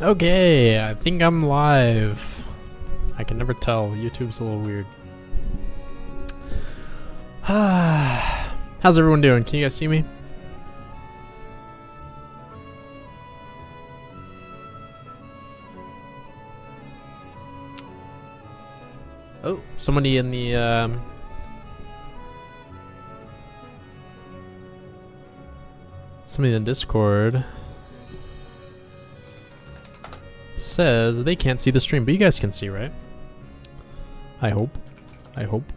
Okay, I think I'm live. I can never tell. YouTube's a little weird. How's everyone doing? Can you guys see me? Oh, somebody in the somebody in Discord says they can't see the stream, but you guys can see, right? I hope. I hope.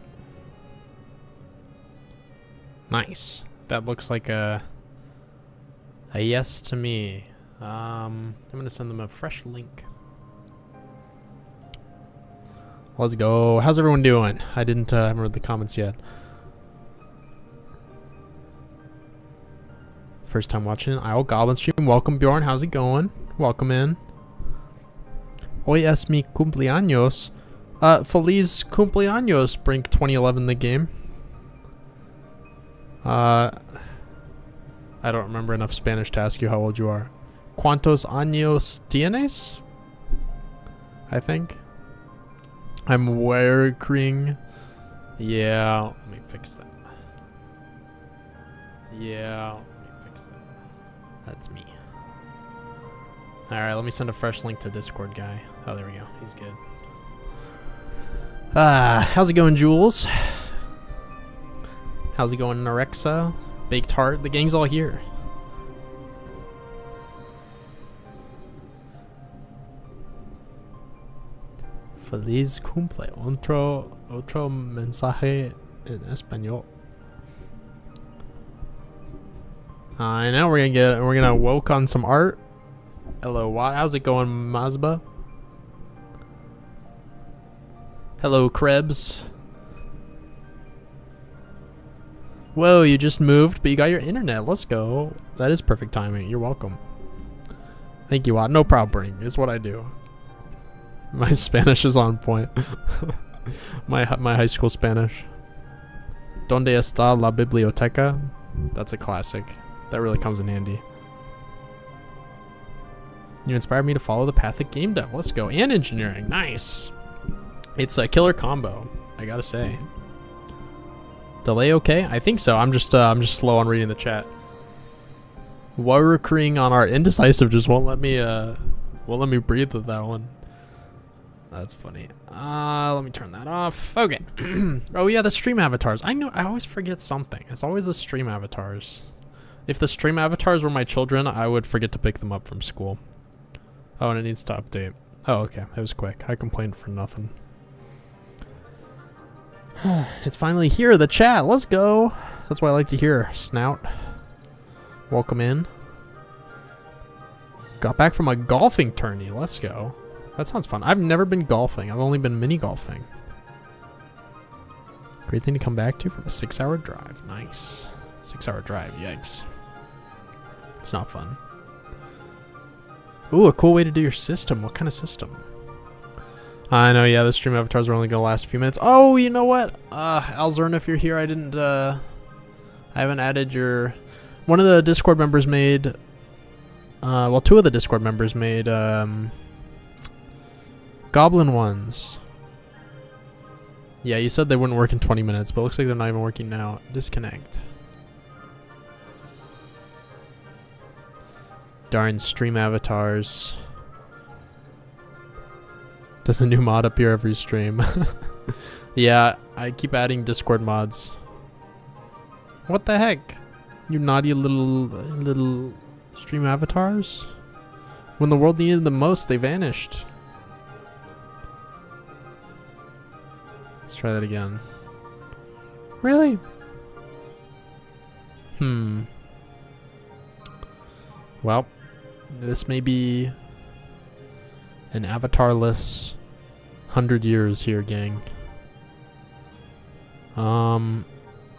Nice. That looks like a yes to me. I'm gonna send them a fresh link. Let's go. How's everyone doing? I haven't read the comments yet. First time watching an Isle Goblin stream. Welcome, Bjorn. How's it going? Welcome in. Hoy es mi cumpleaños. Feliz cumpleaños, Brink 2011 the game. I don't remember enough Spanish to ask you how old you are. ¿Cuántos años tienes? I think. I'm working. Yeah, let me fix that. Yeah, let me fix that. That's me. Alright, let me send a fresh link to Discord guy. Oh, there we go. He's good. How's it going, Jules? How's it going, Narexa? Baked Heart? The gang's all here. Feliz cumple. Otro mensaje en español. I know we're gonna woke on some art. Hello, how's it going, Mazba? Hello, Krebs. Whoa, you just moved, but you got your internet. Let's go. That is perfect timing. You're welcome. Thank you, Watt. No problem, Brink. It's what I do. My Spanish is on point. my high school Spanish. ¿Dónde está la biblioteca? That's a classic. That really comes in handy. You inspired me to follow the path of game dev. Let's go. And engineering. Nice. It's a killer combo, I gotta say. Delay okay? I think so. I'm just slow on reading the chat. Working on our indecisive just won't let me breathe with that one. That's funny. Let me turn that off. Okay. Oh yeah, the stream avatars. I know. I always forget something. It's always the stream avatars. If the stream avatars were my children, I would forget to pick them up from school. Oh, and it needs to update. Oh, okay. It was quick. I complained for nothing. It's finally here, the chat. Let's go. That's what I like to hear. Snout. Welcome in. Got back from a golfing tourney. Let's go. That sounds fun. I've never been golfing. I've only been mini golfing. Great thing to come back to from a 6-hour drive. Nice. 6-hour drive. Yikes. It's not fun. Ooh, a cool way to do your system. What kind of system? I know, yeah, the stream avatars are only going to last a few minutes. Oh, you know what? Alzern, if you're here, I haven't added your... One of the Discord members made... well, two of the Discord members made, Goblin ones. Yeah, you said they wouldn't work in 20 minutes, but it looks like they're not even working now. Disconnect. Darn stream avatars. Does a new mod appear every stream? Yeah, I keep adding Discord mods. What the heck? You naughty little stream avatars? When the world needed them most, they vanished. Let's try that again. Really? Well, this may be an avatarless 100 years here, gang.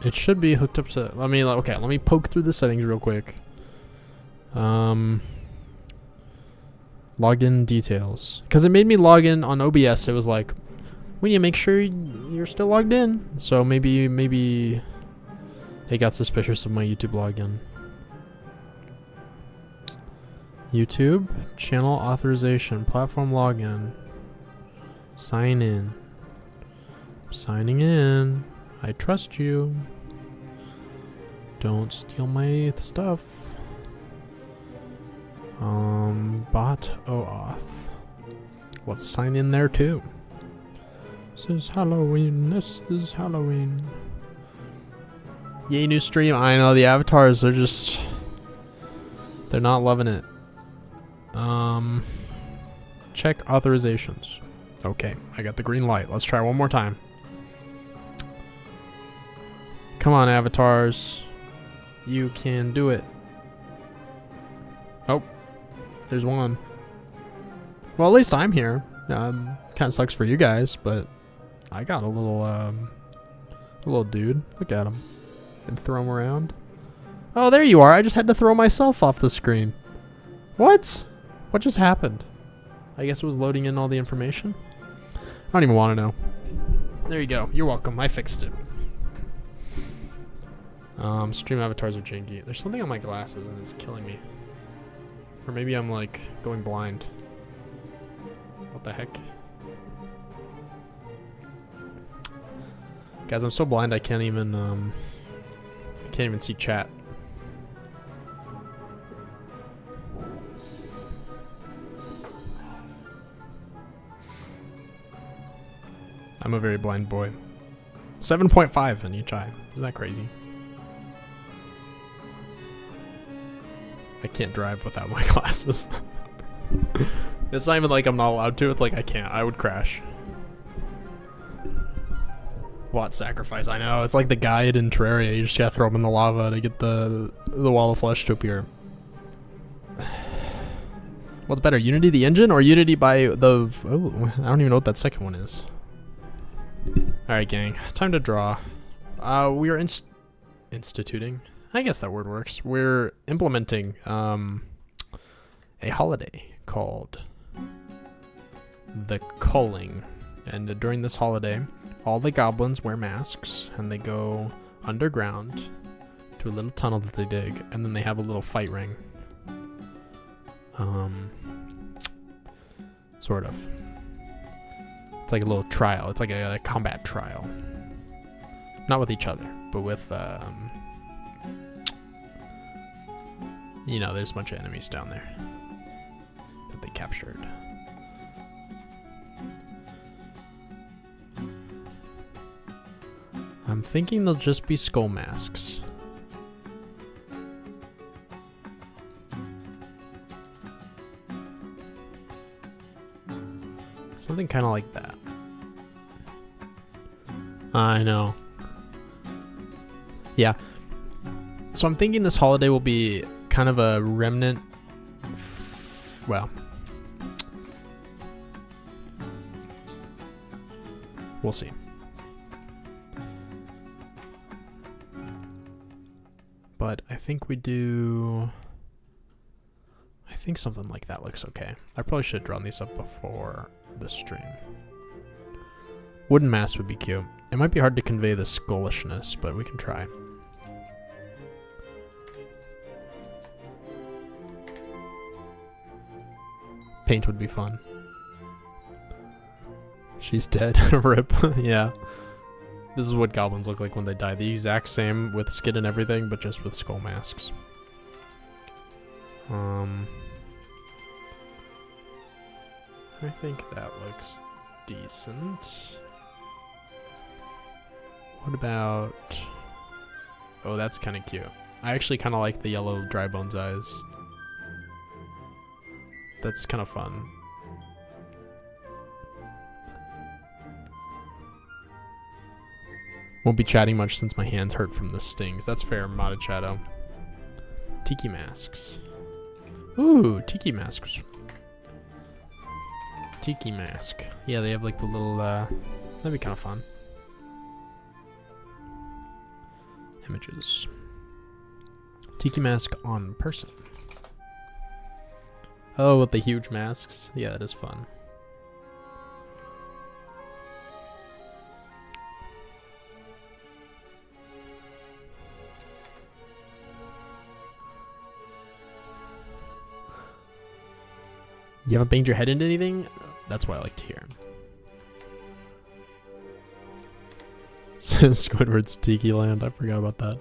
It should be hooked up to... let me poke through the settings real quick. Login details. Because it made me log in on OBS. It was like, we need to make sure you're still logged in. So maybe it got suspicious of my YouTube login. YouTube, channel authorization, platform login, sign in. Signing in. I trust you. Don't steal my stuff. Bot OAuth. Let's sign in there too. This is Halloween. This is Halloween. Yay, new stream. I know the avatars are just... They're not loving it. Check authorizations. Okay, I got the green light. Let's try one more time. Come on, avatars. You can do it. Oh, there's one. Well, at least I'm here. Kind of sucks for you guys, but I got a little dude. Look at him. And throw him around. Oh, there you are. I just had to throw myself off the screen. What? What just happened? I guess it was loading in all the information. I don't even want to know. There you go. You're welcome. I fixed it. Stream avatars are janky. There's something on my glasses and it's killing me. Or maybe I'm like going blind. What the heck? Guys, I'm so blind I can't even see chat. I'm a very blind boy. 7.5 in each eye. Isn't that crazy? I can't drive without my glasses. It's not even like I'm not allowed to. It's like I can't. I would crash. What sacrifice? I know. It's like the guide in Terraria. You just gotta throw him in the lava to get the wall of flesh to appear. What's better, Unity the engine or Unity by the... Oh, I don't even know what that second one is. Alright, gang. Time to draw. We are instituting. I guess that word works. We're implementing a holiday called the Culling. And during this holiday, all the goblins wear masks and they go underground to a little tunnel that they dig, and then they have a little fight ring. Sort of. It's like a little trial. It's like a combat trial. Not with each other, but with, you know, there's a bunch of enemies down there that they captured. I'm thinking they'll just be skull masks. Something kind of like that. I know. Yeah. So I'm thinking this holiday will be kind of a remnant. Well, we'll see. But I think we do... I think something like that looks okay. I probably should have drawn these up before the stream. Wooden mask would be cute. It might be hard to convey the skullishness, but we can try. Paint would be fun. She's dead. Rip. Yeah. This is what goblins look like when they die. The exact same with skin and everything, but just with skull masks. I think that looks decent. What about... Oh, that's kind of cute. I actually kind of like the yellow dry bones eyes. That's kind of fun. Won't be chatting much since my hands hurt from the stings. That's fair, modded shadow. Tiki masks. Ooh, tiki masks. Tiki mask. Yeah, they have like the little, that'd be kind of fun. Images. Tiki mask on person. Oh, with the huge masks. Yeah, that is fun. You haven't banged your head into anything? That's what I like to hear. Squidward's Tiki Land. I forgot about that.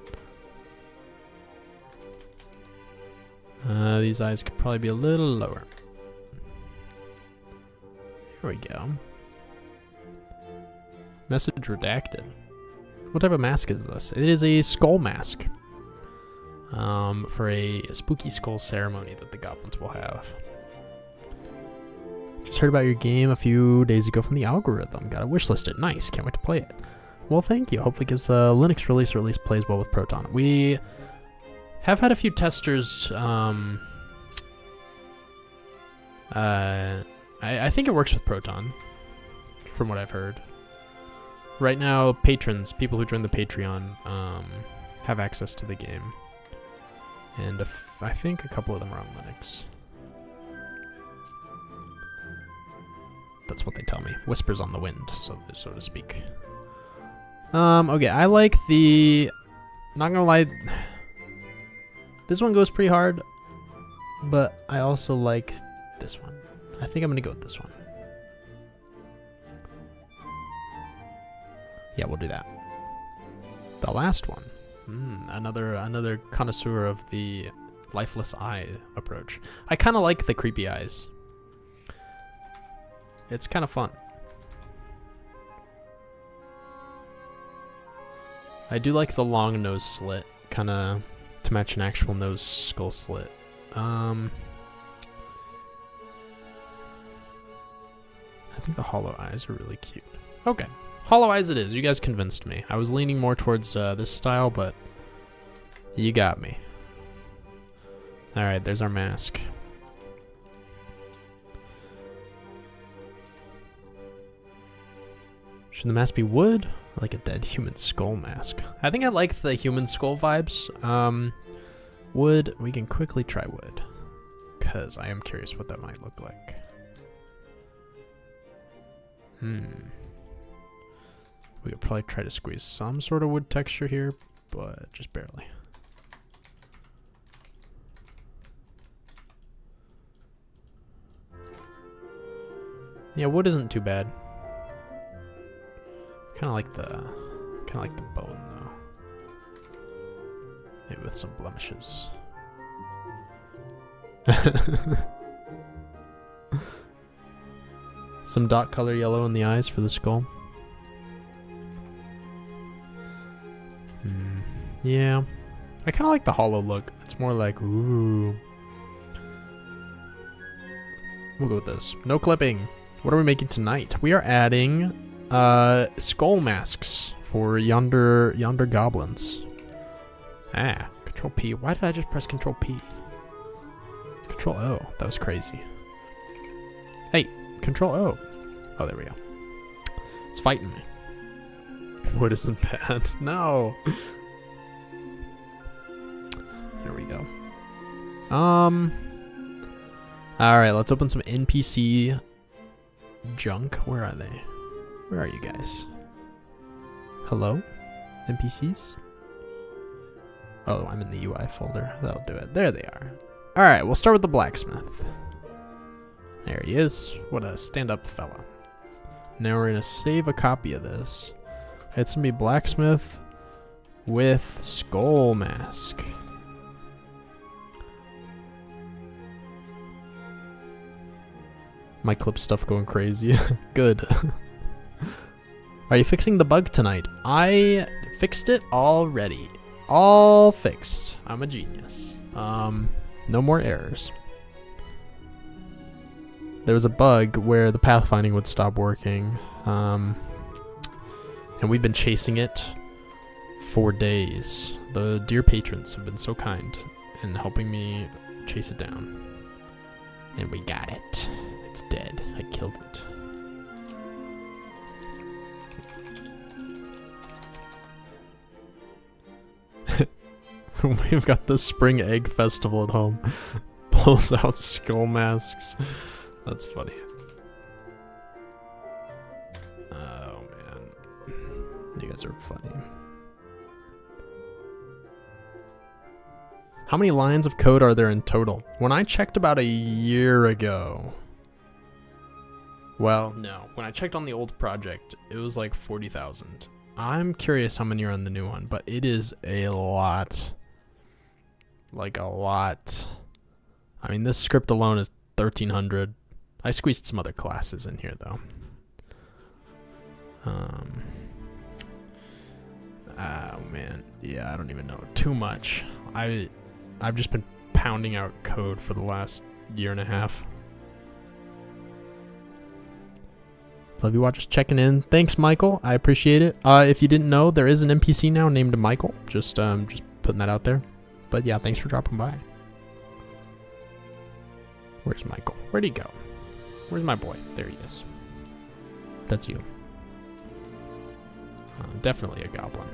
These eyes could probably be a little lower. Here we go. Message redacted. What type of mask is this? It is a skull mask. For a spooky skull ceremony that the goblins will have. Just heard about your game a few days ago from the algorithm. Got a wishlist it. Nice. Can't wait to play it. Well, thank you. Hopefully it gives a Linux release or at least plays well with Proton. We have had a few testers. I think it works with Proton, from what I've heard. Right now, patrons, people who join the Patreon, have access to the game. And I think a couple of them are on Linux. That's what they tell me. Whispers on the wind, so to speak. Okay, I like the... Not gonna lie, this one goes pretty hard, but I also like this one. I think I'm gonna go with this one. Yeah, we'll do that. The last one. Another connoisseur of the lifeless eye approach. I kind of like the creepy eyes. It's kind of fun. I do like the long nose slit, kind of to match an actual nose skull slit. I think the hollow eyes are really cute. Okay, hollow eyes it is. You guys convinced me. I was leaning more towards this style, but you got me. All right, there's our mask. Should the mask be wood? I like a dead human skull mask. I think I like the human skull vibes. Wood, we can quickly try wood, because I am curious what that might look like. We could probably try to squeeze some sort of wood texture here, but just barely. Yeah, wood isn't too bad. Kind of like the bone though. Maybe with some blemishes. Some dot color yellow in the eyes for the skull. Yeah, I kind of like the hollow look. It's more like ooh. We'll go with this. No clipping. What are we making tonight? We are adding skull masks for yonder goblins. Control P. Why did I just press Control P? Control O. That was crazy. Hey, Control O. Oh, there we go. It's fighting me. Wood isn't bad. No. There we go. Alright, let's open some NPC junk. Where are they? Where are you guys? Hello? NPCs? Oh, I'm in the UI folder. That'll do it. There they are. Alright, we'll start with the blacksmith. There he is. What a stand-up fella. Now we're going to save a copy of this. It's going to be blacksmith with skull mask. My clip stuff going crazy. Good. Are you fixing the bug tonight? I fixed it already. All fixed. I'm a genius. No more errors. There was a bug where the pathfinding would stop working. And we've been chasing it for days. The dear patrons have been so kind in helping me chase it down. And we got it. It's dead. I killed it. We've got the Spring Egg Festival at home. Pulls out skull masks. That's funny. Oh man. You guys are funny. How many lines of code are there in total? When I checked about a year ago, Well, no. When I checked on the old project, it was like 40,000. I'm curious how many are on the new one, but it is a lot. Like a lot. I mean, this script alone is 1,300. I squeezed some other classes in here, though. Oh man, yeah, I don't even know too much. I've just been pounding out code for the last year and a half. Love you watchers checking in. Thanks, Michael. I appreciate it. If you didn't know, there is an NPC now named Michael. Just putting that out there. But yeah, thanks for dropping by. Where's Michael? Where'd he go? Where's my boy? There he is. That's you. Definitely a goblin.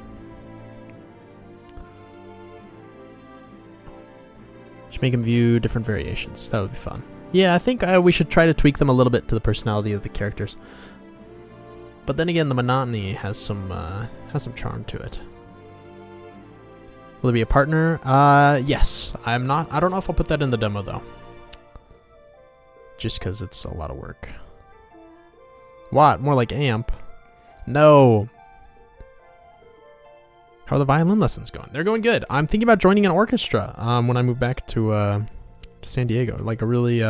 Should make him view different variations. That would be fun. Yeah, I think we should try to tweak them a little bit to the personality of the characters. But then again, the monotony has some charm to it. Will there be a partner? Yes. I don't know if I'll put that in the demo though. Just because it's a lot of work. What? More like amp. No. How are the violin lessons going? They're going good. I'm thinking about joining an orchestra when I move back to San Diego. Like a really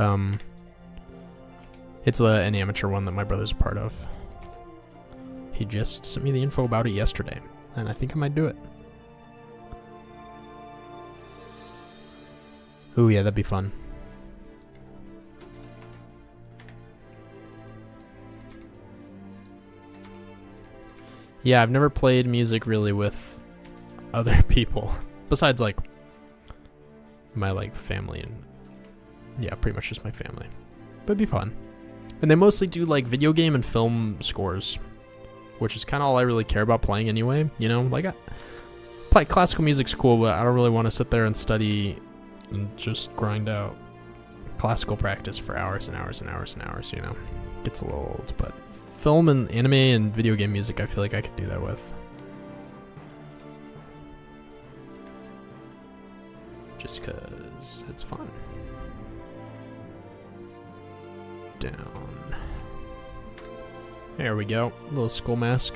it's an amateur one that my brother's a part of. He just sent me the info about it yesterday, and I think I might do it. Ooh, yeah, that'd be fun. Yeah, I've never played music really with other people besides like my like family and yeah, pretty much just my family. But it'd be fun. And they mostly do like video game and film scores, which is kind of all I really care about playing anyway. You know, like play classical music's cool, but I don't really want to sit there and study and just grind out classical practice for hours and hours and hours and hours, you know. Gets a little old, but film and anime and video game music, I feel like I could do that with. Just because it's fun. Down. There we go. Little skull mask.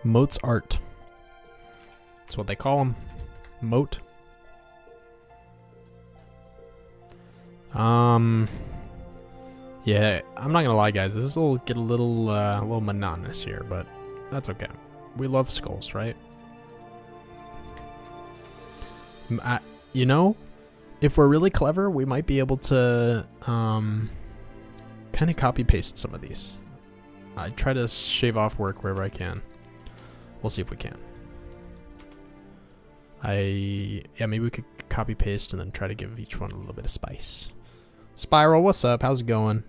Moat's art. That's what they call them. Moat. Yeah, I'm not gonna lie, guys. This will get a little monotonous here, but that's okay. We love skulls, right? You know, if we're really clever, we might be able to kind of copy paste some of these. I try to shave off work wherever I can. We'll see if we can. Yeah, maybe we could copy paste and then try to give each one a little bit of spice. Spiral, what's up? How's it going?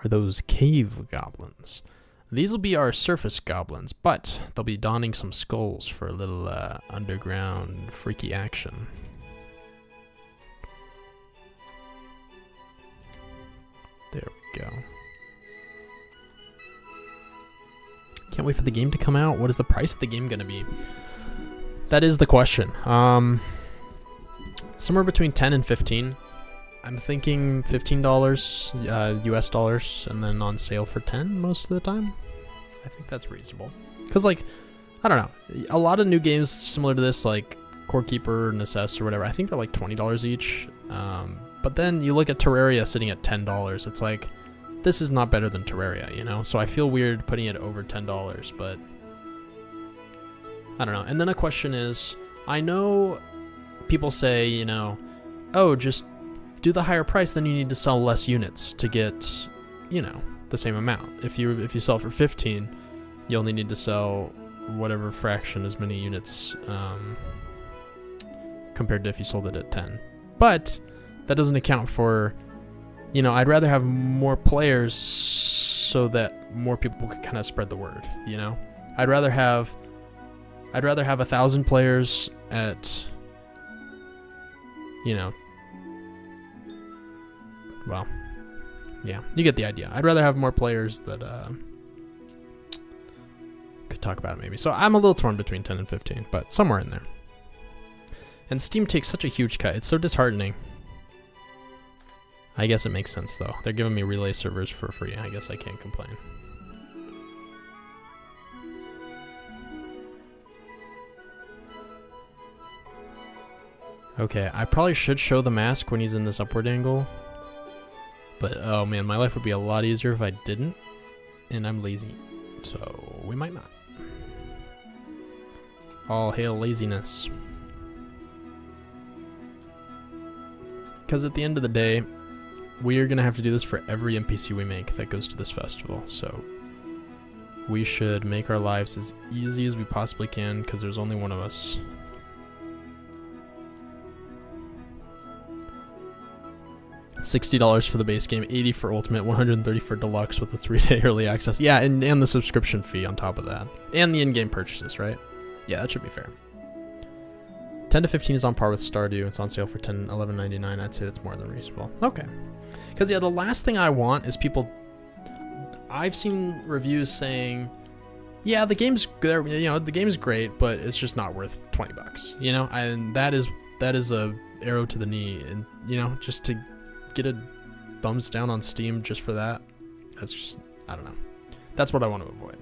Are those cave goblins? These will be our surface goblins, but they'll be donning some skulls for a little underground freaky action. There we go. Can't wait for the game to come out. What is the price of the game going to be? That is the question. Somewhere between 10 and 15. I'm thinking $15 US dollars, and then on sale for 10 most of the time. I think that's reasonable. Because, like, I don't know. A lot of new games similar to this, like Core Keeper, Necess, or whatever, I think they're like $20 each. But then you look at Terraria sitting at $10. It's like, this is not better than Terraria, you know? So I feel weird putting it over $10, but I don't know. And then a question is, I know people say, you know, oh, just do the higher price, then you need to sell less units to get, you know, the same amount. If you sell for 15, you only need to sell whatever fraction as many units compared to if you sold it at 10. But that doesn't account for, you know, I'd rather have more players so that more people could kind of spread the word, you know? I'd rather have 1,000 players at, you know, well, yeah, you get the idea. I'd rather have more players that could talk about it maybe. So I'm a little torn between 10 and 15, but somewhere in there. And Steam takes such a huge cut. It's so disheartening. I guess it makes sense though. They're giving me relay servers for free. I guess I can't complain. Okay, I probably should show the mask when he's in this upward angle. But oh man, my life would be a lot easier if I didn't. And I'm lazy. So we might not. All hail laziness. Because at the end of the day, we are going to have to do this for every NPC we make that goes to this festival. So we should make our lives as easy as we possibly can because there's only one of us. $60 for the base game, $80 for Ultimate, $130 for Deluxe with the 3-day early access. Yeah, and the subscription fee on top of that. And the in-game purchases, right? Yeah, that should be fair. 10 to 15 is on par with Stardew. It's on sale for $11.99. I'd say that's more than reasonable. Okay. Because, yeah, the last thing I want is people... I've seen reviews saying, yeah, the game's good, you know, the game's great, but it's just not worth $20, you know? And that is a arrow to the knee. And, you know, just to get a thumbs down on Steam just for that, that's just, I don't know. That's what I want to avoid.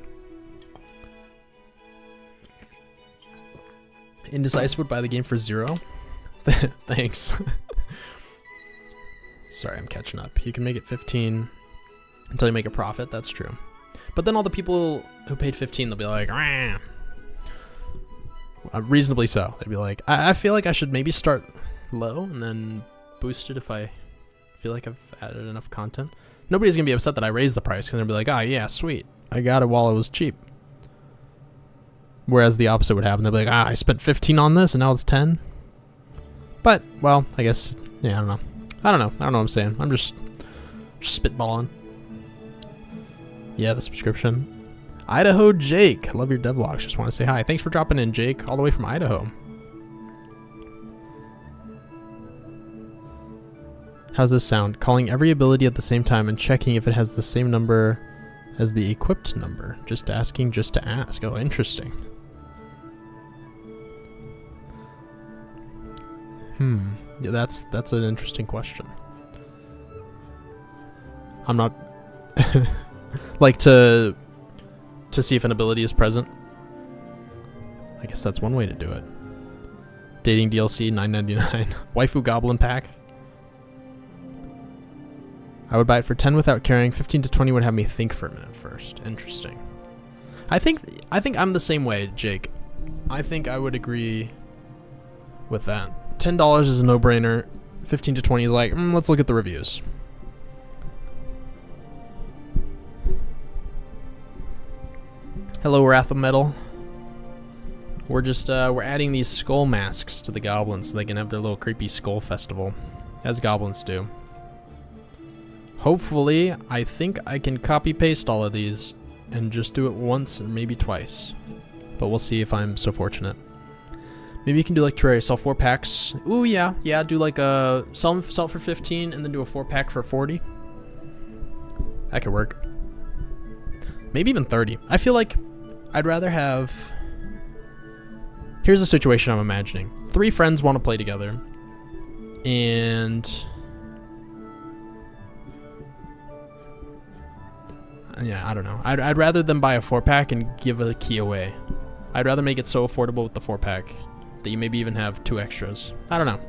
Indecisive would buy the game for $0. Thanks. Sorry, I'm catching up. You can make it 15 until you make a profit. That's true. But then all the people who paid 15, they'll be like, "Rah." Reasonably so. They'd be like, I feel like I should maybe start low and then boost it if I feel like I've added enough content. Nobody's going to be upset that I raised the price because they'll be like, ah, yeah, sweet. I got it while it was cheap. Whereas the opposite would happen. They'll be like, ah, I spent 15 on this and now it's 10. But, well, I guess, yeah, I don't know. I don't know what I'm saying. I'm just spitballing. Yeah, the subscription. Idaho Jake. I love your devlogs. Just want to say hi. Thanks for dropping in, Jake, all the way from Idaho. How's this sound? Calling every ability at the same time and checking if it has the same number as the equipped number. Just asking just to ask. Oh, interesting. Yeah, that's an interesting question. I'm not like to see if an ability is present. I guess that's one way to do it. Dating DLC $9.99. Waifu Goblin pack. I would buy it for 10 without caring. 15 to 20 would have me think for a minute first. Interesting. I think I'm the same way, Jake. I think I would agree with that. $10 is a no-brainer. 15 to 20 is like, let's look at the reviews. Hello, Wrath of Metal. We're just we're adding these skull masks to the goblins so they can have their little creepy skull festival, as goblins do. Hopefully, I think I can copy paste all of these and just do it once and maybe twice. But we'll see if I'm so fortunate. Maybe you can do like Terraria, sell 4 packs. Ooh, yeah, do like a sell for 15 and then do a 4-pack for 40. That could work. Maybe even 30. I feel like I'd rather have... Here's a situation I'm imagining. 3 friends want to play together. And... yeah, I don't know. I'd rather than buy a 4-pack and give a key away. I'd rather make it so affordable with the 4-pack that you maybe even have 2 extras. I don't know.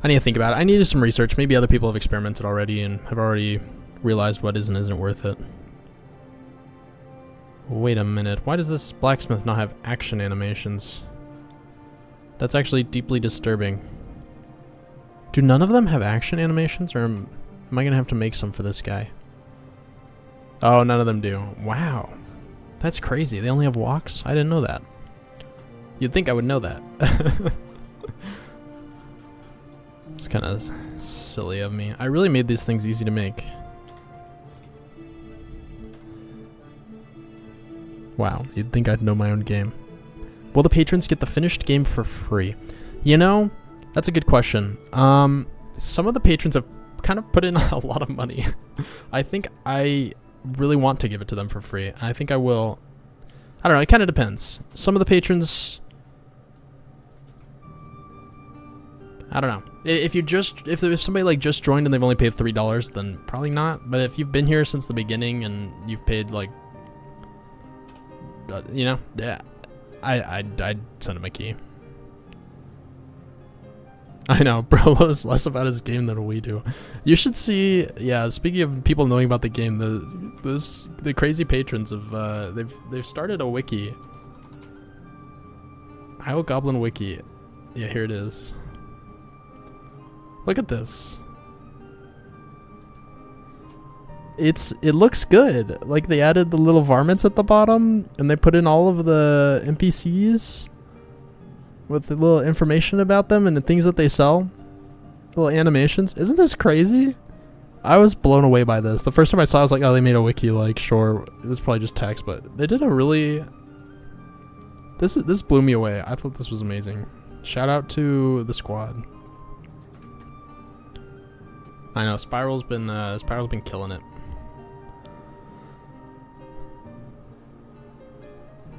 I need to think about it. I needed some research. Maybe other people have experimented already and have already realized what is and isn't worth it. Wait a minute. Why does this blacksmith not have action animations? That's actually deeply disturbing. Do none of them have action animations, or am I going to have to make some for this guy? Oh, none of them do. Wow. That's crazy. They only have walks? I didn't know that. You'd think I would know that. It's kind of silly of me. I really made these things easy to make. Wow, you'd think I'd know my own game. Will the patrons get the finished game for free? You know, that's a good question. Some of the patrons have kind of put in a lot of money. I think I really want to give it to them for free. I think I will. I don't know. It kind of depends. Some of the patrons, I don't know. If if somebody like just joined and they've only paid $3, then probably not. But if you've been here since the beginning and you've paid like, you know, yeah, I'd send him a key. I know, bro knows less about his game than we do. You should see. Yeah, speaking of people knowing about the game, the crazy patrons of they've started a wiki. Isle Goblin wiki. Yeah, here it is. Look at this. It looks good. Like they added the little varmints at the bottom, and they put in all of the NPCs with the little information about them and the things that they sell. Little animations. Isn't this crazy? I was blown away by this. The first time I saw it, I was like, oh, they made a wiki, like, sure. It was probably just text, but they did a really... This blew me away. I thought this was amazing. Shout out to the squad. I know, Spiral's been killing it.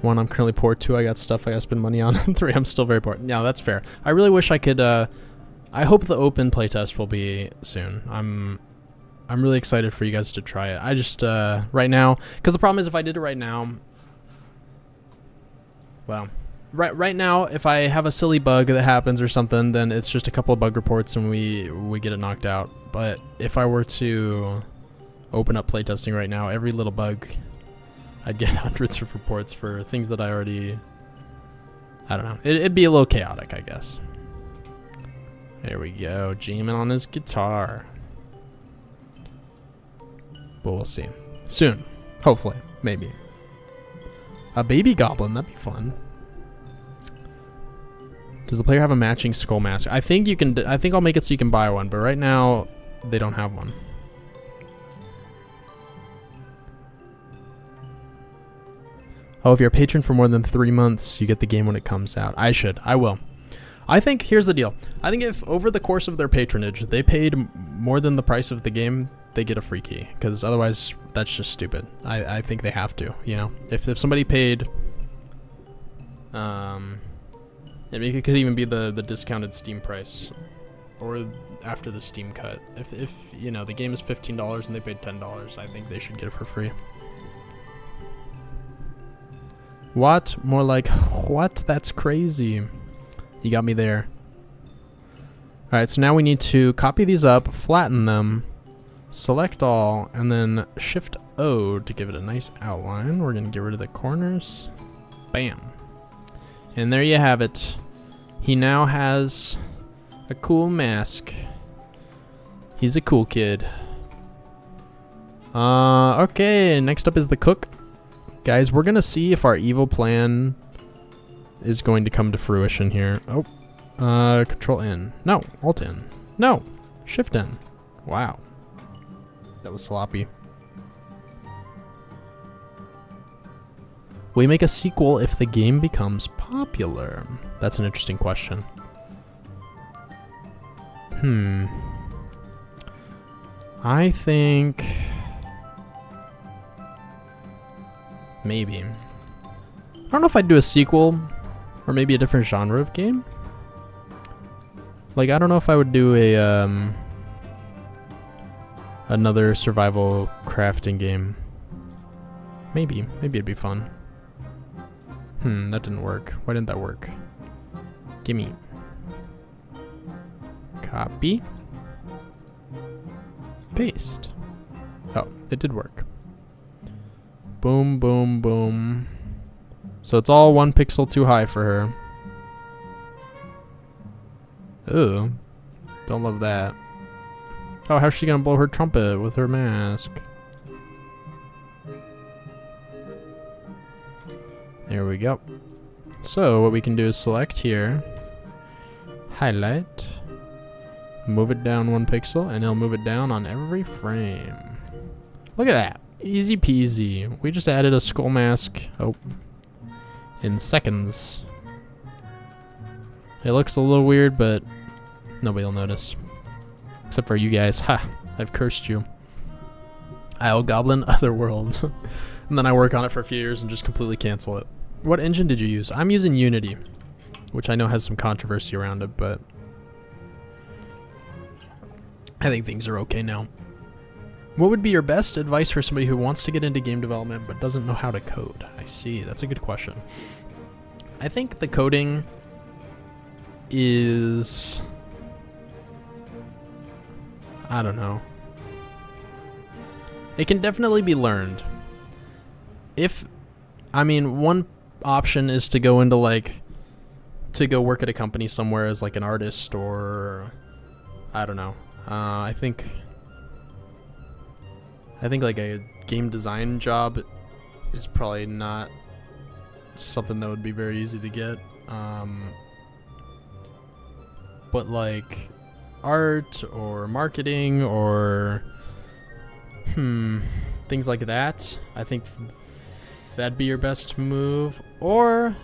1, I'm currently poor. 2, I got stuff I gotta spend money on. 3, I'm still very poor. No, that's fair. I really wish I could, I hope the open playtest will be soon. I'm really excited for you guys to try it. I just, right now, because the problem is if I did it right now, well, right now, if I have a silly bug that happens or something, then it's just a couple of bug reports and we get it knocked out. But if I were to open up playtesting right now, every little bug, I'd get hundreds of reports for things that I already... I don't know. It'd be a little chaotic, I guess. There we go. Jamming on his guitar. But we'll see. Soon. Hopefully. Maybe. A baby goblin. That'd be fun. Does the player have a matching skull mask? I think you can... I think I'll make it so you can buy one. But right now, they don't have one. Oh, if you're a patron for more than 3 months, you get the game when it comes out. I will. I think, here's the deal. I think if over the course of their patronage, they paid more than the price of the game, they get a free key. Because otherwise, that's just stupid. I think they have to, you know? If somebody paid... it could even be the discounted Steam price. Or after the Steam cut. If you know, the game is $15 and they paid $10, I think they should get it for free. What? More like, what? That's crazy. You got me there. Alright, so now we need to copy these up, flatten them, select all, and then Shift O to give it a nice outline. We're going to get rid of the corners. Bam. And there you have it. He now has a cool mask. He's a cool kid. Okay, next up is the cook. Guys, we're going to see if our evil plan is going to come to fruition here. Oh, Control N. No, Alt N. No, Shift N. Wow. That was sloppy. Will we make a sequel if the game becomes popular? That's an interesting question. I think... maybe. I don't know if I'd do a sequel or maybe a different genre of game. Like, I don't know if I would do a another survival crafting game. Maybe it'd be fun. That didn't work. Why didn't that work? Gimme. Copy. Paste. Oh, it did work. Boom, boom, boom. So it's all 1 pixel too high for her. Ooh. Don't love that. Oh, how's she gonna blow her trumpet with her mask? There we go. So what we can do is select here. Highlight. Move it down 1 pixel, and it'll move it down on every frame. Look at that. Easy peasy. We just added a skull mask. Oh. In seconds. It looks a little weird, but nobody will notice. Except for you guys. Ha! I've cursed you. Isle Goblin, Otherworld. And then I work on it for a few years and just completely cancel it. What engine did you use? I'm using Unity, which I know has some controversy around it, but I think things are okay now. What would be your best advice for somebody who wants to get into game development but doesn't know how to code? I see. That's a good question. I think the coding is... I don't know. It can definitely be learned. One option is to go into to go work at a company somewhere as like an artist, or I don't know. I think like a game design job is probably not something that would be very easy to get. But like art or marketing or things like that, I think that'd be your best move. Or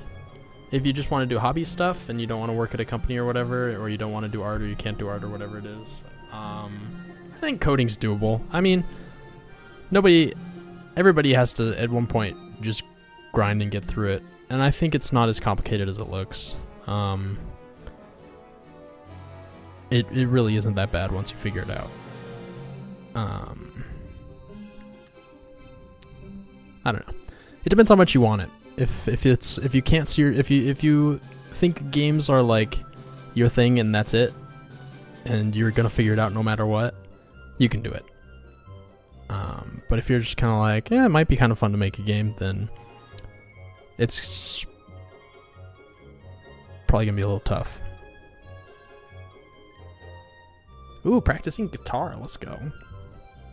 if you just want to do hobby stuff and you don't want to work at a company or whatever, or you don't want to do art, or you can't do art, or whatever it is, I think coding's doable. I mean, everybody has to at one point just grind and get through it, and I think it's not as complicated as it looks. It really isn't that bad once you figure it out. I don't know. It depends how much you want it. If you can't see if you think games are like your thing and that's it, and you're gonna figure it out no matter what, you can do it. But if you're just kind of like, yeah, it might be kind of fun to make a game, then it's probably gonna be a little tough. Ooh, practicing guitar. Let's go.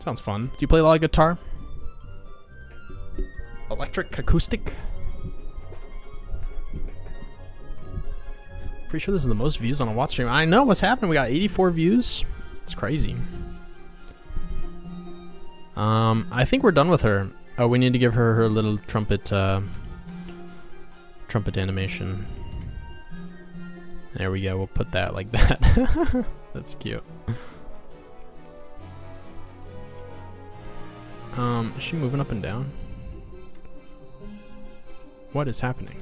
Sounds fun. Do you play a lot of guitar? Electric, acoustic? Pretty sure this is the most views on a Watch stream. I know what's happening. We got 84 views. It's crazy. I think we're done with her. Oh, we need to give her her little trumpet animation. There we go. We'll put that like that. That's cute. Is she moving up and down? What is happening?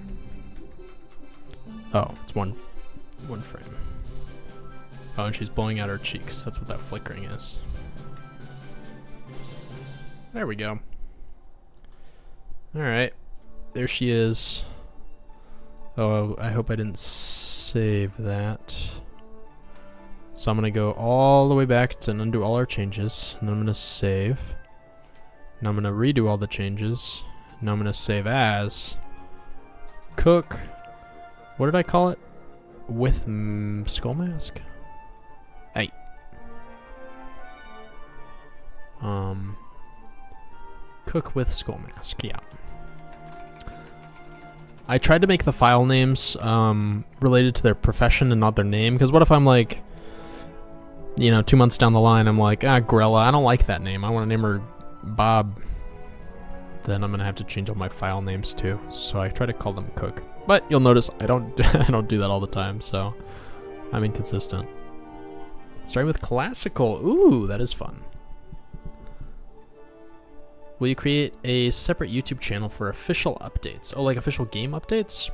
Oh, it's one frame. Oh, and she's blowing out her cheeks. That's what that flickering is. There we go. Alright. There she is. Oh, I hope I didn't save that. So I'm going to go all the way back to undo all our changes. And then I'm going to save. And I'm going to redo all the changes. And I'm going to save as Cook. What did I call it? With skull mask? Hey. Cook with skull mask. Yeah. I tried to make the file names related to their profession and not their name, because what if I'm like, 2 months down the line, I'm like, Grella, I don't like that name. I want to name her Bob. Then I'm gonna have to change all my file names too. So I try to call them Cook. But you'll notice I don't do that all the time, so I'm inconsistent. Starting with classical. Ooh, that is fun. Will you create a separate YouTube channel for official updates? Oh, like official game updates?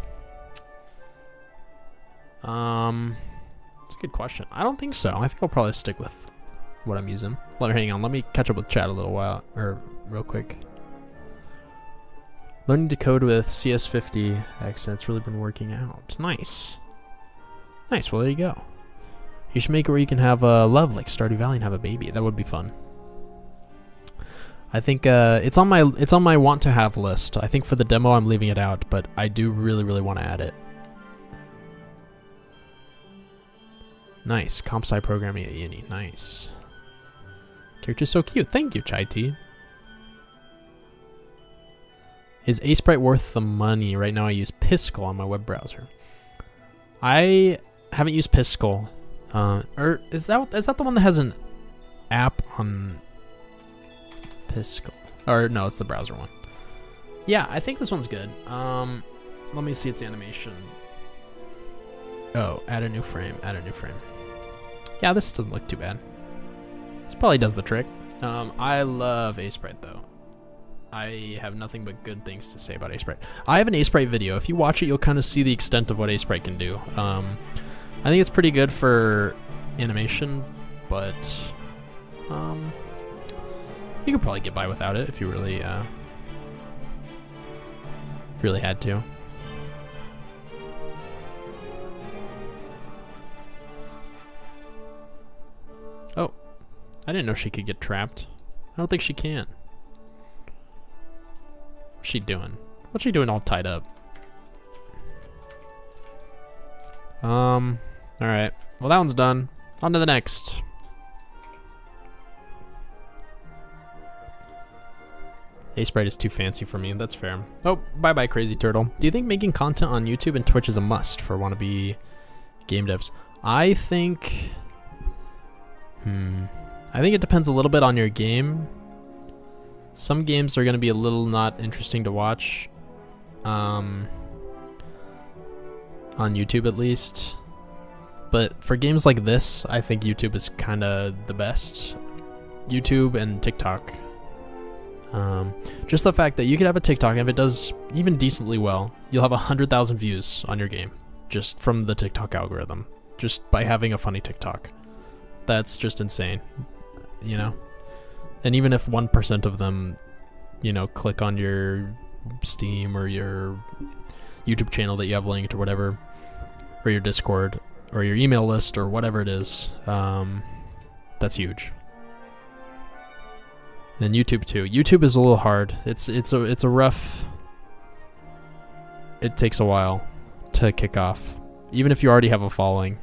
That's a good question. I don't think so. I think I'll probably stick with what I'm using. Hang on. Let me catch up with chat a little while, or real quick. Learning to code with CS50 accents really been working out. Nice. Nice. Well, there you go. You should make it where you can have love like Stardew Valley and have a baby. That would be fun. I think it's on my want to have list. I think for the demo I'm leaving it out, but I do really want to add it. Nice. Comp sci programming at uni. Nice. Character's so cute. Thank you, Chai Tea. Is Sprite worth the money? Right now I use Piskel on my web browser. I haven't used Piskel. Or is that the one that has an app on Piskel? Or no, it's the browser one. Yeah, I think this one's good. Let me see its animation. Oh, add a new frame. Add a new frame. Yeah, this doesn't look too bad. This probably does the trick. I love A-Sprite though. I have nothing but good things to say about A-Sprite. I have an A-Sprite video. If you watch it, you'll kind of see the extent of what A-Sprite can do. I think it's pretty good for animation, but you could probably get by without it if you really had to. Oh, I didn't know she could get trapped. I don't think she can. What's she doing? What's she doing all tied up? Alright. Well, that one's done. On to the next. A-Sprite is too fancy for me. That's fair. Oh, bye-bye, Crazy Turtle. Do you think making content on YouTube and Twitch is a must for wannabe game devs? I think it depends a little bit on your game. Some games are going to be a little not interesting to watch. On YouTube at least. But for games like this, I think YouTube is kind of the best. YouTube and TikTok. Just the fact that you could have a TikTok, and if it does even decently well, you'll have 100,000 views on your game. Just from the TikTok algorithm. Just by having a funny TikTok. That's just insane. You know? And even if 1% of them, you know, click on your Steam or your YouTube channel that you have linked or whatever, or your Discord, or your email list, or whatever it is, that's huge. And YouTube too. YouTube is a little hard. It's a rough. It takes a while to kick off, even if you already have a following.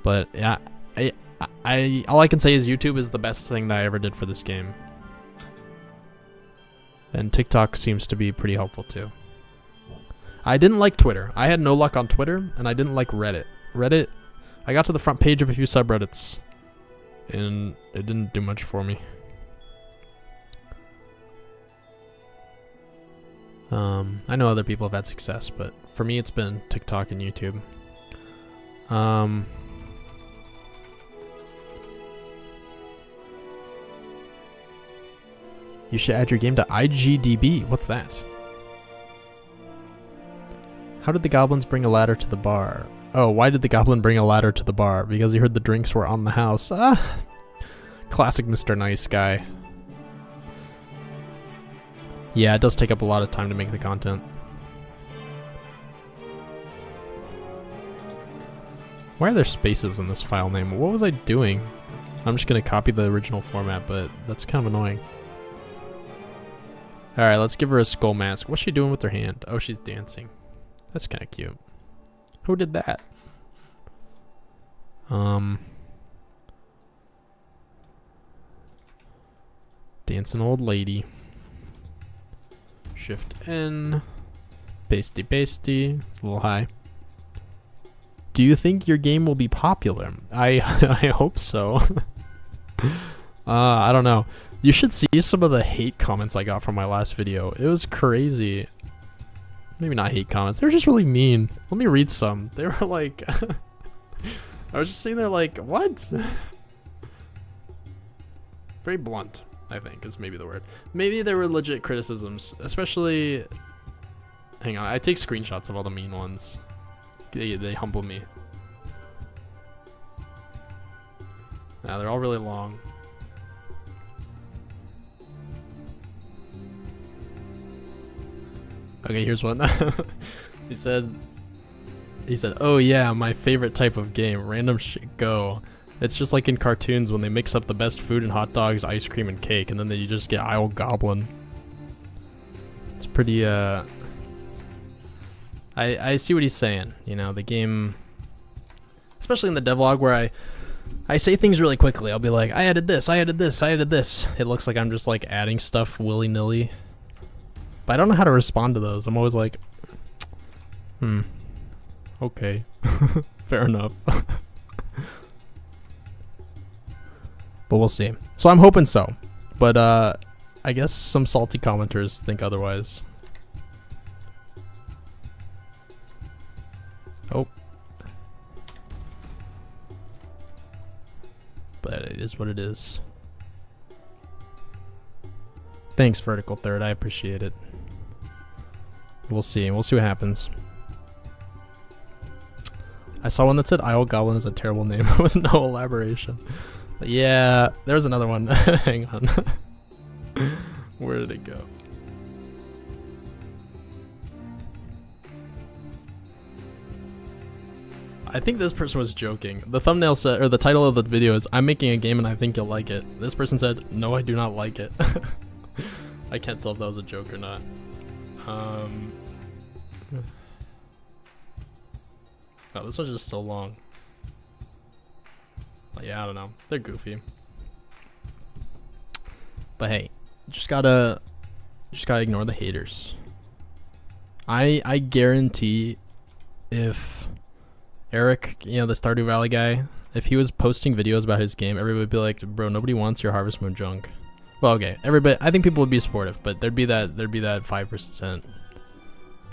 But yeah, all I can say is YouTube is the best thing that I ever did for this game. And TikTok seems to be pretty helpful too. I didn't like Twitter. I had no luck on Twitter, and I didn't like Reddit. Reddit, I got to the front page of a few subreddits, and it didn't do much for me. I know other people have had success, but for me it's been TikTok and YouTube. You should add your game to IGDB. What's that? How did the goblins bring a ladder to the bar? Oh, why did the goblin bring a ladder to the bar? Because he heard the drinks were on the house. Ah, classic Mr. Nice Guy. Yeah, it does take up a lot of time to make the content. Why are there spaces in this file name? What was I doing? I'm just gonna copy the original format, but that's kind of annoying. Alright, let's give her a skull mask. What's she doing with her hand? Oh, she's dancing. That's kind of cute. Who did that? Dancing old lady. Shift N. Pasty pasty. It's a little high. Do you think your game will be popular? I hope so. I don't know. You should see some of the hate comments I got from my last video. It was crazy. Maybe not hate comments. They were just really mean. Let me read some. They were like... I was just sitting there like, what? Very blunt, I think, is maybe the word. Maybe there were legit criticisms, especially... Hang on, I take screenshots of all the mean ones. They humble me. Now they're all really long. Okay, here's one. He said, oh yeah, my favorite type of game, random shit go. It's just like in cartoons when they mix up the best food and hot dogs, ice cream, and cake, and then you just get Isle Goblin. It's pretty, I see what he's saying. You know, the game, especially in the devlog where I say things really quickly. I'll be like, I added this, I added this, I added this. It looks like I'm just like adding stuff willy-nilly. But I don't know how to respond to those. I'm always like, okay, fair enough. But we'll see. So I'm hoping so. But I guess some salty commenters think otherwise. Oh. But it is what it is. Thanks, Vertical Third. I appreciate it. We'll see. We'll see what happens. I saw one that said Isle Goblin is a terrible name with no elaboration. But yeah, there's another one. Hang on. Where did it go? I think this person was joking. The thumbnail said, or the title of the video is, I'm making a game and I think you'll like it. This person said, no, I do not like it. I can't tell if that was a joke or not. Oh, this one's just so long. But yeah, I don't know. They're goofy. But hey, just gotta ignore the haters. I guarantee if Eric, you know, the Stardew Valley guy, if he was posting videos about his game, everybody would be like, bro, nobody wants your Harvest Moon junk. Well, okay, everybody, I think people would be supportive, but there'd be that 5%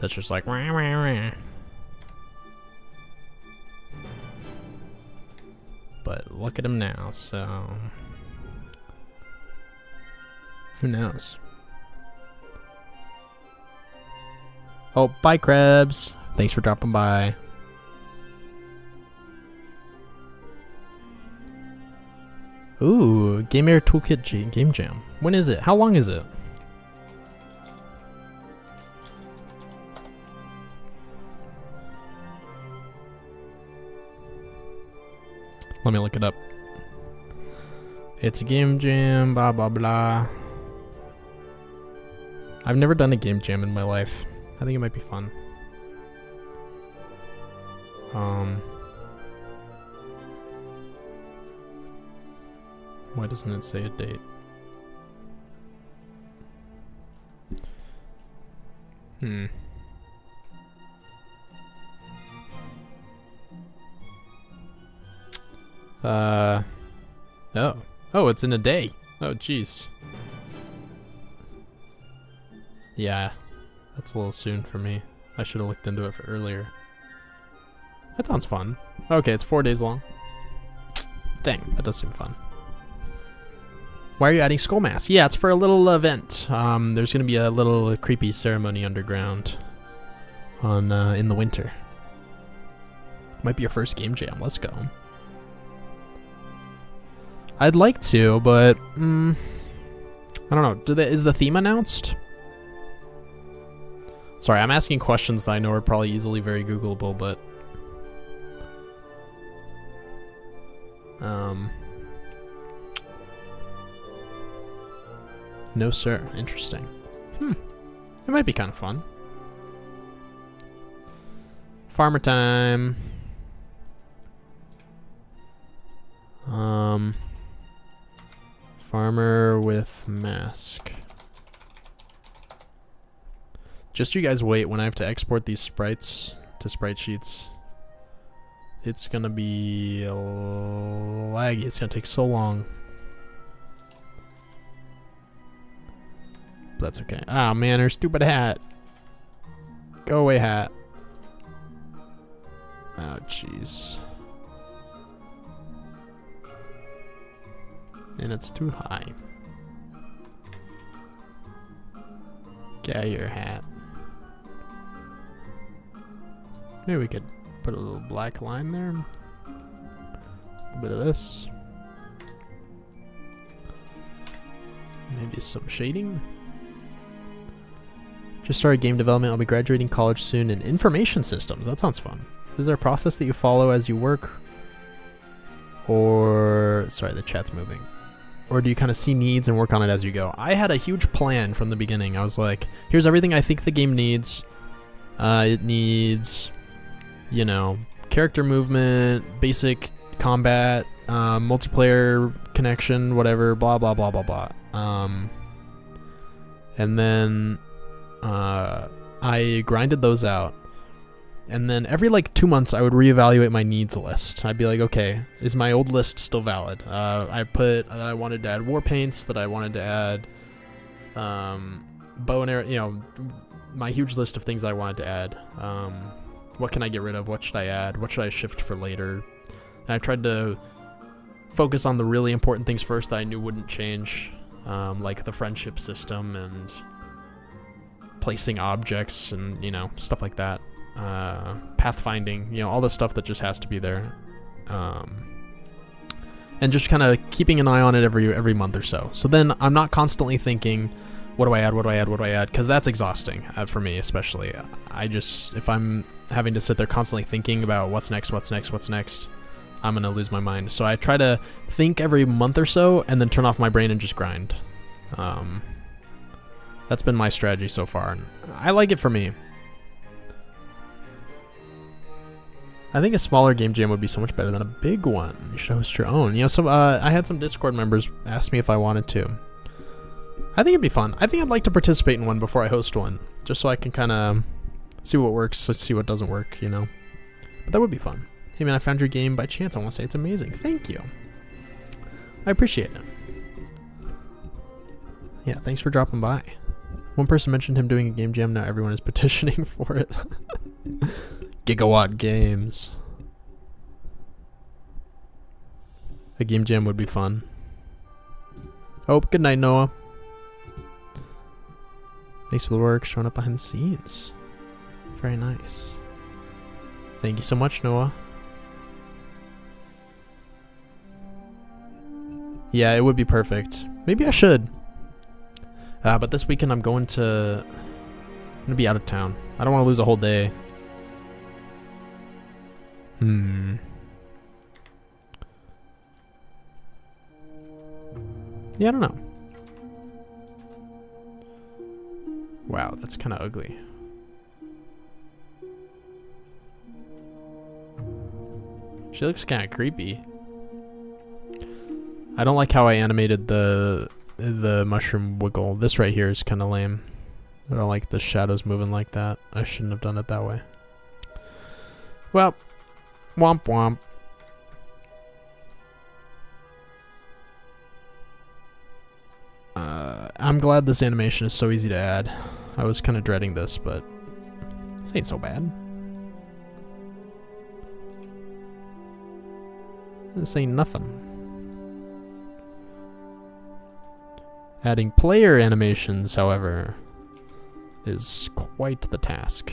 that's just like, wah, wah, wah. But look at him now, so who knows? Oh, bye, Krebs. Thanks for dropping by. Ooh, Game Air Toolkit Game Jam. When is it? How long is it? Let me look it up. It's a game jam, blah, blah, blah. I've never done a game jam in my life. I think it might be fun. Why doesn't it say a date? Oh, it's in a day. Oh, jeez. Yeah, that's a little soon for me. I should have looked into it earlier. That sounds fun. Okay, it's 4 days long. Dang, that does seem fun. Why are you adding skull mask? Yeah, it's for a little event. There's gonna be a little creepy ceremony underground on in the winter. Might be your first game jam. Let's go. I'd like to, but I don't know. Is the theme announced? Sorry, I'm asking questions that I know are probably easily very Googleable, but no, sir. Interesting. It might be kind of fun. Farmer time. Farmer with mask. Just you guys wait when I have to export these sprites to sprite sheets. It's gonna be laggy. It's gonna take so long. But that's okay. Ah, man, her stupid hat. Go away, hat. Oh, jeez. And it's too high. Get your hat. Maybe we could put a little black line there. A bit of this. Maybe some shading. Just started game development. I'll be graduating college soon in information systems. That sounds fun. Is there a process that you follow as you work? Or, sorry, the chat's moving. Or do you kind of see needs and work on it as you go? I had a huge plan from the beginning. I was like, here's everything I think the game needs. It needs, you know, character movement, basic combat, multiplayer connection, whatever, blah, blah, blah, blah, blah. And then I grinded those out. And then every like 2 months, I would reevaluate my needs list. I'd be like, okay, is my old list still valid? I put that I wanted to add war paints, that I wanted to add bow and arrow, you know, my huge list of things that I wanted to add. What can I get rid of? What should I add? What should I shift for later? And I tried to focus on the really important things first that I knew wouldn't change. like the friendship system and placing objects and, you know, stuff like that. Pathfinding, you know, all the stuff that just has to be there. And just kind of keeping an eye on it every month or so. So then I'm not constantly thinking, what do I add, what do I add, what do I add? Because that's exhausting for me, especially. If I'm having to sit there constantly thinking about what's next, I'm going to lose my mind. So I try to think every month or so and then turn off my brain and just grind. That's been my strategy so far. And I like it for me. I think a smaller game jam would be so much better than a big one. You should host your own. You know, I had some Discord members ask me if I wanted to. I think it'd be fun. I think I'd like to participate in one before I host one, just so I can kind of see what works, see what doesn't work, you know. But that would be fun. Hey man, I found your game by chance. I want to say it's amazing. Thank you. I appreciate it. Yeah, thanks for dropping by. One person mentioned him doing a game jam. Now everyone is petitioning for it. Gigawatt Games. A game jam would be fun. Oh, good night, Noah. Thanks for the work, showing up behind the scenes. Very nice. Thank you so much, Noah. Yeah, it would be perfect. Maybe I should. But this weekend I'm going to be out of town. I don't want to lose a whole day. Yeah, I don't know. Wow, that's kind of ugly. She looks kind of creepy. I don't like how I animated the mushroom wiggle. This right here is kind of lame. I don't like the shadows moving like that. I shouldn't have done it that way. Well, womp womp. I'm glad this animation is so easy to add. I was kind of dreading this, but this ain't so bad. This ain't nothing. Adding player animations, however, is quite the task.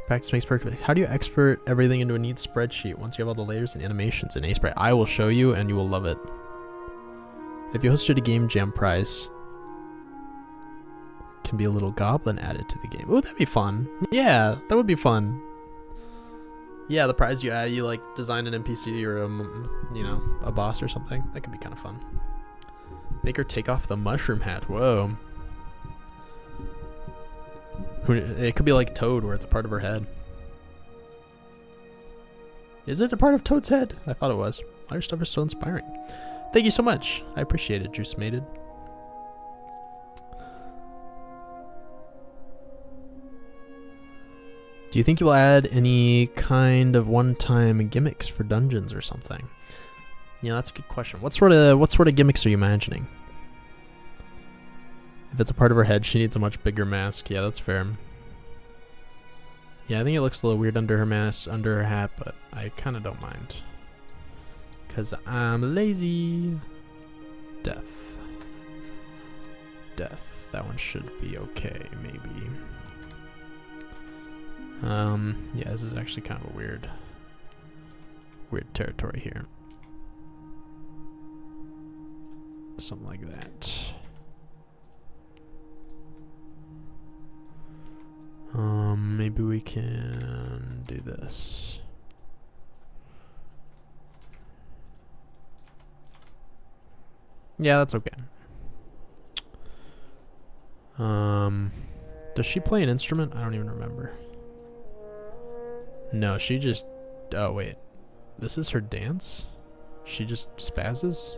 Practice makes perfect. How do you export everything into a neat spreadsheet once you have all the layers and animations in Sprite? I will show you and you will love it. If you hosted a game jam prize, can be a little goblin added to the game. Oh, that'd be fun. Yeah, that would be fun. Yeah, the prize you add, you like design an NPC or you know, a boss or something. That could be kind of fun. Make her take off the mushroom hat. Whoa. It could be like Toad, where it's a part of her head. Is it a part of Toad's head? I thought it was. All your stuff is so inspiring. Thank you so much. I appreciate it, Juice Mated. Do you think you will add any kind of one-time gimmicks for dungeons or something? Yeah, that's a good question. What sort of gimmicks are you imagining? If it's a part of her head, she needs a much bigger mask. Yeah, that's fair. Yeah, I think it looks a little weird under her mask, under her hat, but I kind of don't mind. Because I'm lazy. Death. Death. That one should be okay, maybe. Yeah, this is actually kind of a weird territory here. Something like that. Maybe we can do this. Yeah, that's okay. Does she play an instrument? I don't even remember. No, she just... Oh, wait. This is her dance? She just spazzes?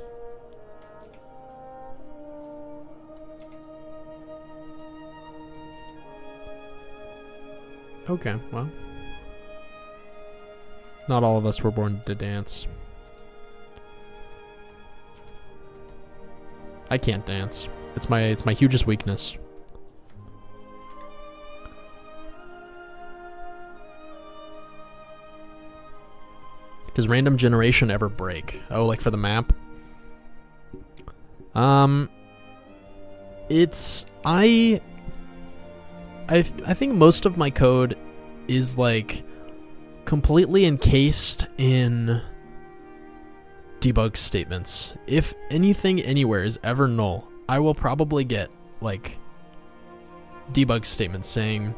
Okay, well. Not all of us were born to dance. I can't dance. It's my hugest weakness. Does random generation ever break? Oh, like for the map? It's I think most of my code is like completely encased in debug statements. If anything anywhere is ever null, I will probably get like debug statements saying,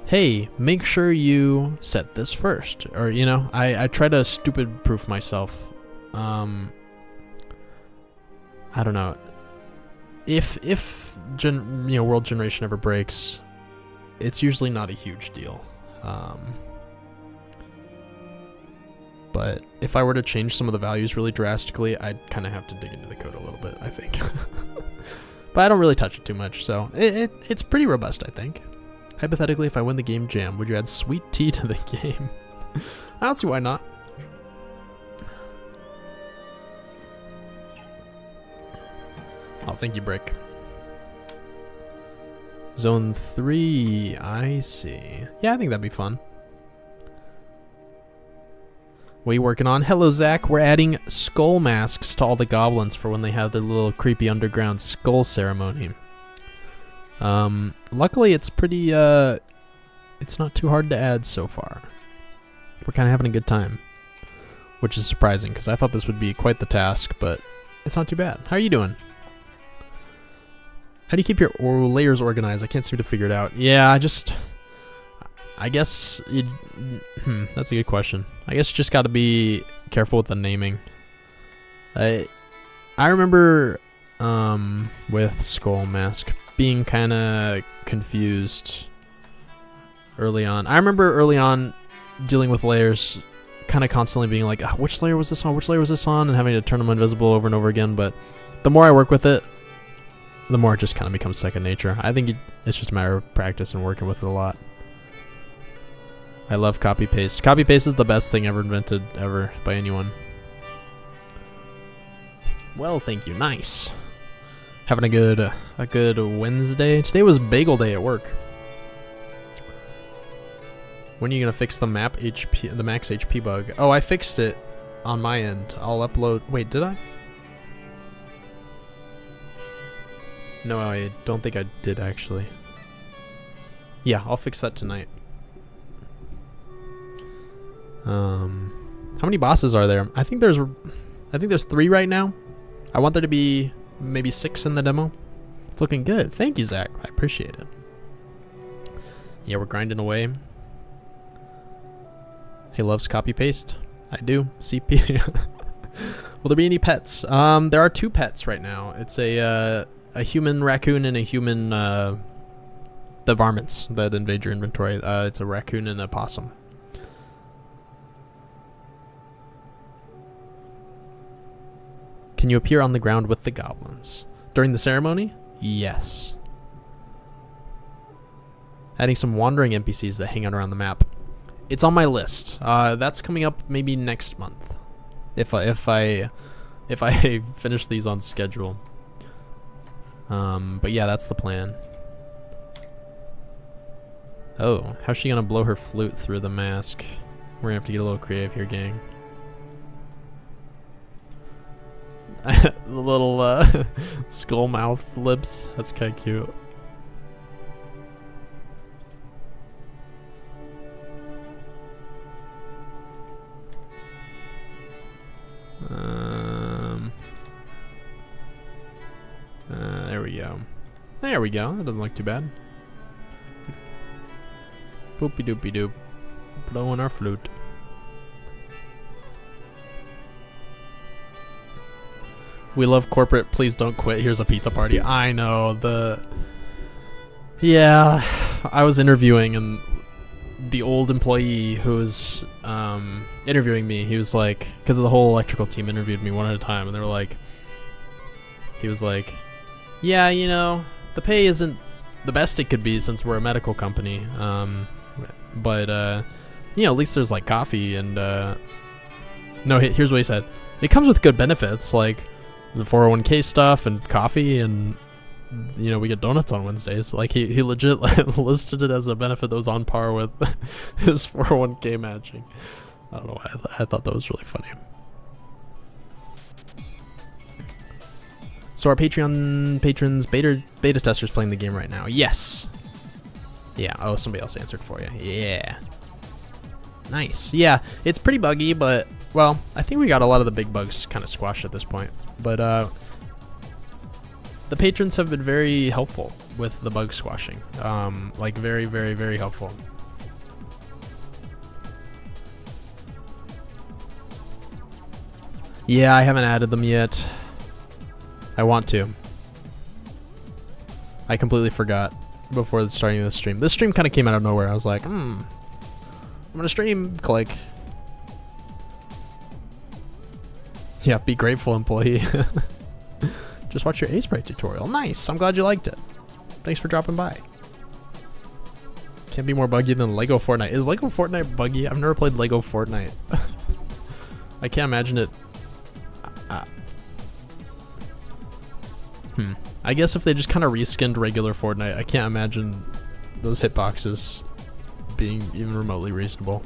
hey, make sure you set this first, or you know, I try to stupid proof myself. I don't know. If world generation ever breaks, it's usually not a huge deal. But if I were to change some of the values really drastically, I'd kind of have to dig into the code a little bit, I think. But I don't really touch it too much, so it's pretty robust, I think. Hypothetically, if I win the game jam, would you add sweet tea to the game? I don't see why not. Oh, thank you, Brick. Zone 3, I see. Yeah, I think that'd be fun. What are you working on? Hello, Zach. We're adding skull masks to all the goblins for when they have their little creepy underground skull ceremony. Luckily, it's pretty, it's not too hard to add so far. We're kind of having a good time, which is surprising because I thought this would be quite the task, but it's not too bad. How are you doing? How do you keep your layers organized? I can't seem to figure it out. Yeah, I guess that's a good question. I guess you just got to be careful with the naming. I remember with Skull Mask being kind of confused early on. I remember early on dealing with layers, kind of constantly being like, which layer was this on? Which layer was this on? And having to turn them invisible over and over again. But the more I work with it, the more it just kind of becomes second nature. I think it's just a matter of practice and working with it a lot. I love copy paste. Copy paste is the best thing ever invented ever by anyone. Well, thank you. Nice. Having a good Wednesday. Today was bagel day at work. When are you gonna fix the max HP bug? Oh, I fixed it on my end. I'll upload. Wait, did I? No, I don't think I did actually. Yeah, I'll fix that tonight. How many bosses are there? I think there's 3 right now. I want there to be maybe 6 in the demo. It's looking good. Thank you, Zach. I appreciate it. Yeah, we're grinding away. He loves copy paste. I do. CP. Will there be any pets? There are 2 pets right now. It's a human raccoon and a human the varmints that invade your inventory. It's a raccoon and a possum. Can you appear on the ground with the goblins? During the ceremony? Yes. Adding some wandering NPCs that hang out around the map. It's on my list. That's coming up maybe next month. If I finish these on schedule. But yeah, that's the plan. Oh, how's she gonna blow her flute through the mask? We're gonna have to get a little creative here, gang. The little skull mouth lips. That's kind of cute. There we go. There we go. That doesn't look too bad. Boopy doopy doop. Blowing our flute. We love corporate. Please don't quit. Here's a pizza party. I know. Yeah, I was interviewing and the old employee who was interviewing me, he was like, because the whole electrical team interviewed me one at a time, and they were like, he was like, yeah, you know, the pay isn't the best it could be since we're a medical company, but you know, at least there's like coffee and no, here's what he said. It comes with good benefits, like the 401k stuff and coffee, and you know, we get donuts on Wednesdays. Like he legit listed it as a benefit that was on par with his 401k matching. I don't know why I thought that was really funny. So our Patreon patrons, beta testers playing the game right now. Yes. Yeah. Oh, somebody else answered for you. Yeah. Nice. Yeah, it's pretty buggy, but, well, I think we got a lot of the big bugs kind of squashed at this point. But the patrons have been very helpful with the bug squashing. Like very, very, very helpful. Yeah, I haven't added them yet. I want to. I completely forgot before starting this stream. This stream kind of came out of nowhere. I was like, I'm gonna stream. Click. Yeah, be grateful, employee. Just watch your A-Sprite tutorial. Nice. I'm glad you liked it. Thanks for dropping by. Can't be more buggy than Lego Fortnite. Is Lego Fortnite buggy? I've never played Lego Fortnite. I can't imagine it. I guess if they just kind of reskinned regular Fortnite, I can't imagine those hitboxes being even remotely reasonable.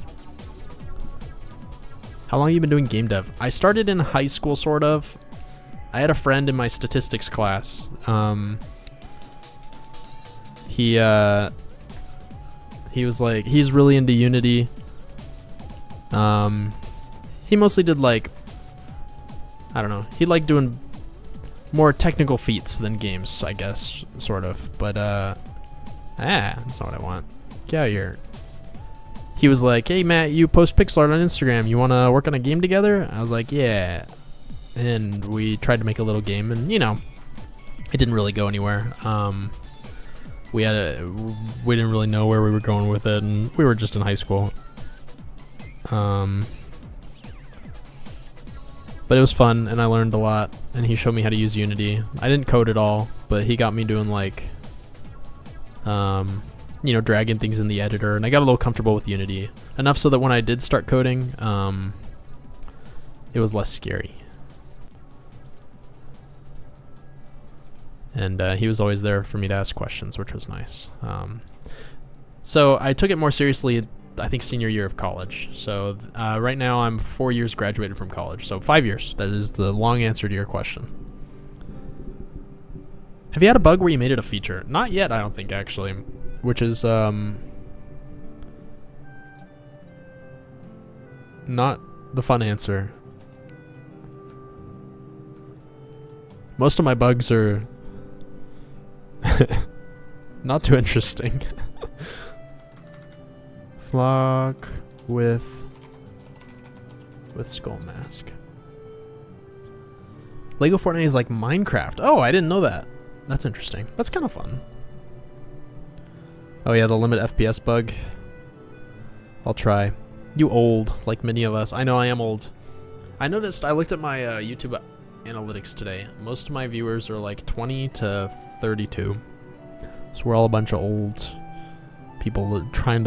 How long have you been doing game dev? I started in high school, sort of. I had a friend in my statistics class. He was like, he's really into Unity. He mostly did like, I don't know, he liked doing more technical feats than games, I guess, sort of. But that's not what I want. Get out of here. He was like, hey Matt, you post pixel art on Instagram, you want to work on a game together? I was like, yeah. And we tried to make a little game, and you know, it didn't really go anywhere. We didn't really know where we were going with it, and we were just in high school. But it was fun, and I learned a lot, and he showed me how to use Unity. I didn't code at all, but he got me doing like, you know, dragging things in the editor, and I got a little comfortable with Unity. Enough so that when I did start coding, it was less scary. And he was always there for me to ask questions, which was nice. So I took it more seriously, I think, senior year of college. So right now I'm 4 years graduated from college. So 5 years. That is the long answer to your question. Have you had a bug where you made it a feature? Not yet, I don't think, actually. Which is not the fun answer. Most of my bugs are not too interesting. Flock with skull mask. Lego Fortnite is like Minecraft. Oh, I didn't know that. That's interesting. That's kind of fun. Oh yeah, the limit FPS bug. I'll try. You old, like many of us. I know I am old. I noticed, I looked at my YouTube analytics today. Most of my viewers are like 20 to 32. So we're all a bunch of old people trying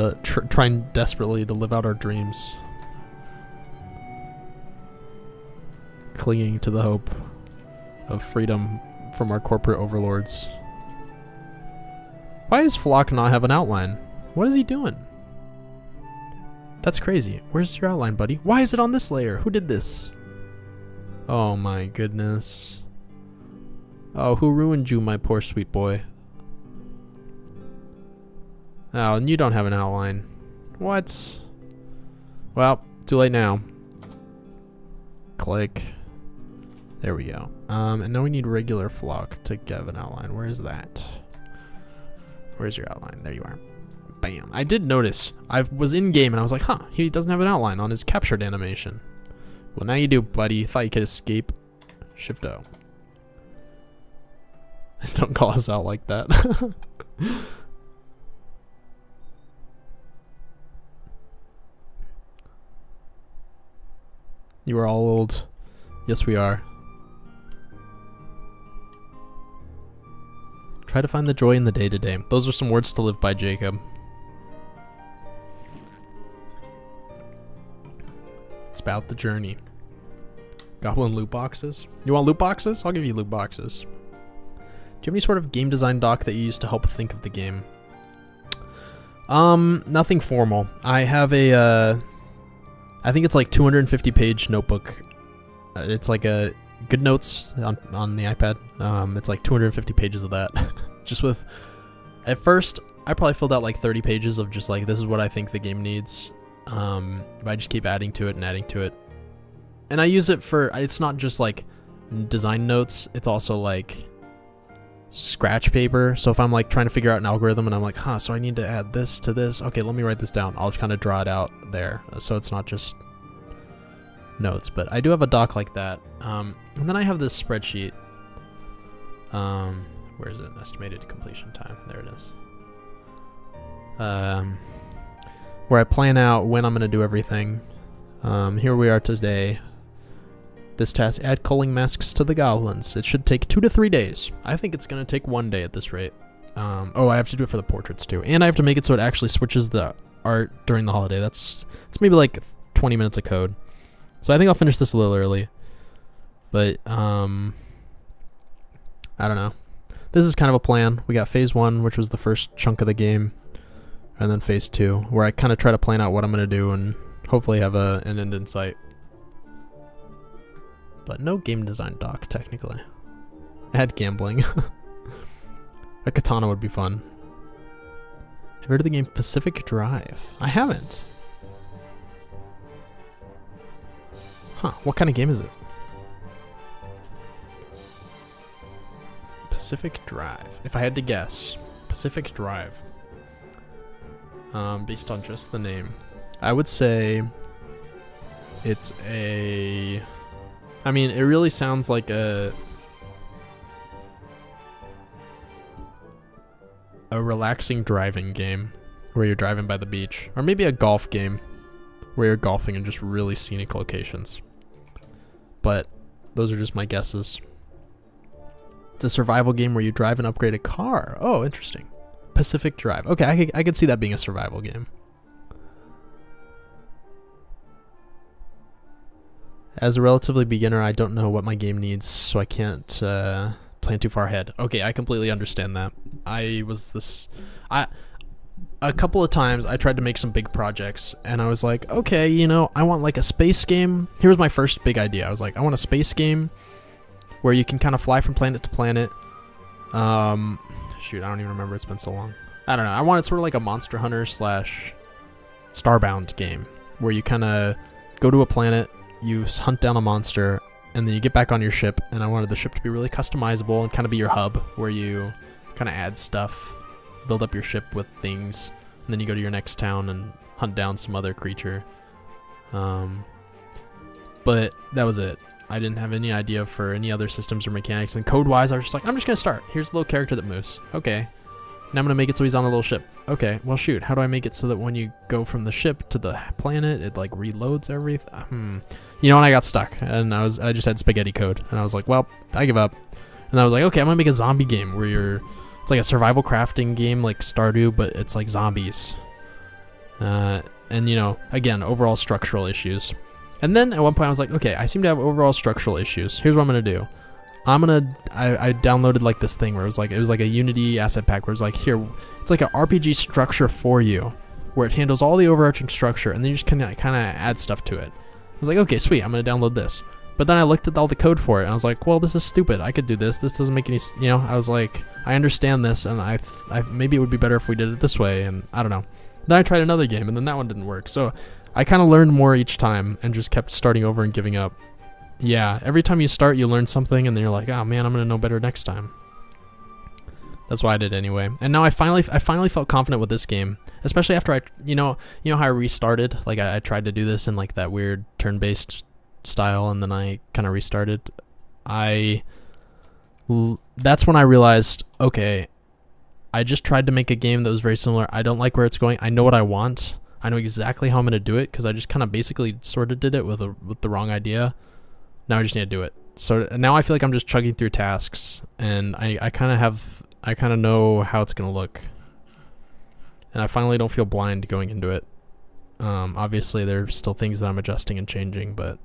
desperately to live out our dreams. Clinging to the hope of freedom from our corporate overlords. Why does Flock not have an outline? What is he doing? That's crazy. Where's your outline, buddy? Why is it on this layer? Who did this? Oh my goodness. Oh, who ruined you, my poor sweet boy? Oh, and you don't have an outline. What? Well, too late now. Click. There we go. And now we need regular Flock to give an outline. Where is that? Where's your outline? There you are. Bam. I did notice. I was in game and I was like, huh, he doesn't have an outline on his captured animation. Well, now you do, buddy. Thought you could escape. Shift-O. Don't call us out like that. You are all old. Yes, we are. Try to find the joy in the day-to-day. Those are some words to live by, Jacob. It's about the journey. Goblin loot boxes? You want loot boxes? I'll give you loot boxes. Do you have any sort of game design doc that you use to help think of the game? Nothing formal. I have a, I think it's like 250 page notebook. It's like a Good Notes on the iPad. It's like 250 pages of that. Just with, at first, I probably filled out like 30 pages of just like, this is what I think the game needs. But I just keep adding to it and adding to it. And I use it for, it's not just like design notes, it's also like scratch paper. So if I'm like trying to figure out an algorithm and I'm like, so I need to add this to this. Okay, let me write this down. I'll just kind of draw it out there. So it's not just notes, but I do have a doc like that. And then I have this spreadsheet. Where is it? Estimated completion time. There it is. Where I plan out when I'm going to do everything. Here we are today. This task, add culling masks to the goblins. It should take 2 to 3 days. I think it's going to take 1 day at this rate. I have to do it for the portraits too. And I have to make it so it actually switches the art during the holiday. It's maybe like 20 minutes of code. So I think I'll finish this a little early. But, I don't know. This is kind of a plan. We got phase 1, which was the first chunk of the game. And then phase 2, where I kind of try to plan out what I'm going to do and hopefully have an end in sight. But no game design doc, technically. Add gambling. A katana would be fun. Have you heard of the game Pacific Drive? I haven't. What kind of game is it? Pacific Drive. If I had to guess, Pacific Drive. Based on just the name. I would say it's a... I mean, it really sounds like a relaxing driving game where you're driving by the beach. Or maybe a golf game where you're golfing in just really scenic locations. But those are just my guesses. It's a survival game where you drive and upgrade a car. Oh, interesting. Pacific Drive. Okay, I could see that being a survival game. As a relatively beginner, I don't know what my game needs, so I can't plan too far ahead. Okay, I completely understand that. A couple of times I tried to make some big projects, and I was like, okay, I want like a space game. Here was my first big idea. I was like, I want a space game where you can kind of fly from planet to planet. Shoot, I don't even remember. It's been so long. I don't know. I wanted sort of like a Monster Hunter / Starbound game where you kind of go to a planet, you hunt down a monster, and then you get back on your ship, and I wanted the ship to be really customizable and kind of be your hub where you kind of add stuff, build up your ship with things, and then you go to your next town and hunt down some other creature. But that was it. I didn't have any idea for any other systems or mechanics, and code-wise, I was just like, I'm just going to start. Here's a little character that moves. Okay. Now I'm going to make it so he's on a little ship. Okay, well shoot, how do I make it so that when you go from the ship to the planet, it like reloads everything? And I got stuck, and I just had spaghetti code, and I was like, well, I give up. And I was like, okay, I'm going to make a zombie game where it's like a survival crafting game like Stardew, but it's like zombies. And again, overall structural issues. And then at one point I was like, okay, I seem to have overall structural issues. Here's what I'm going to do. I downloaded like this thing where it was like a Unity asset pack where it's like, here, it's like an RPG structure for you where it handles all the overarching structure, and then you just kind of add stuff to it. I was like, okay, sweet, I'm going to download this. But then I looked at all the code for it, and I was like, well, this is stupid. I could do this. This doesn't make any, I was like, I understand this, and I maybe it would be better if we did it this way, and I don't know. Then I tried another game, and then that one didn't work. So I kind of learned more each time and just kept starting over and giving up. Yeah, every time you start, you learn something, and then you're like, oh man, I'm going to know better next time. That's why I did anyway. And now I finally felt confident with this game, especially after I, how I restarted. Like I tried to do this in like that weird turn-based style, and then I kind of restarted. That's when I realized, okay, I just tried to make a game that was very similar. I don't like where it's going. I know what I want. I know exactly how I'm going to do it because I just kind of basically sort of did it with the wrong idea. Now I just need to do it. So now I feel like I'm just chugging through tasks, and I kind of know how it's going to look. And I finally don't feel blind going into it. Obviously there's still things that I'm adjusting and changing, but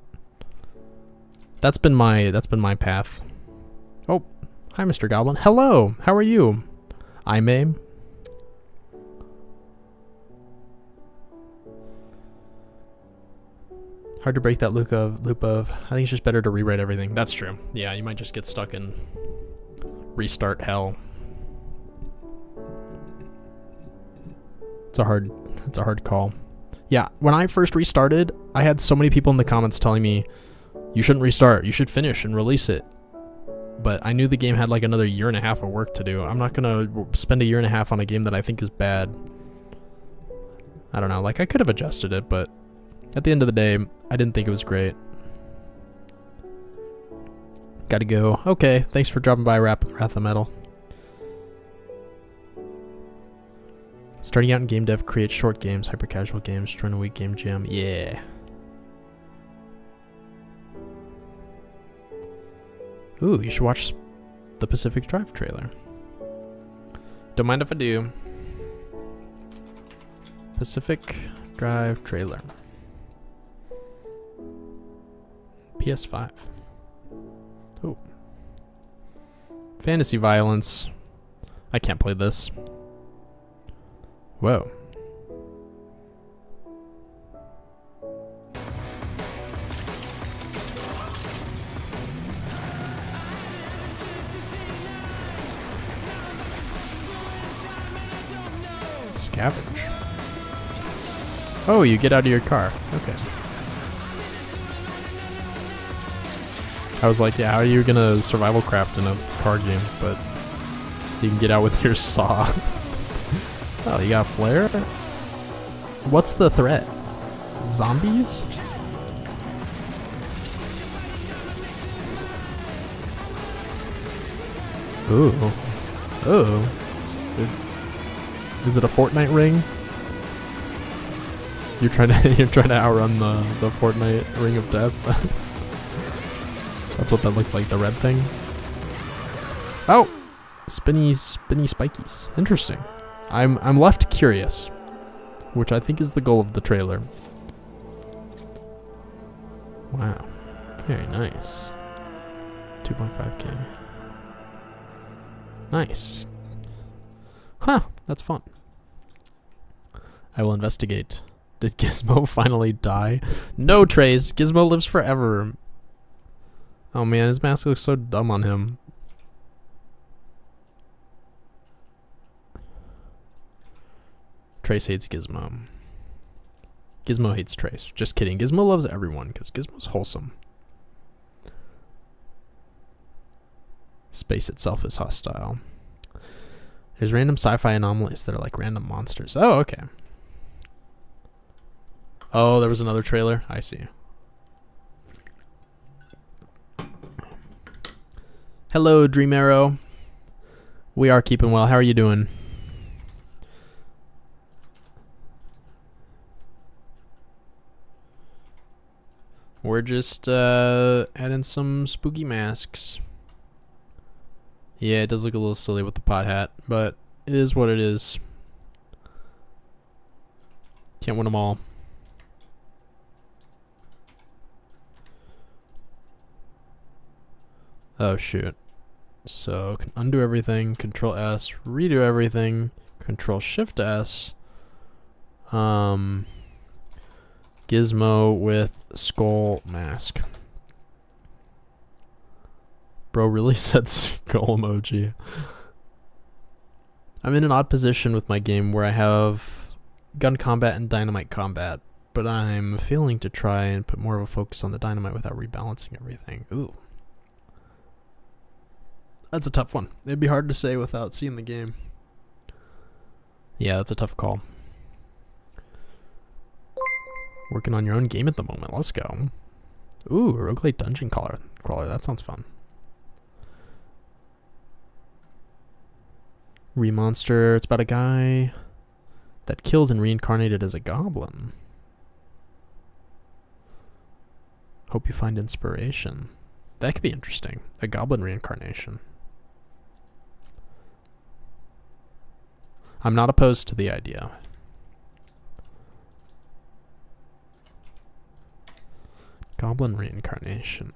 that's been my path. Oh, hi Mr. Goblin. Hello. How are you? I'm Aim. Hard to break that loop of. I think it's just better to rewrite everything. That's true. Yeah, you might just get stuck in restart hell. It's a hard call. Yeah, when I first restarted, I had so many people in the comments telling me, you shouldn't restart, you should finish and release it. But I knew the game had like another 1.5 years of work to do. I'm not gonna spend 1.5 years on a game that I think is bad. I don't know, like I could have adjusted it, but at the end of the day, I didn't think it was great. Gotta go. Okay, thanks for dropping by, Wrath of Metal. Starting out in game dev, create short games, hyper casual games, join a week game jam. Yeah. Ooh, you should watch the Pacific Drive trailer. Don't mind if I do. Pacific Drive trailer. PS5. Oh. Fantasy violence. I can't play this. Whoa. Scavenge. Oh, you get out of your car. Okay. I was like, yeah, how are you gonna survival craft in a car game? But you can get out with your saw. Oh, you got a flare? What's the threat? Zombies? Ooh. Oh. Is it a Fortnite ring? You're trying to outrun the Fortnite ring of death. That's what that looked like, the red thing. Oh! Spinny spikies. Interesting. I'm left curious, which I think is the goal of the trailer. Wow. Very nice. 2.5K. Nice. Huh, that's fun. I will investigate. Did Gizmo finally die? No, Trace. Gizmo lives forever. Oh man, his mask looks so dumb on him. Trace hates Gizmo. Gizmo hates Trace. Just kidding. Gizmo loves everyone because Gizmo's wholesome. Space itself is hostile. There's random sci-fi anomalies that are like random monsters. Oh, okay. Oh, there was another trailer. I see. Hello, Dream Arrow. We are keeping well. How are you doing? We're just adding some spooky masks. Yeah, it does look a little silly with the pot hat, but it is what it is. Can't win them all. Oh shoot. So undo everything, Control S, redo everything, Control Shift S. Gizmo with skull mask. Bro really said skull emoji. I'm in an odd position with my game where I have gun combat and dynamite combat, but I'm failing to try and put more of a focus on the dynamite without rebalancing everything. Ooh. That's a tough one. It'd be hard to say without seeing the game. Yeah, that's a tough call. Working on your own game at the moment. Let's go. Ooh, roguelite dungeon crawler. That sounds fun. Remonster. It's about a guy that killed and reincarnated as a goblin. Hope you find inspiration. That could be interesting. A goblin reincarnation. I'm not opposed to the idea. Goblin reincarnation.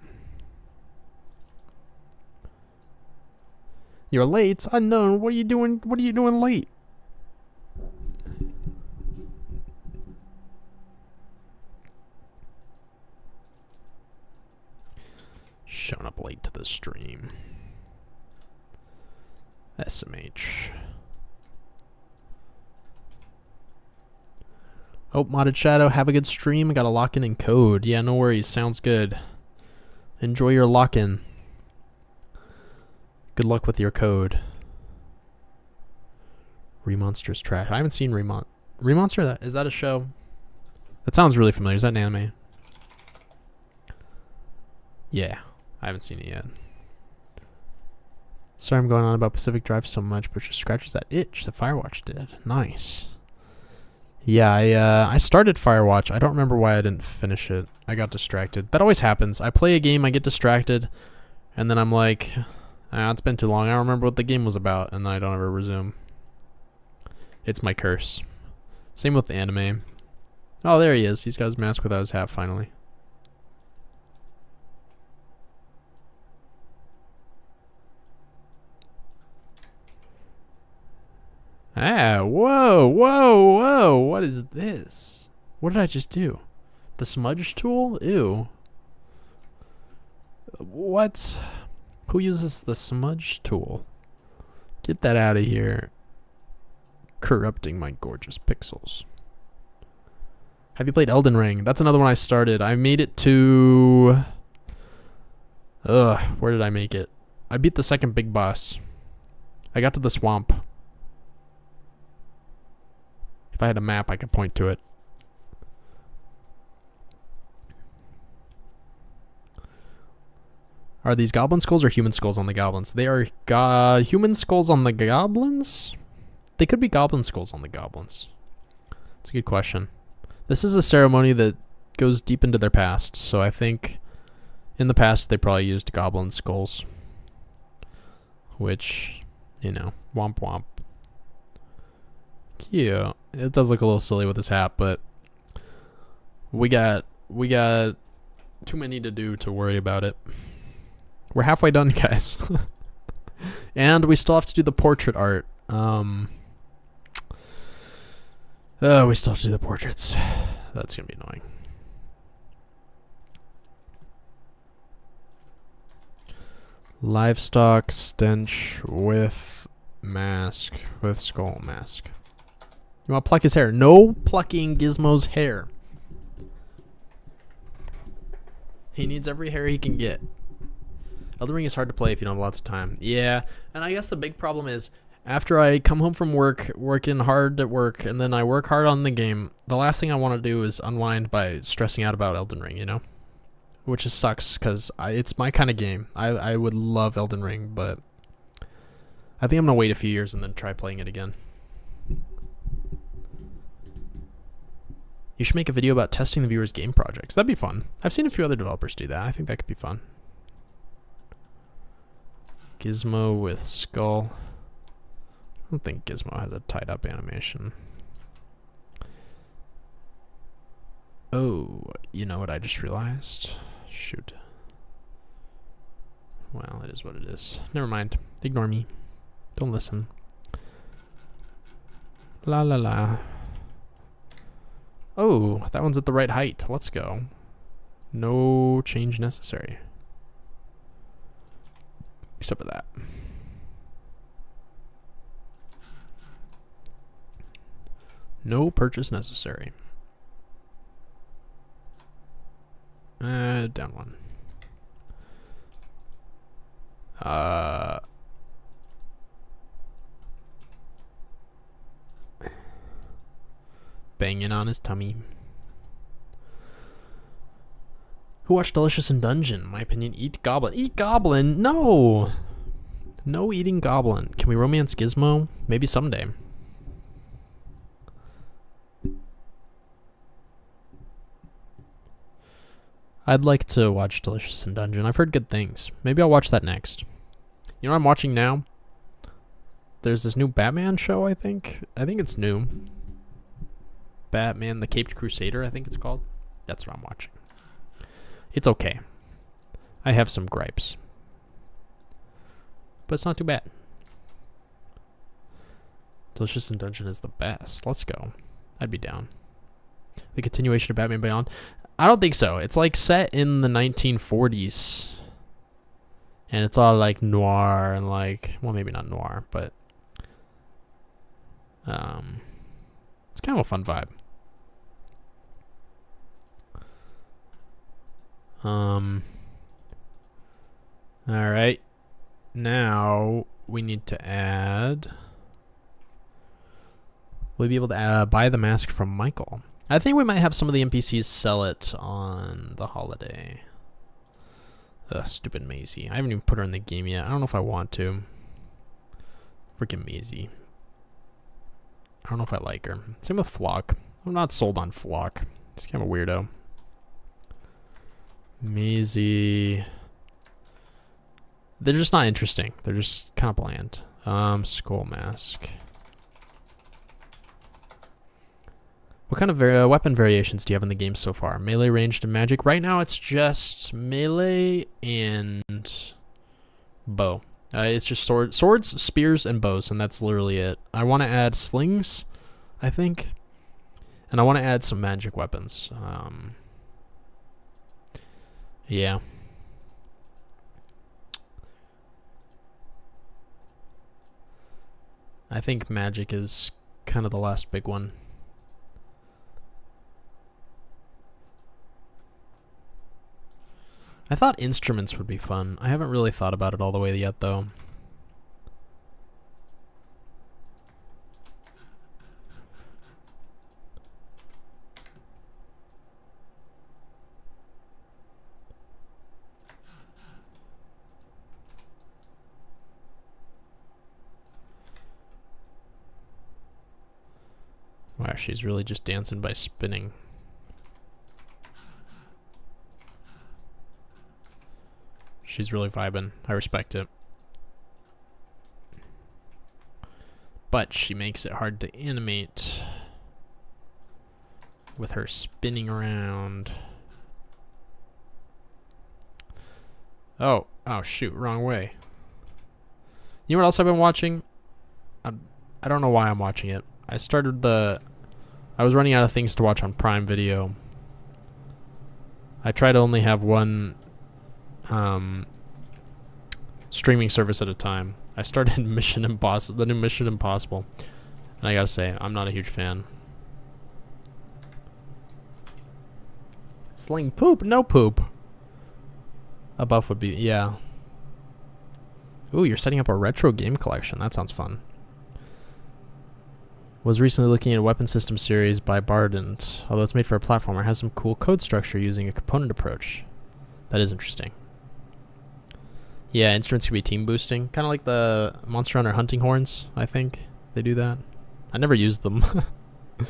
You're late? Unknown. What are you doing? What are you doing late? Showing up late to the stream. SMH. Oh, Modded Shadow, have a good stream. I got a lock-in and code. Yeah, no worries. Sounds good. Enjoy your lock-in. Good luck with your code. Remonster's trash. I haven't seen Remonster. Is that a show? That sounds really familiar. Is that an anime? Yeah, I haven't seen it yet. Sorry I'm going on about Pacific Drive so much, but just scratches that itch that Firewatch did. Nice. Yeah, I started Firewatch. I don't remember why I didn't finish it. I got distracted. That always happens. I play a game, I get distracted, and then I'm like, it's been too long. I don't remember what the game was about, and then I don't ever resume. It's my curse. Same with the anime. Oh, there he is. He's got his mask without his hat, finally. Ah, whoa, whoa, whoa. What is this? What did I just do? The smudge tool? Ew. What? Who uses the smudge tool? Get that out of here. Corrupting my gorgeous pixels. Have you played Elden Ring? That's another one I started. I made it to... where did I make it? I beat the second big boss. I got to the swamp. If I had a map, I could point to it. Are these goblin skulls or human skulls on the goblins? They are human skulls on the goblins? They could be goblin skulls on the goblins. That's a good question. This is a ceremony that goes deep into their past, so I think in the past they probably used goblin skulls. Which, you know, womp womp. Cute. It does look a little silly with his hat, but we got too many to do to worry about it. We're halfway done, guys. And we still have to do the portrait art. We still have to do the portraits. That's gonna be annoying. Livestock stench with mask, with skull mask. You want to pluck his hair? No plucking Gizmo's hair. He needs every hair he can get. Elden Ring is hard to play if you don't have lots of time. Yeah, and I guess the big problem is after I come home from work, working hard at work, and then I work hard on the game, the last thing I want to do is unwind by stressing out about Elden Ring, you know? Which just sucks because it's my kind of game. I would love Elden Ring, but I think I'm going to wait a few years and then try playing it again. You should make a video about testing the viewers' game projects. That'd be fun. I've seen a few other developers do that. I think that could be fun. Gizmo with skull. I don't think Gizmo has a tied up animation. Oh, you know what I just realized? Shoot. Well, it is what it is. Never mind. Ignore me. Don't listen. La la la. Oh, that one's at the right height. Let's go. No change necessary. Except for that. No purchase necessary. Down one. Banging on his tummy. Who watched Delicious in Dungeon? My opinion, eat Goblin. Eat Goblin? No! No eating Goblin. Can we romance Gizmo? Maybe someday. I'd like to watch Delicious in Dungeon. I've heard good things. Maybe I'll watch that next. You know what I'm watching now? There's this new Batman show, I think. I think it's new. Batman the Caped Crusader, I think it's called. That's what I'm watching. It's okay. I have some gripes. But it's not too bad. Delicious in Dungeon is the best. Let's go. I'd be down. The continuation of Batman Beyond. I don't think so. It's like set in the 1940s. And it's all like noir and like, well, maybe not noir, but it's kind of a fun vibe. All right. Now we need to add. We'll be able to buy the mask from Michael. I think we might have some of the NPCs sell it on the holiday. Ugh, stupid Maisie. I haven't even put her in the game yet. I don't know if I want to. Freaking Maisie. I don't know if I like her. Same with Flock. I'm not sold on Flock. He's kind of a weirdo. Maisie. They're just not interesting. They're just kind of bland. Skull mask. What kind of weapon variations do you have in the game so far? Melee, ranged, and magic? Right now it's just melee and bow. It's just swords, spears, and bows, and that's literally it. I want to add slings, I think. And I want to add some magic weapons. Yeah. I think magic is kind of the last big one. I thought instruments would be fun. I haven't really thought about it all the way yet, though. Wow, she's really just dancing by spinning. She's really vibing. I respect it. But she makes it hard to animate with her spinning around. Oh shoot, wrong way. You know what else I've been watching? I don't know why I'm watching it. I was running out of things to watch on Prime Video. I try to only have one streaming service at a time. I started the new Mission Impossible, and I gotta say, I'm not a huge fan. Sling poop, no poop. A buff would be, yeah. Ooh, you're setting up a retro game collection. That sounds fun. Was recently looking at a weapon system series by Bardent. Although it's made for a platformer, it has some cool code structure using a component approach. That is interesting. Yeah, instruments can be team boosting. Kind of like the Monster Hunter hunting horns, I think. They do that. I never used them. It's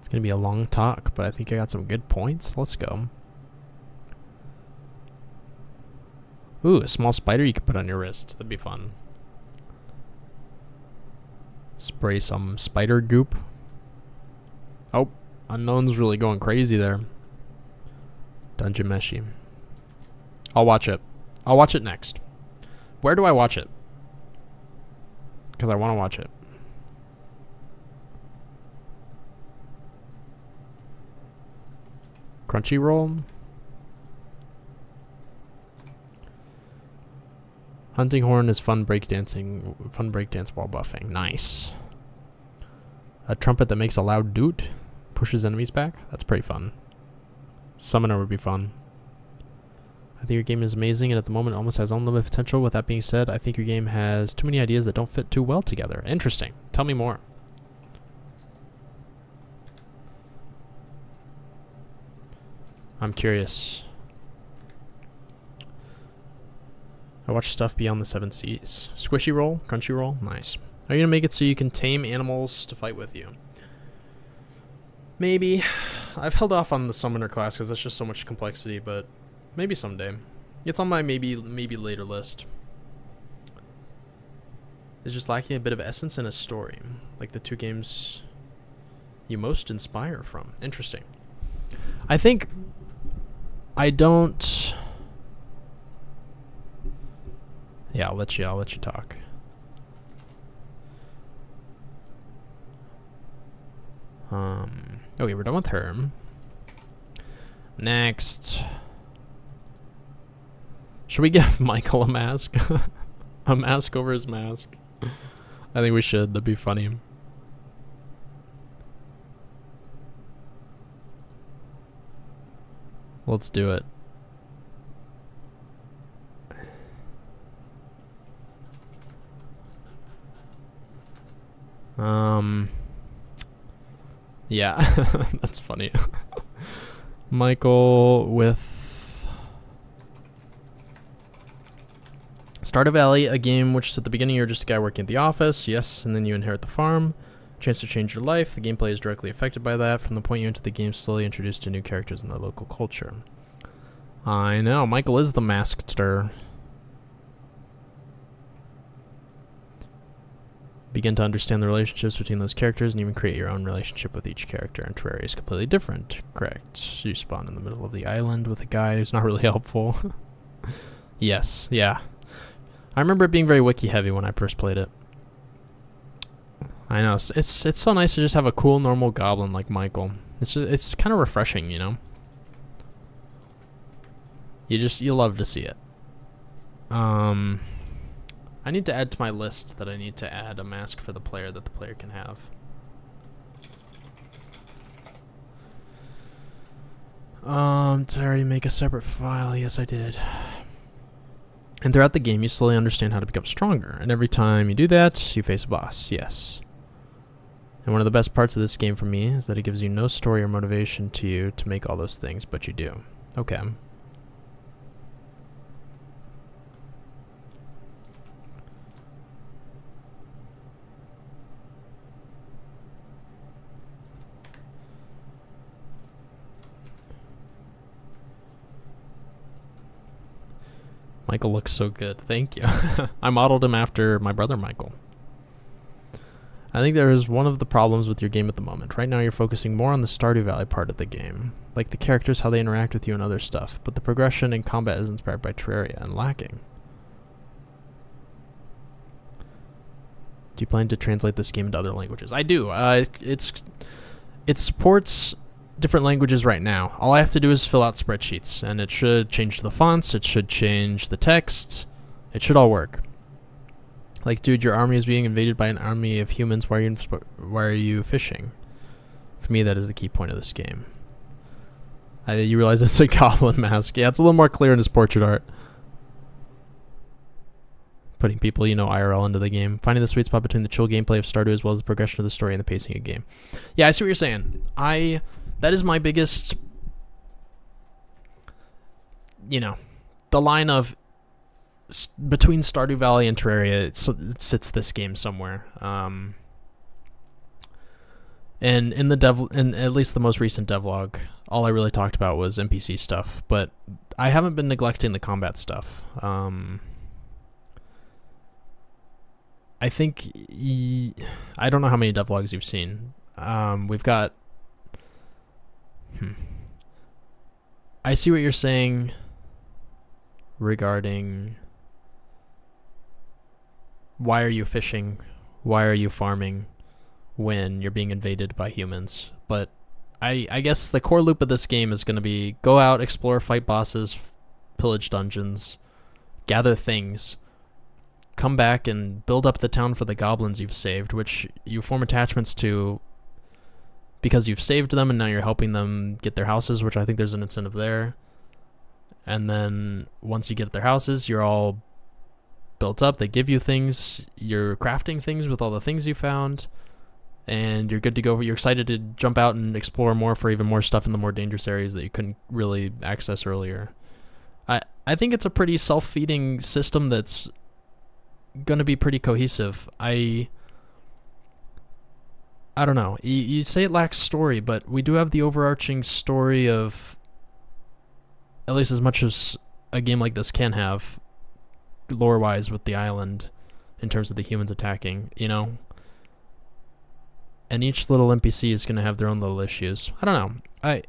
going to be a long talk, but I think I got some good points. Let's go. Ooh, a small spider you could put on your wrist. That'd be fun. Spray some spider goop. Oh, Unknown's really going crazy there. Dungeon Meshi. I'll watch it. I'll watch it next. Where do I watch it? Because I want to watch it. Crunchyroll. Hunting horn is fun breakdance while buffing. Nice. A trumpet that makes a loud doot. Pushes enemies back. That's pretty fun. Summoner would be fun. I think your game is amazing and at the moment almost has unlimited potential. With that being said, I think your game has too many ideas that don't fit too well together. Interesting. Tell me more. I'm curious. I watch stuff beyond the 7 seas. Squishy roll? Crunchy roll? Nice. Are you going to make it so you can tame animals to fight with you? Maybe. I've held off on the summoner class because that's just so much complexity, but maybe someday. It's on my maybe later list. It's just lacking a bit of essence and a story, like the two games you most inspire from. Interesting. I think I don't... Yeah, I'll let you talk. Okay, we're done with her. Next. Should we give Michael a mask? A mask over his mask? I think we should. That'd be funny. Let's do it. Yeah, that's funny. Michael with Stardew Valley, a game which at the beginning you're just a guy working at the office, yes, and then you inherit the farm. Chance to change your life. The gameplay is directly affected by that. From the point you enter the game, slowly introduced to new characters in the local culture. I know, Michael is the maskeder. Begin to understand the relationships between those characters and even create your own relationship with each character. And Terraria is completely different. Correct. You spawn in the middle of the island with a guy who's not really helpful. Yes, yeah. I remember it being very wiki heavy when I first played it. I know, it's so nice to just have a cool normal goblin like Michael. It's kind of refreshing, you know? You love to see it. I need to add to my list that I need to add a mask for the player that the player can have. Did I already make a separate file? Yes, I did. And throughout the game, you slowly understand how to become stronger. And every time you do that, you face a boss. Yes. And one of the best parts of this game for me is that it gives you no story or motivation to you to make all those things, but you do. Okay. Michael looks so good. Thank you. I modeled him after my brother Michael. I think there is one of the problems with your game at the moment. Right now you're focusing more on the Stardew Valley part of the game. Like the characters, how they interact with you and other stuff. But the progression in combat is inspired by Terraria and lacking. Do you plan to translate this game into other languages? I do. It supports different languages right now. All I have to do is fill out spreadsheets, and it should change the fonts, it should change the text, it should all work. Like, dude, your army is being invaded by an army of humans, why are you fishing? For me, that is the key point of this game. You realize it's a goblin mask. Yeah, it's a little more clear in his portrait art. Putting people, you know, IRL into the game. Finding the sweet spot between the chill gameplay of Stardew as well as the progression of the story and the pacing of the game. Yeah, I see what you're saying. That is my biggest, you know, the line of between Stardew Valley and Terraria, it sits this game somewhere. And in at least the most recent devlog, all I really talked about was NPC stuff, but I haven't been neglecting the combat stuff. I think I don't know how many devlogs you've seen. We've got. I see what you're saying regarding why are you fishing, why are you farming when you're being invaded by humans. But I guess the core loop of this game is going to be go out, explore, fight bosses, pillage dungeons, gather things, come back and build up the town for the goblins you've saved, which you form attachments to because you've saved them and now you're helping them get their houses, which I think there's an incentive there. And then once you get their houses, you're all built up. They give you things. You're crafting things with all the things you found. And you're good to go. You're excited to jump out and explore more for even more stuff in the more dangerous areas that you couldn't really access earlier. I think it's a pretty self-feeding system that's going to be pretty cohesive. I don't know. You say it lacks story, but we do have the overarching story of, at least as much as a game like this can have, lore-wise with the island, in terms of the humans attacking, you know? And each little NPC is going to have their own little issues. I don't know.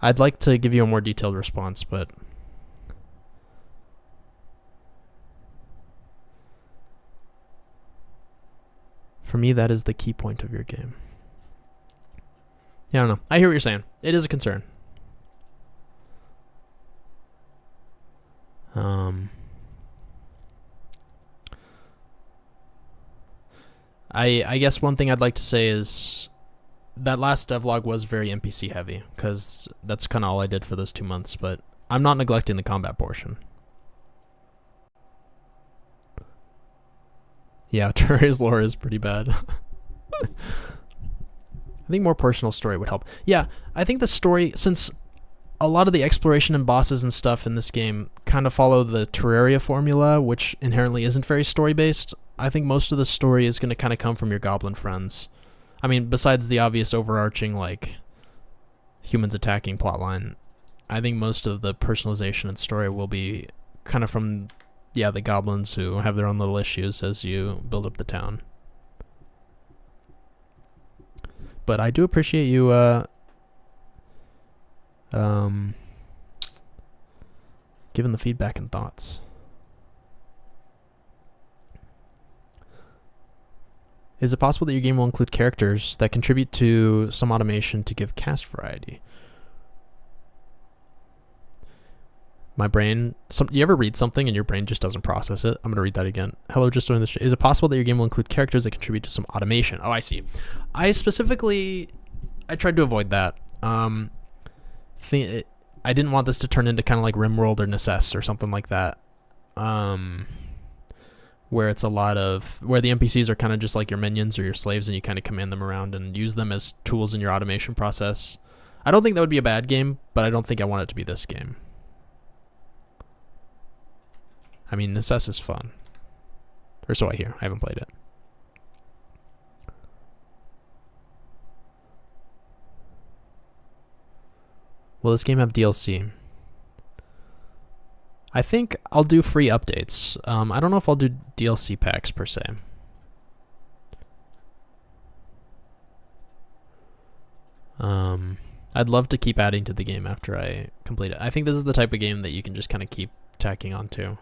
I'd like to give you a more detailed response, but for me, that is the key point of your game. Yeah, I don't know. I hear what you're saying. It is a concern. I guess one thing I'd like to say is that last devlog was very NPC heavy, because that's kind of all I did for those 2 months, but I'm not neglecting the combat portion. Yeah, Terraria's lore is pretty bad. I think more personal story would help. Yeah, I think the story, since a lot of the exploration and bosses and stuff in this game kind of follow the Terraria formula, which inherently isn't very story-based, I think most of the story is going to kind of come from your goblin friends. I mean, besides the obvious overarching, like, humans attacking plotline, I think most of the personalization and story will be kind of from, yeah, the goblins who have their own little issues as you build up the town. But I do appreciate you, giving the feedback and thoughts. Is it possible that your game will include characters that contribute to some automation to give cast variety? My brain... you ever read something and your brain just doesn't process it? I'm going to read that again. Hello, just doing this. Is it possible that your game will include characters that contribute to some automation? Oh, I see. I tried to avoid that. I didn't want this to turn into kind of like RimWorld or Necess or something like that. Where it's a lot of... where the NPCs are kind of just like your minions or your slaves, and you kind of command them around and use them as tools in your automation process. I don't think that would be a bad game, but I don't think I want it to be this game. I mean, Necess is fun. Or so I hear. I haven't played it. Will this game have DLC? I think I'll do free updates. I don't know if I'll do DLC packs per se. I'd love to keep adding to the game after I complete it. I think this is the type of game that you can just kind of keep tacking on to.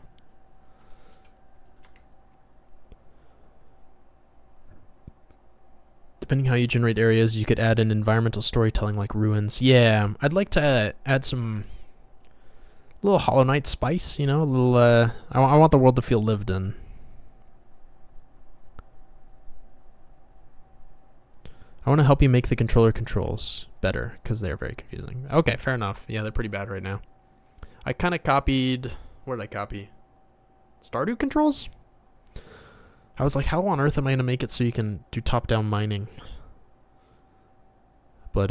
Depending how you generate areas, you could add in environmental storytelling like ruins. Yeah, I'd like to add some little Hollow Knight spice, you know, a little, I want the world to feel lived in. I want to help you make the controller controls better, because they're very confusing. Okay, fair enough. Yeah, they're pretty bad right now. I kind of copied... where did I copy? Stardew controls? I was like, how on earth am I going to make it so you can do top-down mining? But,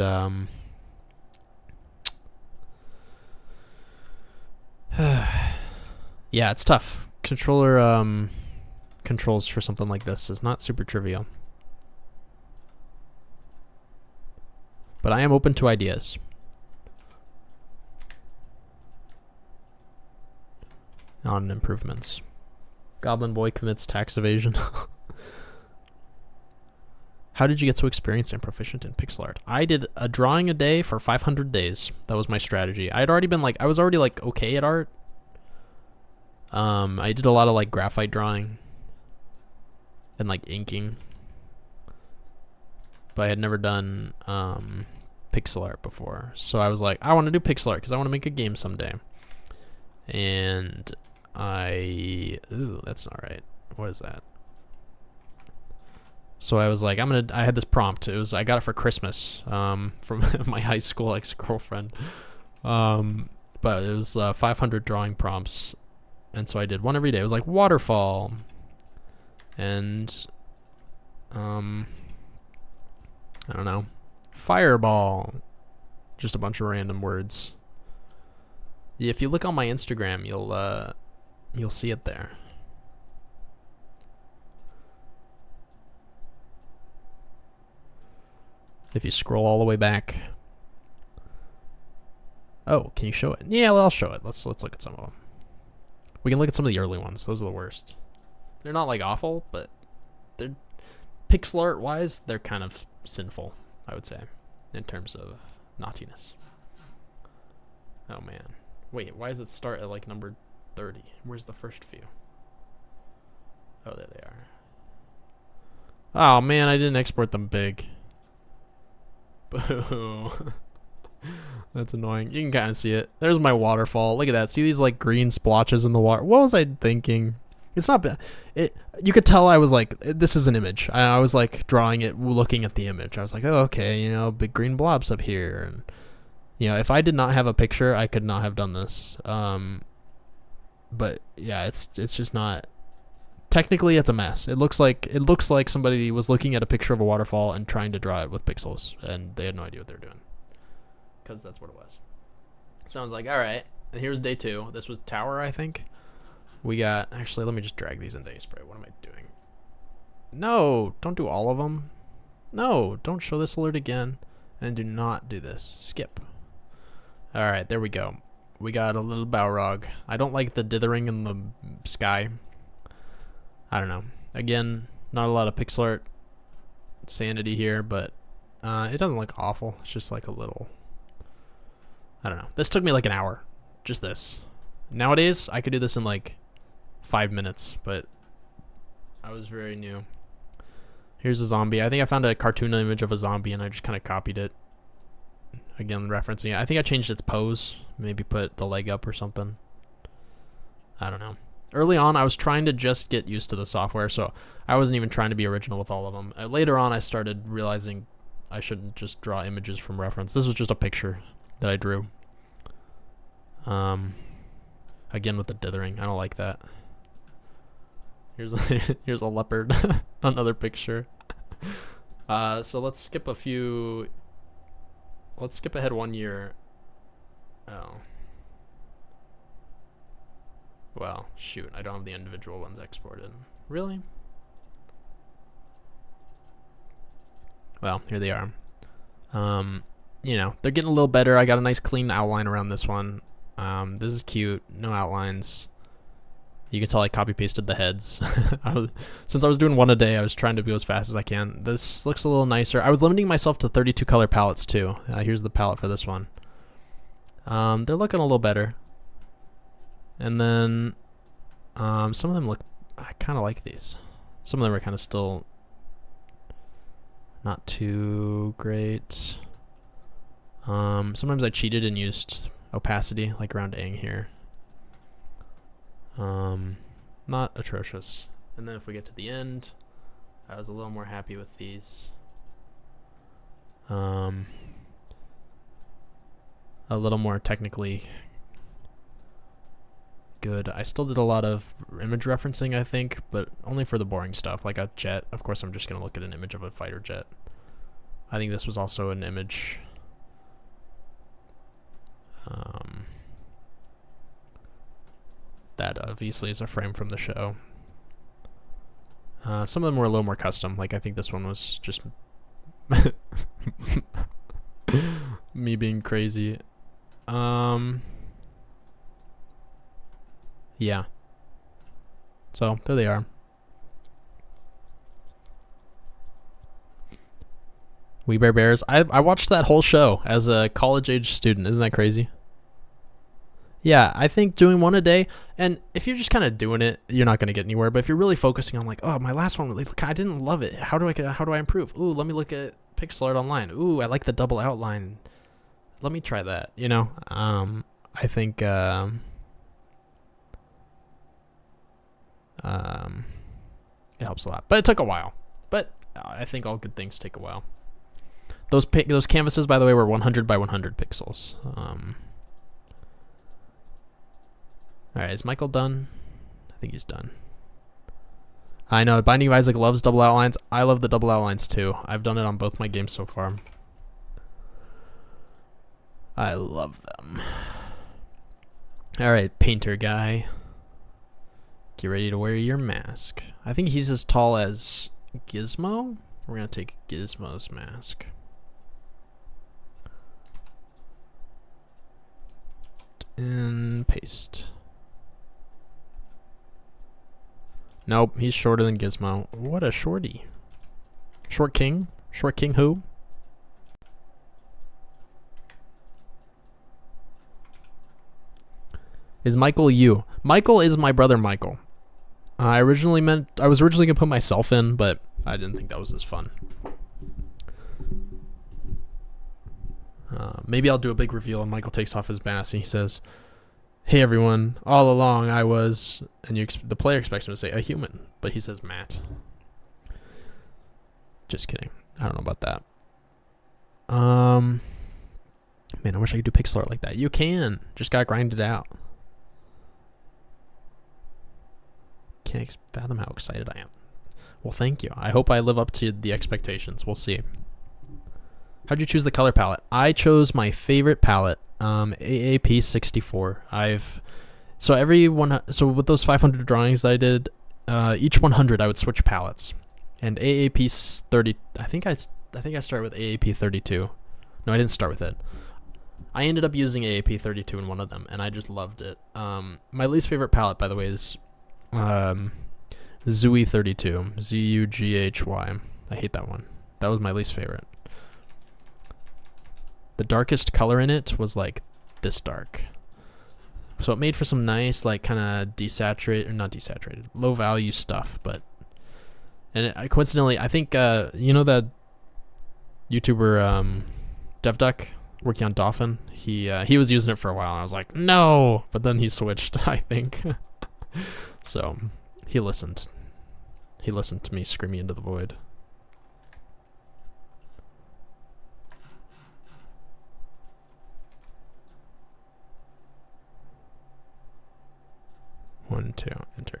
yeah, it's tough. Controller, controls for something like this is not super trivial. But I am open to ideas. On improvements. Goblin boy commits tax evasion. How did you get so experienced and proficient in pixel art? I did a drawing a day for 500 days. That was my strategy. I was already like okay at art. I did a lot of like graphite drawing and like inking. But I had never done pixel art before. So I was like, I want to do pixel art because I want to make a game someday. And ooh, that's not right. What is that? So I was like, I had this prompt. I got it for Christmas, from my high school ex-girlfriend. But it was 500 drawing prompts. And so I did one every day. It was like waterfall. And, I don't know. Fireball. Just a bunch of random words. If you look on my Instagram, you'll see it there. If you scroll all the way back. Oh, can you show it? Yeah, well, I'll show it. Let's look at some of them. We can look at some of the early ones. Those are the worst. They're not like awful, but they're pixel art wise, they're kind of sinful, I would say, in terms of naughtiness. Oh man. Wait, why does it start at like number 30? Where's the first few? Oh, there they are. Oh man, I didn't export them big. Boo. That's annoying. You can kind of see it. There's my waterfall. Look at that. See these like green splotches in the water? What was I thinking? It's not bad. You could tell I was like, this is an image. I was like drawing it, looking at the image. I was like, oh, okay, you know, big green blobs up here. And, you know, if I did not have a picture, I could not have done this. But yeah, it's just not. Technically, it's a mess. It looks like somebody was looking at a picture of a waterfall and trying to draw it with pixels, and they had no idea what they were doing. Because that's what it was. Sounds like, all right. And here's day 2. This was tower, I think. We got, actually, let me just drag these into A-Spray. What am I doing? No, don't do all of them. No, don't show this alert again. And do not do this. Skip. All right, there we go. We got a little Balrog. I don't like the dithering in the sky. I don't know. Again, not a lot of pixel art sanity here, but it doesn't look awful. It's just like a little, I don't know. This took me like an hour. Just this. Nowadays, I could do this in like 5 minutes, but I was very new. Here's a zombie. I think I found a cartoon image of a zombie and I just kind of copied it. Again, referencing it. I think I changed its pose. Maybe put the leg up or something. I don't know. Early on, I was trying to just get used to the software, so I wasn't even trying to be original with all of them. Later on, I started realizing I shouldn't just draw images from reference. This was just a picture that I drew. Again with the dithering. I don't like that. Here's a leopard. Another picture. So let's skip a few. Let's skip ahead 1 year. Oh. Well, shoot. I don't have the individual ones exported. Really? Well, here they are. You know, they're getting a little better. I got a nice clean outline around this one. This is cute. No outlines. You can tell I copy pasted the heads. Since I was doing one a day, I was trying to go as fast as I can. This looks a little nicer. I was limiting myself to 32 color palettes too. Here's the palette for this one. They're looking a little better. And then some of them look, I kind of like these. Some of them are kind of still not too great. Sometimes I cheated and used opacity, like around Aang here. Not atrocious. And then if we get to the end, I was a little more happy with these. A little more technically good. I still did a lot of image referencing, I think, but only for the boring stuff, like a jet. Of course, I'm just going to look at an image of a fighter jet. I think this was also an image. That obviously is a frame from the show. Some of them were a little more custom. Like I think this one was just me being crazy. Yeah. So there they are. We Bear Bears. I watched that whole show as a college-age student. Isn't that crazy? Yeah, I think doing one a day, and if you're just kind of doing it, you're not going to get anywhere. But if you're really focusing on like, oh, my last one, I didn't love it. How do I improve? Ooh, let me look at pixel art online. Ooh, I like the double outline. Let me try that. You know, I think it helps a lot. But it took a while. But I think all good things take a while. Those canvases, by the way, were 100 by 100 pixels. All right, is Michael done? I think he's done. I know, Binding of Isaac loves double outlines. I love the double outlines too. I've done it on both my games so far. I love them. All right, painter guy. Get ready to wear your mask. I think he's as tall as Gizmo. We're going to take Gizmo's mask. And paste. Nope, he's shorter than Gizmo. What a shorty. Short King? Short King who? Is Michael you? Michael is my brother Michael. I was originally gonna put myself in, but I didn't think that was as fun. Maybe I'll do a big reveal and Michael takes off his mask and he says, "Hey everyone, all along I was," and the player expects him to say a human, but he says Matt. Just kidding. I don't know about that. Man, I wish I could do pixel art like that. You can. Just gotta grind it out. Can't fathom how excited I am. Well, thank you. I hope I live up to the expectations. We'll see. How'd you choose the color palette? I chose my favorite palette, AAP 64. So with those 500 drawings that I did, each 100 I would switch palettes. And AAP 30, I think I started with AAP 32. No, I didn't start with it. I ended up using AAP 32 in one of them, and I just loved it. My least favorite palette, by the way, is Zughy 32. Zughy. I hate that one. That was my least favorite. The darkest color in it was like this dark. So it made for some nice, like, kind of not desaturated, low value stuff, but. And coincidentally, I think, you know that YouTuber DevDuck working on Dolphin? He was using it for a while, and I was like, no! But then he switched, I think. So, he listened. He listened to me screaming into the void. One, two, enter.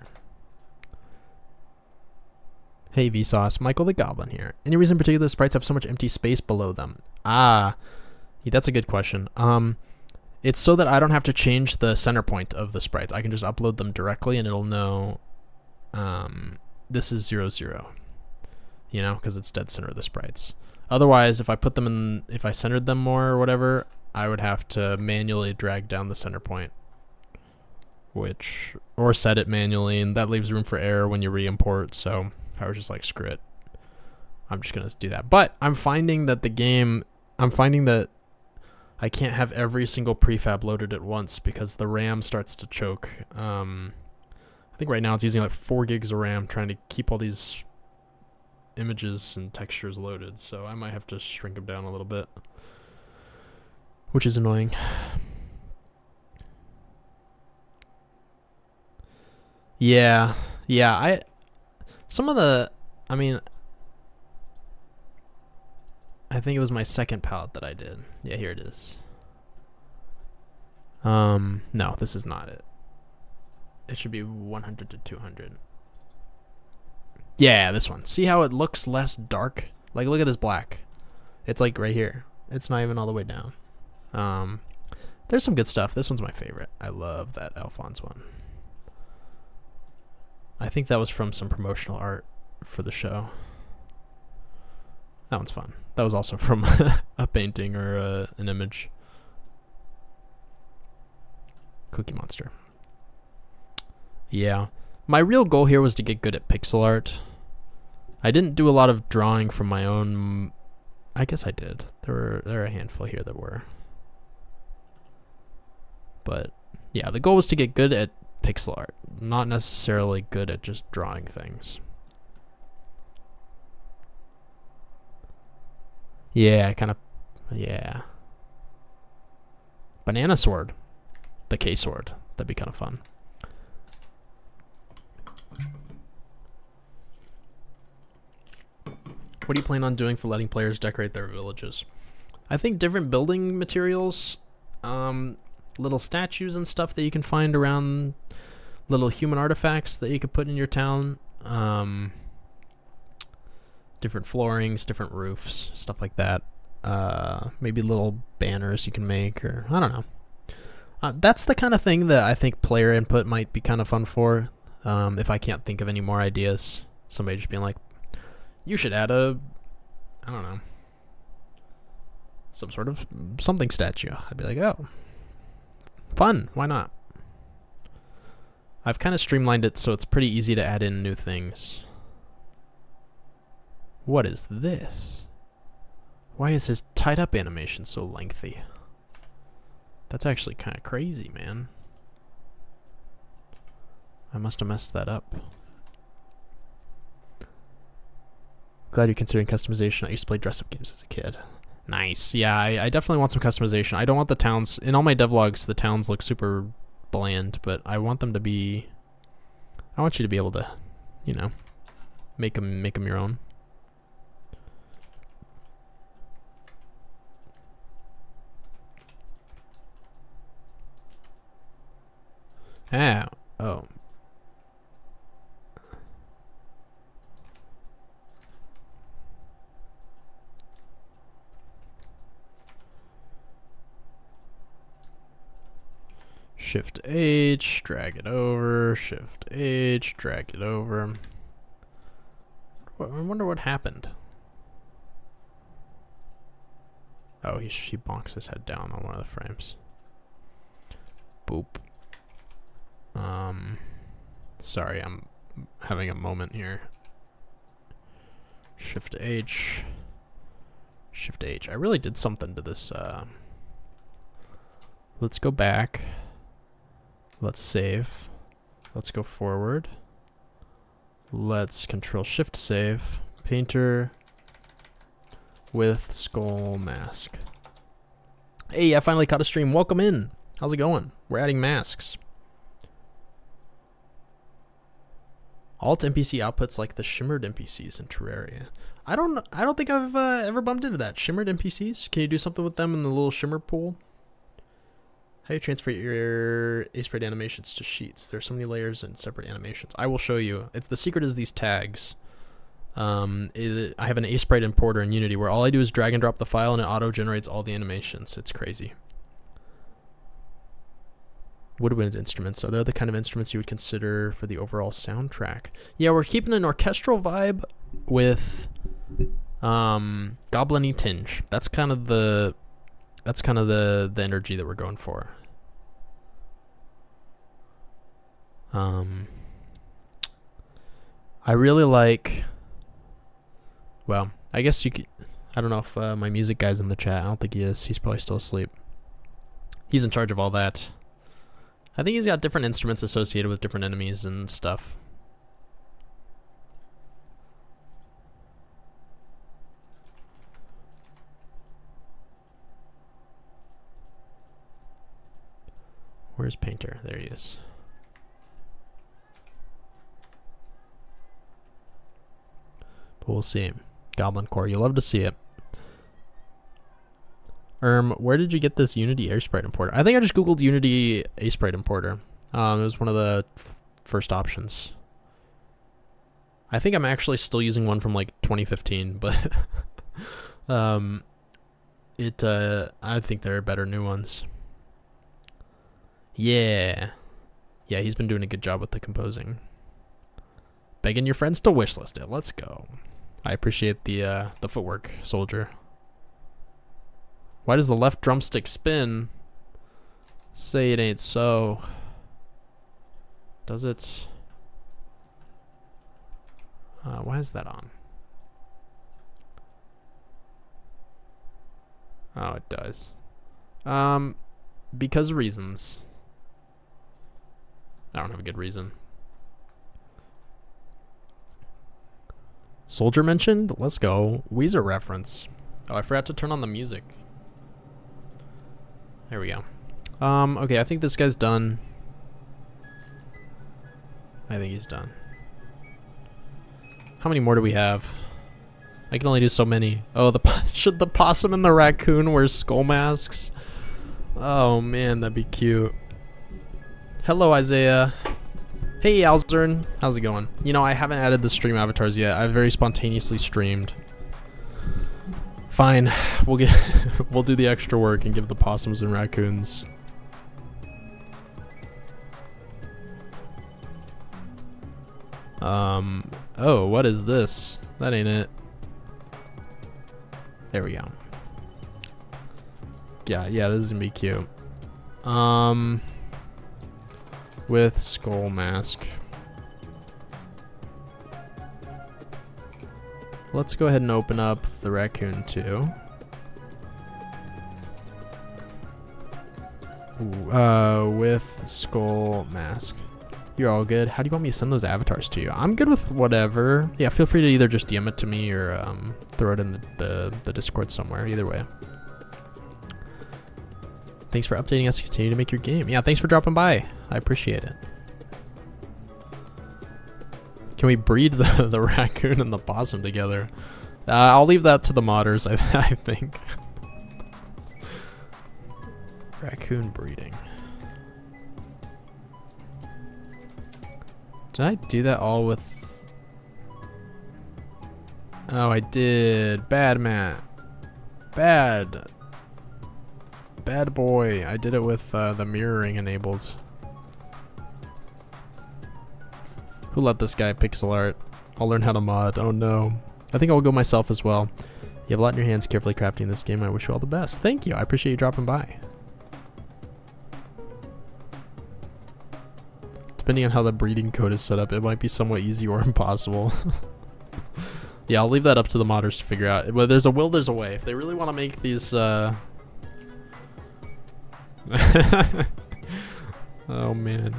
Hey Vsauce, Michael the Goblin here. Any reason in particular the sprites have so much empty space below them? Yeah, that's a good question. It's so that I don't have to change the center point of the sprites. I can just upload them directly and it'll know this is 0, 0. You know, because it's dead center of the sprites. Otherwise, if I centered them more or whatever, I would have to manually drag down the center point. Or set it manually, and that leaves room for error when you re-import, so I was just like, screw it. I'm just going to do that. But I'm finding that I can't have every single prefab loaded at once because the RAM starts to choke. I think right now it's using like 4 gigs of RAM trying to keep all these images and textures loaded, so I might have to shrink them down a little bit, which is annoying. Yeah, I think it was my second palette that I did. Yeah, here it is. No, this is not it. It should be 100 to 200. Yeah, this one. See how it looks less dark? Like, look at this black. It's like right here. It's not even all the way down. There's some good stuff. This one's my favorite. I love that Alphonse one. I think that was from some promotional art for the show. That one's fun. That was also from a painting or an image. Cookie Monster. Yeah. My real goal here was to get good at pixel art. I didn't do a lot of drawing from my own. I guess I did. There are a handful here that were. But yeah, the goal was to get good at pixel art, not necessarily good at just drawing things. Yeah, yeah. Banana sword. The K-sword. That'd be kind of fun. What do you plan on doing for letting players decorate their villages? I think different building materials, little statues and stuff that you can find around, little human artifacts that you could put in your town, different floorings, different roofs, stuff like that. Maybe little banners you can make, or I don't know. That's the kind of thing that I think player input might be kind of fun for. If I can't think of any more ideas, somebody just being like, you should add I don't know, some sort of something statue. I'd be like, oh, fun, why not? I've kind of streamlined it so it's pretty easy to add in new things. What is this? Why is his tied up animation so lengthy? That's actually kind of crazy, man. I must have messed that up. Glad you're considering customization. I used to play dress-up games as a kid. Nice. Yeah, I definitely want some customization. I don't want the towns in all my devlogs. The towns look super bland, but I want them to be. I want you to be able to, you know, make them your own. Ah. Oh. Shift H, drag it over. Shift H, drag it over. I wonder what happened. Oh, he bonks his head down on one of the frames. Boop. Sorry, I'm having a moment here. Shift H. Shift H. I really did something to this. Let's go back. Let's save. Let's go forward. Let's Control Shift save. Painter with skull mask. Hey, I finally caught a stream. Welcome in. How's it going? We're adding masks. Alt NPC outputs like the shimmered NPCs in Terraria. I don't think I've ever bumped into that. Shimmered NPCs? Can you do something with them in the little shimmer pool? How do you transfer your A-sprite animations to sheets? There's so many layers and separate animations. I will show you. The secret is these tags. I have an A-sprite importer in Unity where all I do is drag and drop the file and it auto-generates all the animations. It's crazy. Woodwind instruments. Are they the kind of instruments you would consider for the overall soundtrack? Yeah, we're keeping an orchestral vibe with goblin-y tinge. That's kind of the energy that we're going for. I really like. Well, I guess you could. I don't know if my music guy's in the chat. I don't think he is. He's probably still asleep. He's in charge of all that. I think he's got different instruments associated with different enemies and stuff. Where's Painter? There he is. But we'll see. Goblin Core. You'll love to see it. Where did you get this Unity A-sprite importer? I think I just googled Unity A-sprite importer. It was one of the first options. I think I'm actually still using one from like 2015, but I think there are better new ones. Yeah, he's been doing a good job with the composing. Begging your friends to wishlist it. Let's go. I appreciate the footwork, soldier. Why does the left drumstick spin? Say it ain't so. Does it? Why is that on? Oh, it does. Because of reasons. I don't have a good reason. Soldier mentioned? Let's go. Weezer reference. Oh, I forgot to turn on the music. There we go. Okay, I think this guy's done. I think he's done. How many more do we have? I can only do so many. Oh, should the possum and the raccoon wear skull masks? Oh man, that'd be cute. Hello, Isaiah. Hey, Alzern. How's it going? You know, I haven't added the stream avatars yet. I very spontaneously streamed. Fine, we'll do the extra work and give the possums and raccoons. Oh, what is this? That ain't it. There we go. Yeah, this is gonna be cute. With skull mask. Let's go ahead and open up the raccoon too. Ooh, with skull mask. You're all good. How do you want me to send those avatars to you? I'm good with whatever. Yeah, feel free to either just DM it to me or throw it in the Discord somewhere. Either way. Thanks for updating us. Continue to make your game. Yeah, thanks for dropping by. I appreciate it. Can we breed the raccoon and the possum together? I'll leave that to the modders, I think. Raccoon breeding. Did I do that all with... Oh, I did. Bad man. Bad. Bad boy. I did it with the mirroring enabled. Who let this guy pixel art? I'll learn how to mod. Oh no. I think I'll go myself as well. You have a lot in your hands carefully crafting this game. I wish you all the best. Thank you. I appreciate you dropping by. Depending on how the breeding code is set up, it might be somewhat easy or impossible. Yeah, I'll leave that up to the modders to figure out. Where there's a will, there's a way. If they really want to make these... Oh man.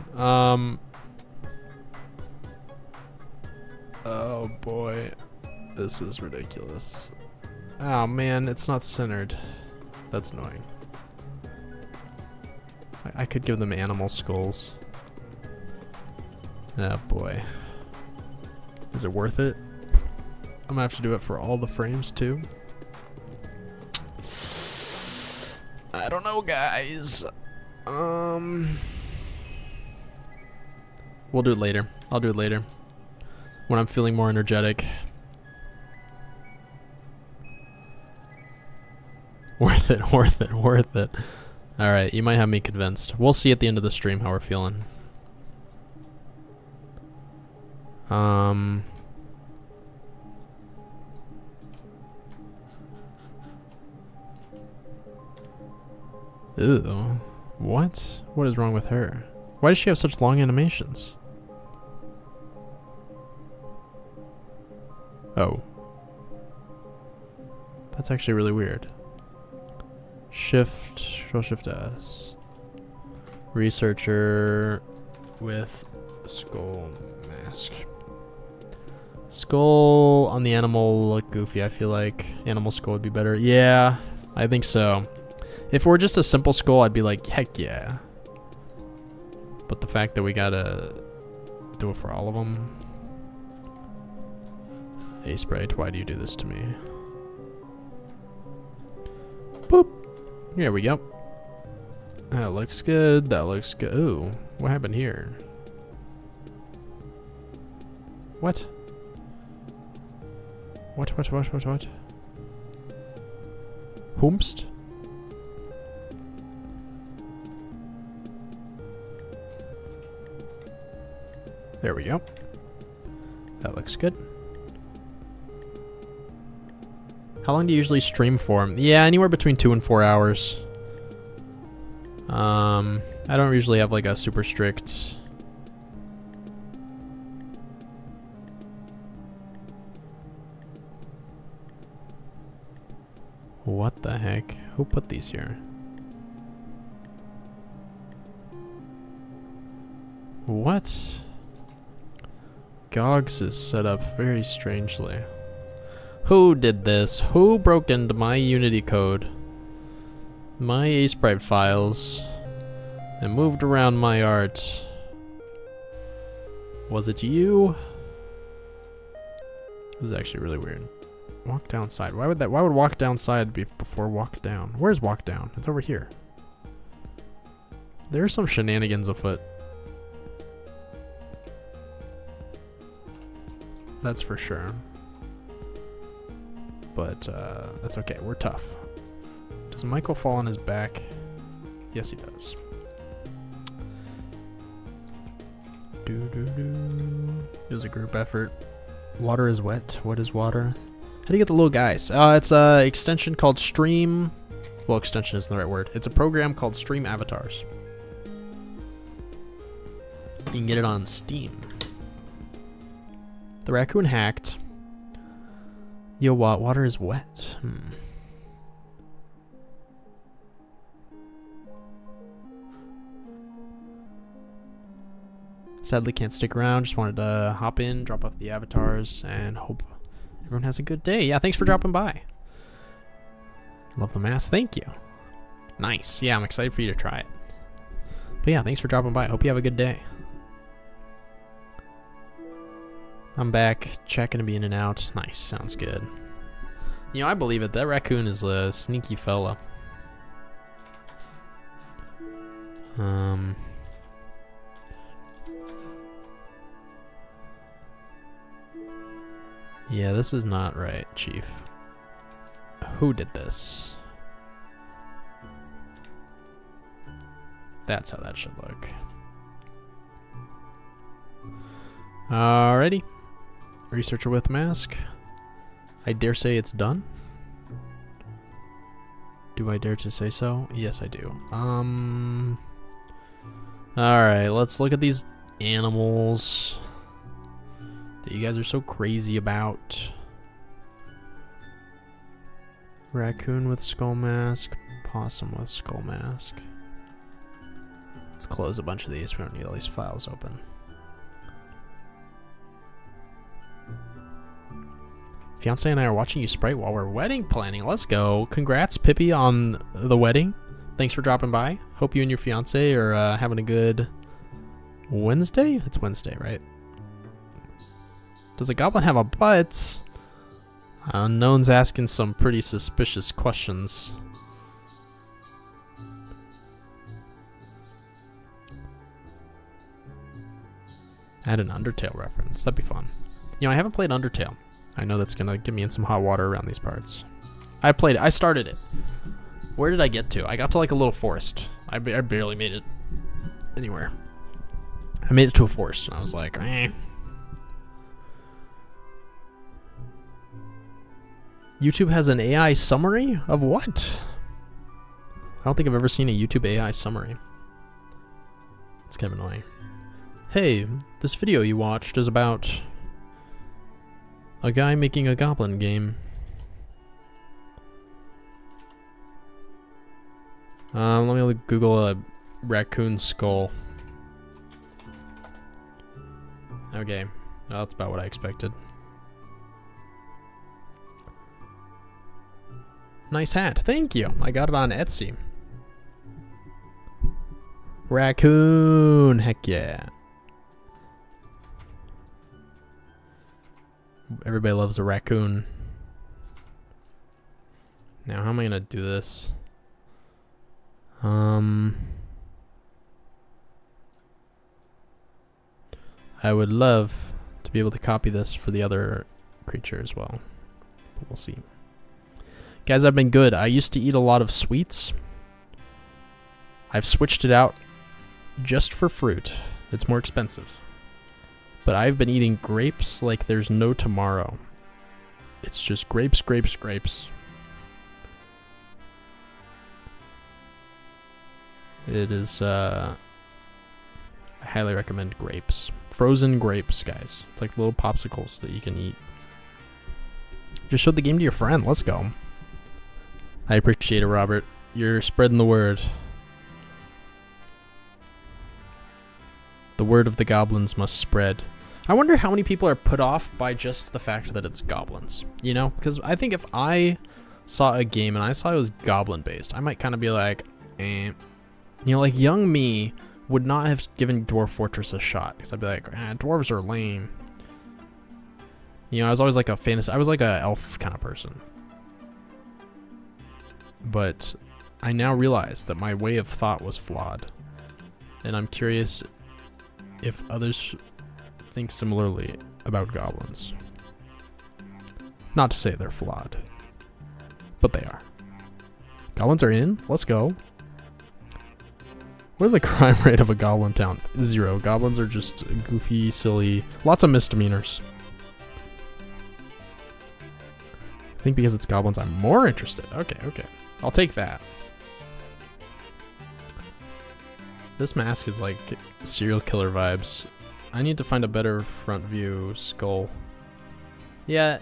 Oh boy. This is ridiculous. Oh man, it's not centered. That's annoying. I could give them animal skulls. Oh boy. Is it worth it? I'm gonna have to do it for all the frames too. I don't know, guys. We'll do it later. I'll do it later. When I'm feeling more energetic. Worth it, worth it, worth it. Alright, you might have me convinced. We'll see at the end of the stream how we're feeling. Ew. What? What is wrong with her? Why does she have such long animations? Oh. That's actually really weird. Control Shift S. Researcher with skull mask. Skull on the animal look goofy. I feel like animal skull would be better. Yeah, I think so. If it were just a simple skull, I'd be like, heck yeah. But the fact that we gotta do it for all of them. Hey, Sprite, why do you do this to me? Boop. There we go. That looks good. That looks good. Ooh, what happened here? What? What? Whomst? There we go. That looks good. How long do you usually stream for? Yeah, anywhere between 2 and 4 hours. I don't usually have like a super strict... What the heck? Who put these here? What? Gogs is set up very strangely. Who did this? Who broke into my Unity code? My Asprite files and moved around my art? Was it you? This is actually really weird. Walk downside. Why would walk downside be before walk down? Where's walk down? It's over here. There's some shenanigans afoot. That's for sure. But that's okay. We're tough. Does Michael fall on his back? Yes, he does. It was a group effort. Water is wet. What is water? How do you get the little guys? It's a extension called Stream. Well, extension isn't the right word. It's a program called Stream Avatars. You can get it on Steam. The raccoon hacked. Yo, what? Water is wet. Sadly can't stick around. Just wanted to hop in, drop off the avatars, and hope everyone has a good day. Yeah, thanks for dropping by. Love the mask. Thank you. Nice. Yeah, I'm excited for you to try it. But yeah, thanks for dropping by. Hope you have a good day. I'm back. Checking to be in and out. Nice. Sounds good. You know, I believe it. That raccoon is a sneaky fella. Yeah, this is not right, Chief. Who did this? That's how that should look. Alrighty. Researcher with mask. I dare say it's done. Do I dare to say so? Yes, I do. Alright, let's look at these animals that you guys are so crazy about. Raccoon with skull mask. Possum with skull mask. Let's close a bunch of these. We don't need all these files open. Fiance and I are watching you Sprite while we're wedding planning. Let's go. Congrats, Pippi, on the wedding. Thanks for dropping by. Hope you and your fiance are having a good Wednesday? It's Wednesday, right? Does a goblin have a butt? Unknown's asking some pretty suspicious questions. Add an Undertale reference. That'd be fun. You know, I haven't played Undertale. I know that's gonna get me in some hot water around these parts. I started it. Where did I get to? I got to like a little forest. I barely made it anywhere. I made it to a forest and I was like, eh. YouTube has an AI summary of what? I don't think I've ever seen a YouTube AI summary. It's kind of annoying. Hey, this video you watched is about a guy making a goblin game. Let me Google a raccoon skull. Okay, well, that's about what I expected. Nice hat. Thank you. I got it on Etsy. Raccoon. Heck yeah. Everybody loves a raccoon. Now, how am I going to do this? I would love to be able to copy this for the other creature as well. But we'll see. Guys, I've been good. I used to eat a lot of sweets. I've switched it out just for fruit. It's more expensive. But I've been eating grapes like there's no tomorrow. It's just grapes, grapes, grapes. It is, I highly recommend grapes. Frozen grapes, guys. It's like little popsicles that you can eat. Just show the game to your friend. Let's go. I appreciate it, Robert. You're spreading the word. The word of the goblins must spread. I wonder how many people are put off by just the fact that it's goblins. You know? Because I think if I saw a game and I saw it was goblin based, I might kind of be like, eh. You know, like young me would not have given Dwarf Fortress a shot. Because I'd be like, dwarves are lame. You know, I was always like a fantasy. I was like a elf kind of person. But I now realize that my way of thought was flawed. And I'm curious if others think similarly about goblins. Not to say they're flawed, but they are. Goblins are in. Let's go. What is the crime rate of a goblin town? 0. Goblins are just goofy, silly, lots of misdemeanors. I think because it's goblins, I'm more interested. Okay, okay. I'll take that. This mask is like serial killer vibes. I need to find a better front view skull. Yeah.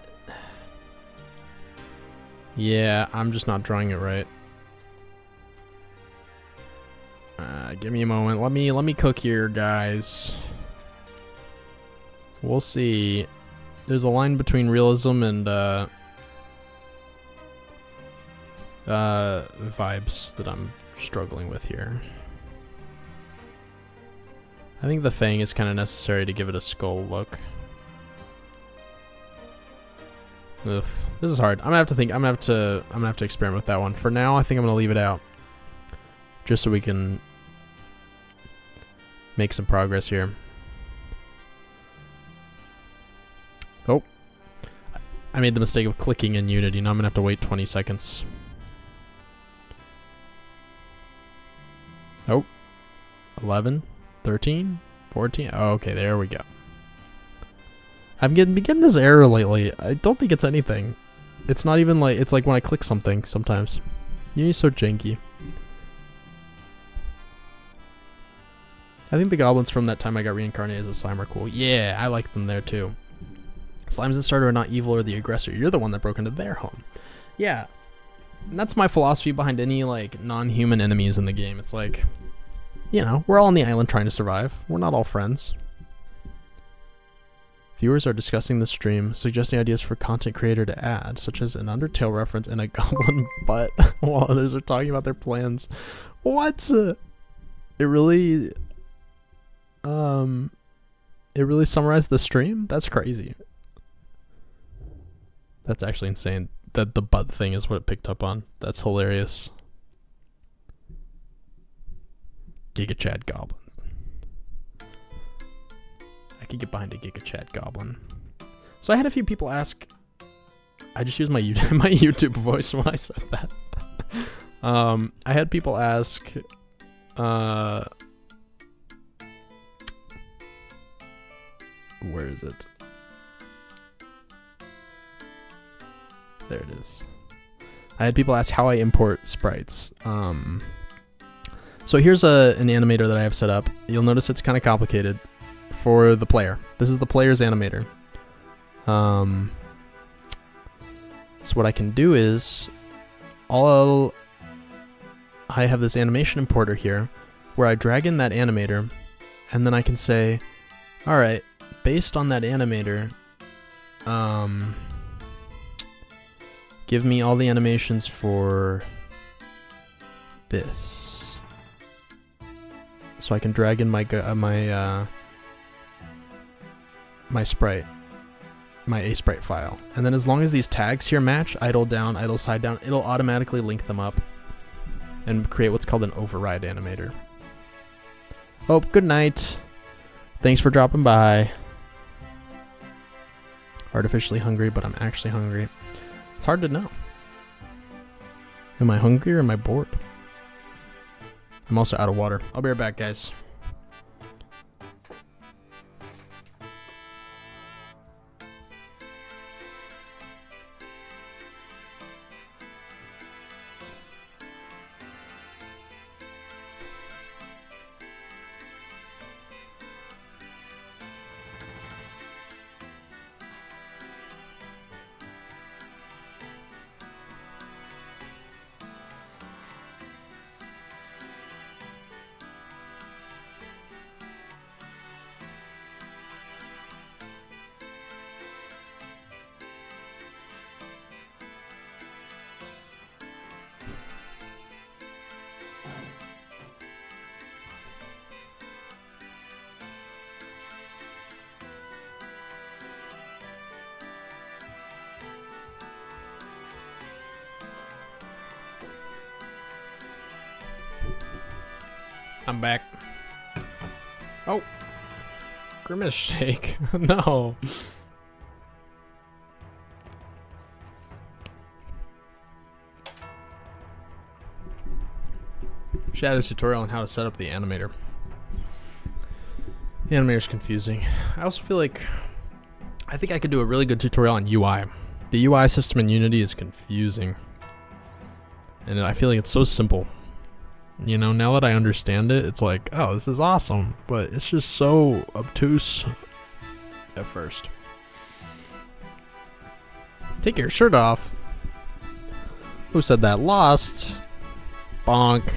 Yeah, I'm just not drawing it right. Give me a moment. Let me cook here, guys. We'll see. There's a line between realism and vibes that I'm struggling with here. I think the fang is kind of necessary to give it a skull look. Ugh, this is hard. I'm gonna have to think. I'm gonna have to experiment with that one. For now, I think I'm gonna leave it out, just so we can make some progress here. Oh, I made the mistake of clicking in Unity. Now I'm gonna have to wait 20 seconds. Oh, 11, 13, 14. Oh, okay, there we go. I've been getting this error lately. I don't think it's anything. It's not even like, it's like when I click something sometimes. Unity's so janky. I think the goblins from that time I got reincarnated as a slime are cool. Yeah, I like them there too. Slimes that starter are not evil or the aggressor. You're the one that broke into their home. Yeah. And that's my philosophy behind any like non-human enemies in the game. It's like, you know, we're all on the island trying to survive. We're not all friends. Viewers are discussing the stream, suggesting ideas for content creator to add, such as an Undertale reference and a goblin butt, while others are talking about their plans. What? It really summarized the stream? That's crazy. That's actually insane. That the butt thing is what it picked up on. That's hilarious. Giga Chad Goblin. I could get behind a Giga Chad Goblin. So I had a few people ask. I just used my YouTube voice when I said that. I had people ask. Where is it? There it is. I had people ask how I import sprites. So here's an animator that I have set up. You'll notice it's kind of complicated for the player. This is the player's animator. So what I can do is, I have this animation importer here where I drag in that animator, and then I can say, all right, based on that animator, give me all the animations for this. So I can drag in my sprite, my A-sprite file. And then as long as these tags here match, idle down, idle side down, it'll automatically link them up and create what's called an override animator. Oh, good night. Thanks for dropping by. Artificially hungry, but I'm actually hungry. It's hard to know. Am I hungry or am I bored? I'm also out of water. I'll be right back, guys. I'm back. Oh. Grimace shake. No. Shadow's tutorial on how to set up the animator. The animator's confusing. I also feel like I think I could do a really good tutorial on UI. The UI system in Unity is confusing. And I feel like it's so simple. You know, now that I understand it, it's like, oh, this is awesome. But it's just so obtuse at first. Take your shirt off. Who said that? Lost. Bonk.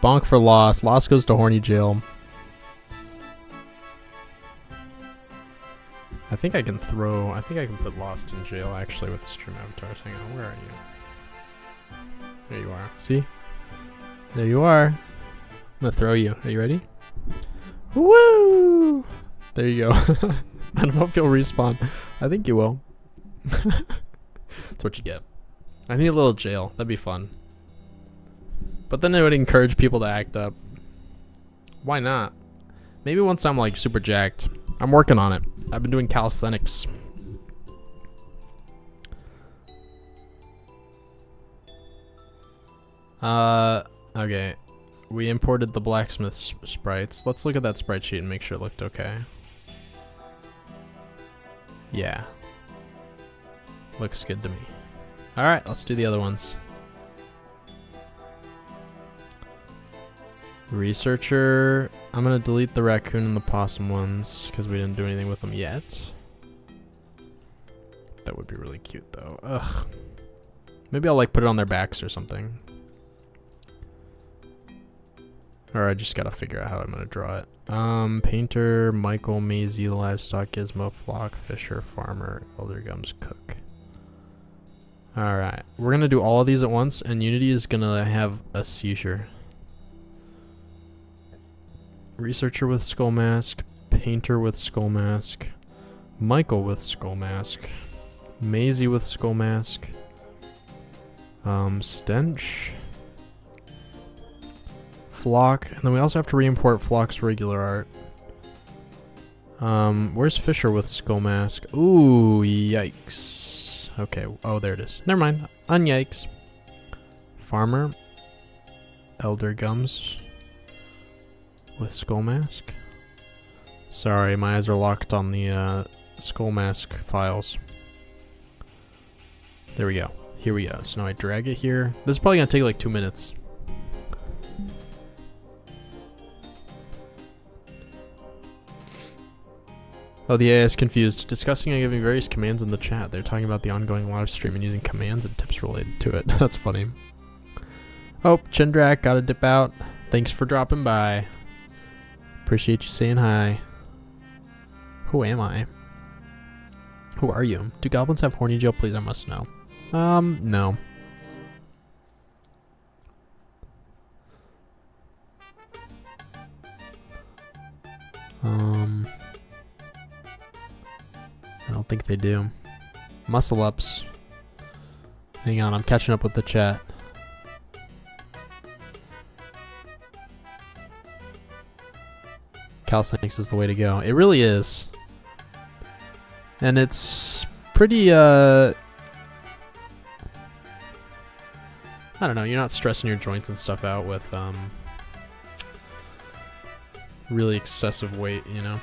Bonk for Lost. Lost goes to horny jail. I think I can put Lost in jail actually with the stream avatars. Hang on, where are you? There you are. See? There you are. I'm gonna throw you. Are you ready? Woo! There you go. I don't know if you'll respawn. I think you will. That's what you get. I need a little jail. That'd be fun. But then it would encourage people to act up. Why not? Maybe once I'm like super jacked. I'm working on it. I've been doing calisthenics. Okay. We imported the blacksmith sprites. Let's look at that sprite sheet and make sure it looked okay. Yeah. Looks good to me. Alright, let's do the other ones. Researcher. I'm gonna delete the raccoon and the possum ones because we didn't do anything with them yet. That would be really cute though. Ugh. Maybe I'll like put it on their backs or something. Or I just gotta figure out how I'm gonna draw it. Painter, Michael, Maisie, Livestock, Gizmo, Flock, Fisher, Farmer, Elder Gums, Cook. Alright, we're gonna do all of these at once and Unity is gonna have a seizure. Researcher with skull mask, Painter with skull mask, Michael with skull mask, Maisie with skull mask, Stench, Flock, and then we also have to re-import Flock's regular art. Where's Fisher with skull mask? Ooh, yikes. Okay, oh there it is. Never mind, unyikes. Farmer, Elder Gums with skull mask. Sorry, my eyes are locked on the skull mask files. There we go. Here we go. So now I drag it here. This is probably gonna take like 2 minutes. Oh, the AI is confused. Discussing and giving various commands in the chat. They're talking about the ongoing live stream and using commands and tips related to it. That's funny. Oh, Chindrak, gotta dip out. Thanks for dropping by. Appreciate you saying hi. Who am I? Who are you? Do goblins have horny jail? Please, I must know. No. I don't think they do. Muscle ups. Hang on, I'm catching up with the chat. Calisthenics is the way to go. It really is. And it's pretty, I don't know, you're not stressing your joints and stuff out with, really excessive weight, you know?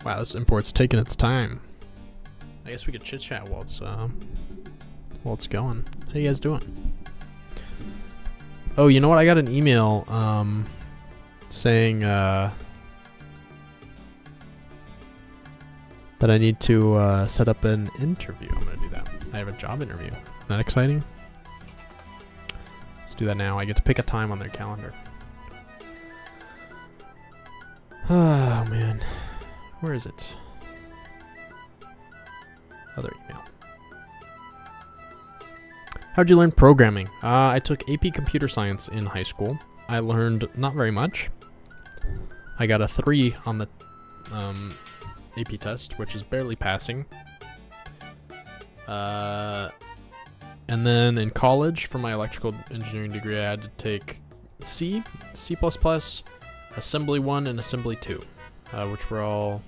Wow, this import's taking its time. I guess we could chit chat while it's going. How you guys doing? Oh, you know what? I got an email saying that I need to set up an interview. I'm gonna do that. I have a job interview. Isn't that exciting? Let's do that now. I get to pick a time on their calendar. Oh man. Where is it? Other email. How'd you learn programming? I took AP Computer Science in high school. I learned not very much. I got a 3 on the AP test, which is barely passing. And then in college, for my electrical engineering degree, I had to take C, C++, Assembly 1, and Assembly 2, which were all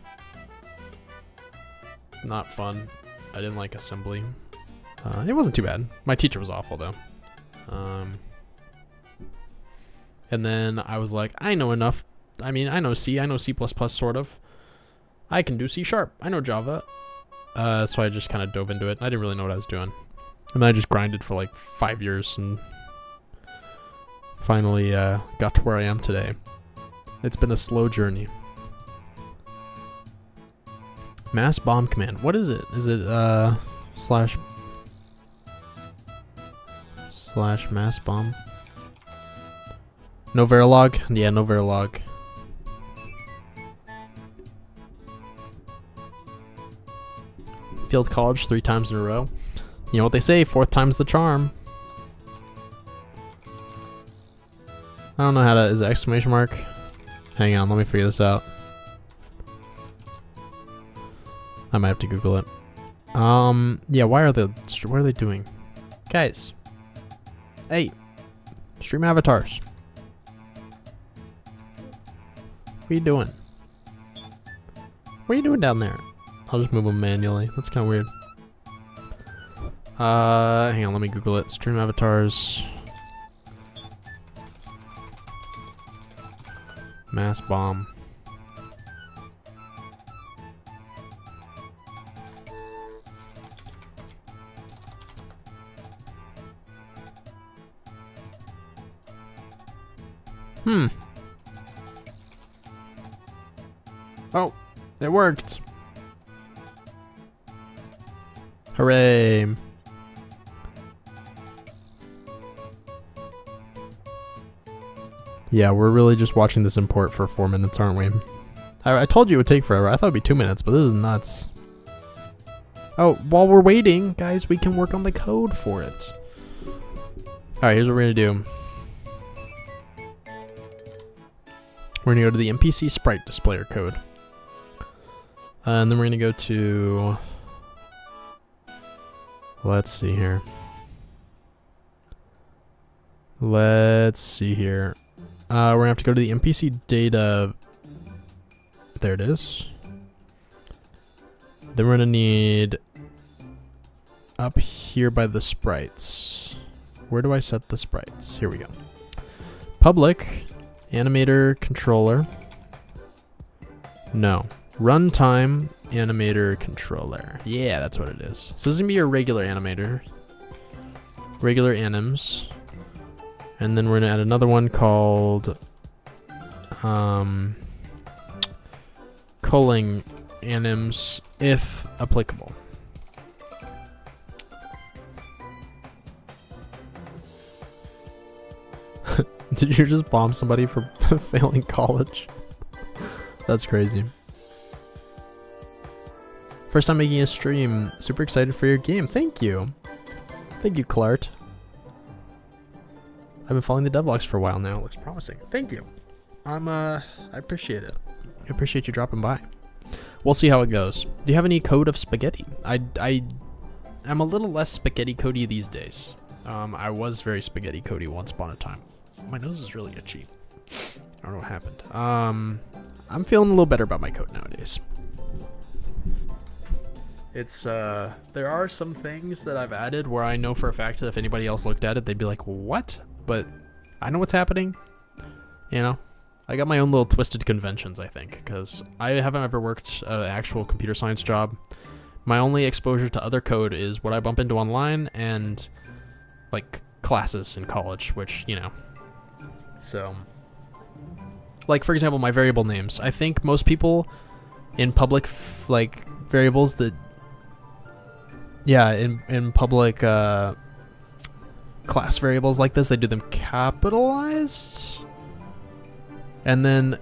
not fun. I didn't like assembly. It wasn't too bad. My teacher was awful though. And then I was like, I know enough. I mean, I know C, I know C++ sort of. I can do C#. I know Java. So I just kind of dove into it. I didn't really know what I was doing. And then I just grinded for like 5 years and finally got to where I am today. It's been a slow journey. Mass bomb command. What is it? Is it slash mass bomb? No Verilog? Yeah, no Verilog. Failed college 3 times in a row. You know what they say, 4th time's the charm. I don't know how to, is it exclamation mark? Hang on, let me figure this out. I might have to Google it. Yeah, what are they doing? Guys. Hey. Stream avatars. What are you doing? What are you doing down there? I'll just move them manually. That's kind of weird. Hang on, let me Google it. Stream avatars. Mass bomb. Oh, it worked. Hooray. Yeah, we're really just watching this import for 4 minutes, aren't we? I told you it would take forever. I thought it'd be 2 minutes, but this is nuts. Oh, while we're waiting, guys, we can work on the code for it. Alright, here's what we're gonna do. We're gonna go to the NPC sprite displayer code. And then we're gonna go to... Let's see here. We're gonna have to go to the NPC data. There it is. Then we're gonna need up here by the sprites. Where do I set the sprites? Here we go. Public animator controller. No. Runtime animator controller. Yeah, that's what it is. So this is gonna be your regular animator. Regular anims. And then we're gonna add another one called culling anims if applicable. Did you just bomb somebody for failing college? That's crazy. First time making a stream. Super excited for your game. Thank you. Thank you, Clart. I've been following the devlogs for a while now. It looks promising. Thank you. I appreciate it. I appreciate you dropping by. We'll see how it goes. Do you have any code of spaghetti? I'm a little less spaghetti codey these days. I was very spaghetti codey once upon a time. My nose is really itchy. I don't know what happened. I'm feeling a little better about my code nowadays. It's there are some things that I've added where I know for a fact that if anybody else looked at it, they'd be like, what? But I know what's happening. You know, I got my own little twisted conventions, I think, because I haven't ever worked an actual computer science job. My only exposure to other code is what I bump into online and like classes in college, which, you know. So, like, for example, my variable names. I think most people in public, like, variables that, yeah, in public class variables like this, they do them capitalized. And then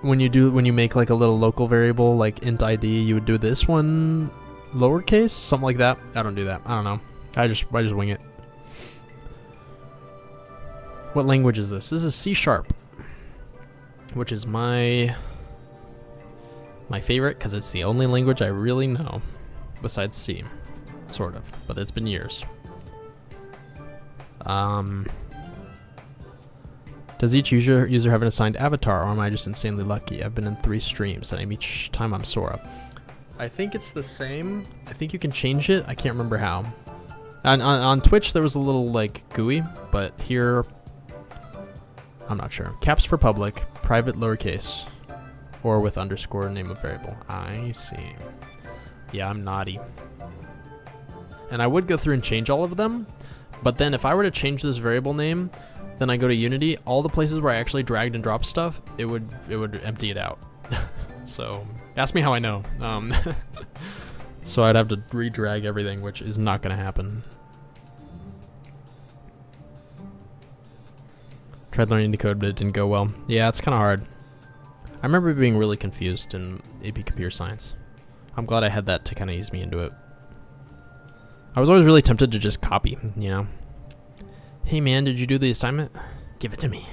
when you make like a little local variable like int id, you would do this one lowercase, something like that. I don't do that. I don't know. I just wing it. What language is this? This is C#, which is my favorite because it's the only language I really know besides C, sort of, but it's been years. Does each user have an assigned avatar, or am I just insanely lucky? I've been in 3 streams, and each time I'm Sora. I think it's the same. I think you can change it. I can't remember how. On Twitch, there was a little, like, GUI, but here, I'm not sure. Caps for public, private lowercase, or with underscore name of variable. I see. Yeah, I'm naughty. And I would go through and change all of them, but then if I were to change this variable name, then I go to Unity, all the places where I actually dragged and dropped stuff, it would empty it out. So ask me how I know. So I'd have to redrag everything, which is not going to happen. Tried learning to code, but it didn't go well. Yeah, it's kind of hard. I remember being really confused in AP Computer Science. I'm glad I had that to kind of ease me into it. I was always really tempted to just copy, you know. Hey man, did you do the assignment? Give it to me.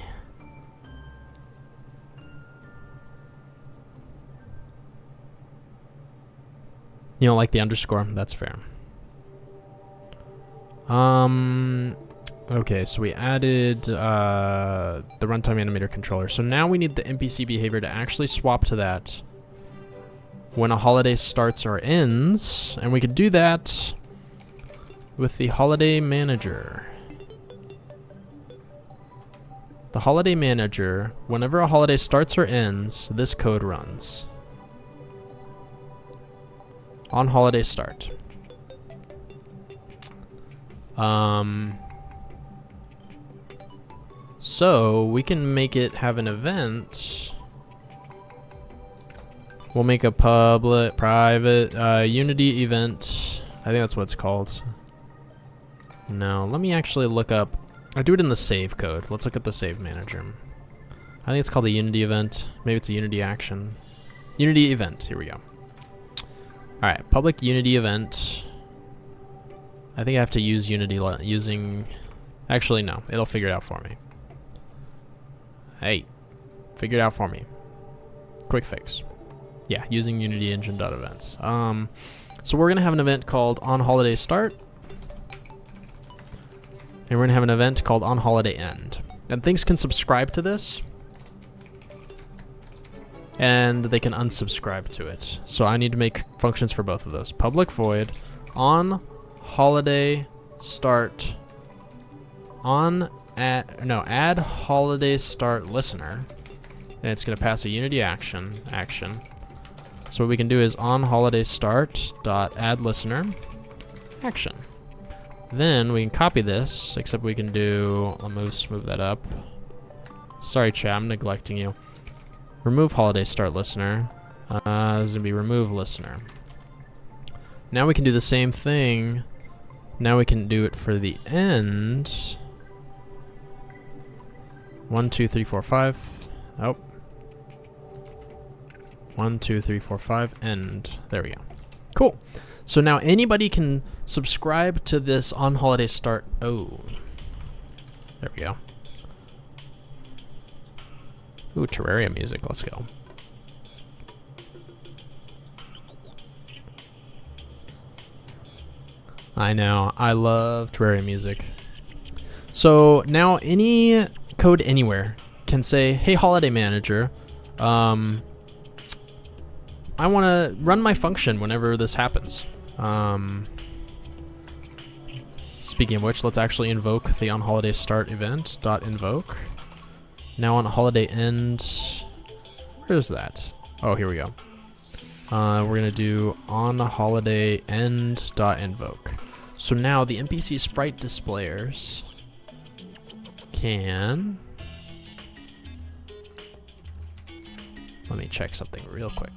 You don't like the underscore? That's fair. Okay, so we added the runtime animator controller. So now we need the NPC behavior to actually swap to that when a holiday starts or ends. And we could do that with the holiday manager. The holiday manager, whenever a holiday starts or ends, this code runs. On holiday start. So we can make it have an event. We'll make a public, private, Unity event. I think that's what it's called. No, let me actually look up. I do it in the save code. Let's look at the save manager. I think it's called a Unity event. Maybe it's a Unity action. Unity event. Here we go. All right, public Unity event. I think I have to use Unity using. Actually, no. It'll figure it out for me. Hey, figure it out for me. Quick fix. Yeah, using Unity engine.events. So we're gonna have an event called onHolidayStart. And we're gonna have an event called onHolidayEnd. And things can subscribe to this. And they can unsubscribe to it. So I need to make functions for both of those. Public void onHolidayStart add holiday start listener, and it's going to pass a Unity action. So what we can do is on holiday start dot add listener action. Then we can copy this, except we can do. Let's move that up. Sorry, chat, I'm neglecting you. Remove holiday start listener. This is gonna be remove listener. Now we can do the same thing. Now we can do it for the end. 1, 2, 3, 4, 5. Oh. 1, 2, 3, 4, 5. End. There we go. Cool. So now anybody can subscribe to this on holiday start. Oh. There we go. Ooh, Terraria music. Let's go. I know. I love Terraria music. So now any code anywhere can say, hey, holiday manager, I want to run my function whenever this happens. Speaking of which, let's actually invoke the onHolidayStart event .invoke. Now on holiday end, where's that? Oh, here we go. We're gonna do onHolidayEnd.invoke. So now the NPC sprite displayers can. Let me check something real quick.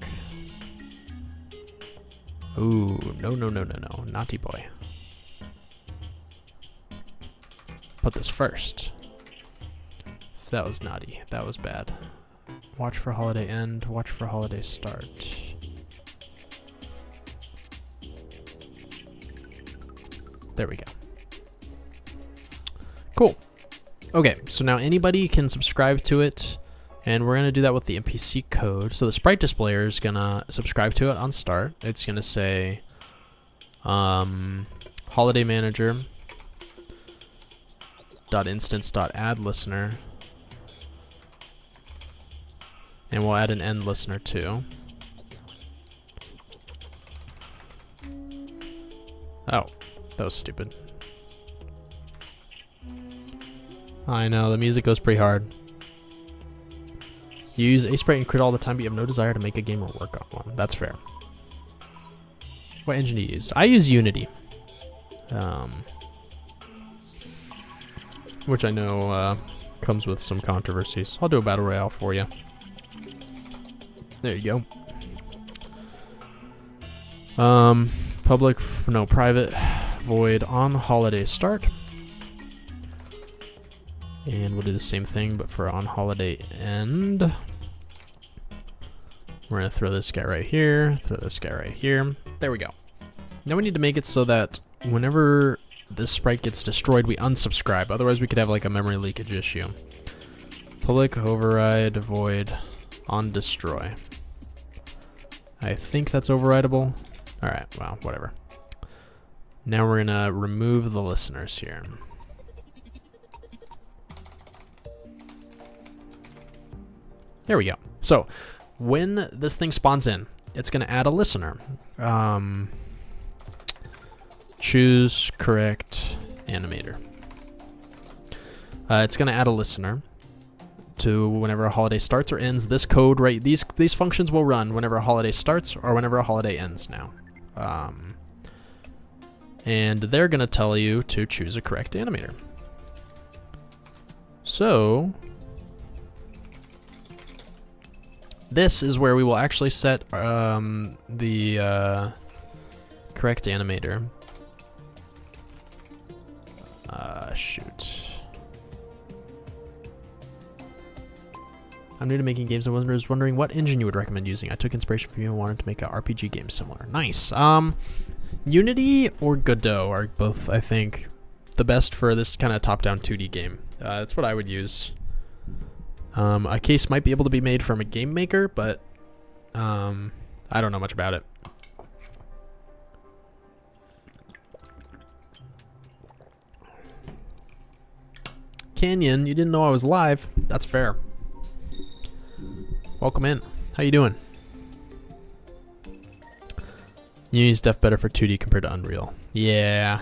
Ooh, no, naughty boy. Put this first. That was naughty. That was bad. Watch for holiday end. Watch for holiday start. There we go. Cool. Okay, so now anybody can subscribe to it, and we're gonna do that with the NPC code. So the sprite displayer is gonna subscribe to it on start. It's gonna say holiday manager .instance.add listener, and we'll add an end listener too. Oh, that was stupid. I know, the music goes pretty hard. You use A-Sprite and Crit all the time, but you have no desire to make a game or work on one. That's fair. What engine do you use? I use Unity. Which I know comes with some controversies. I'll do a battle royale for you. There you go. Private void on holiday start. And we'll do the same thing, but for on holiday end. We're gonna throw this guy right here, throw this guy right here. There we go. Now we need to make it so that whenever this sprite gets destroyed, we unsubscribe. Otherwise we could have like a memory leakage issue. Public override void on destroy. I think that's overrideable. Alright, well, whatever. Now we're gonna remove the listeners here. There we go. So when this thing spawns in, it's going to add a listener. Choose correct animator. It's going to add a listener to whenever a holiday starts or ends. This code, right? These functions will run whenever a holiday starts or whenever a holiday ends now. And they're going to tell you to choose a correct animator. So this is where we will actually set the correct animator. Shoot. I'm new to making games and was wondering what engine you would recommend using. I took inspiration from you and wanted to make an RPG game similar. Nice. Unity or Godot are both, I think, the best for this kind of top-down 2D game. That's what I would use. A case might be able to be made from a game maker, but I don't know much about it. Canyon, you didn't know I was live. That's fair. Welcome in. How you doing? Unity's def better for 2D compared to Unreal. Yeah.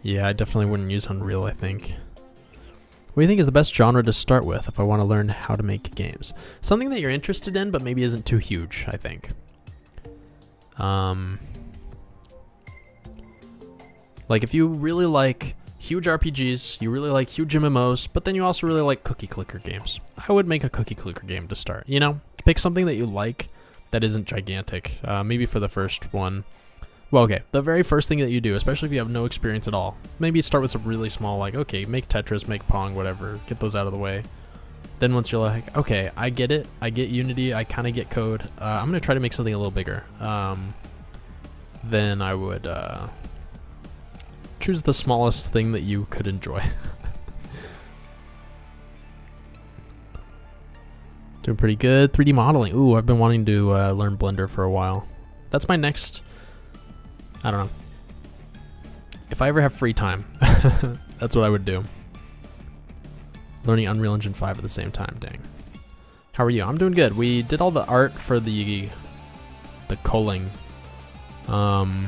Yeah, I definitely wouldn't use Unreal, I think. What do you think is the best genre to start with if I want to learn how to make games? Something that you're interested in, but maybe isn't too huge, I think. Like if you really like huge RPGs, you really like huge MMOs, but then you also really like cookie clicker games. I would make a cookie clicker game to start, you know? Pick something that you like that isn't gigantic, maybe for the first one. Well, okay, the very first thing that you do, especially if you have no experience at all, maybe start with some really small, like, okay, make Tetris, make Pong, whatever, get those out of the way. Then once you're like, okay, I get it, I get Unity, I kind of get code, I'm going to try to make something a little bigger. Then I would choose the smallest thing that you could enjoy. Doing pretty good. 3D modeling. Ooh, I've been wanting to learn Blender for a while. That's my next... I don't know. If I ever have free time, that's what I would do. Learning Unreal Engine 5 at the same time, dang. How are you? I'm doing good. We did all the art for the culling. Now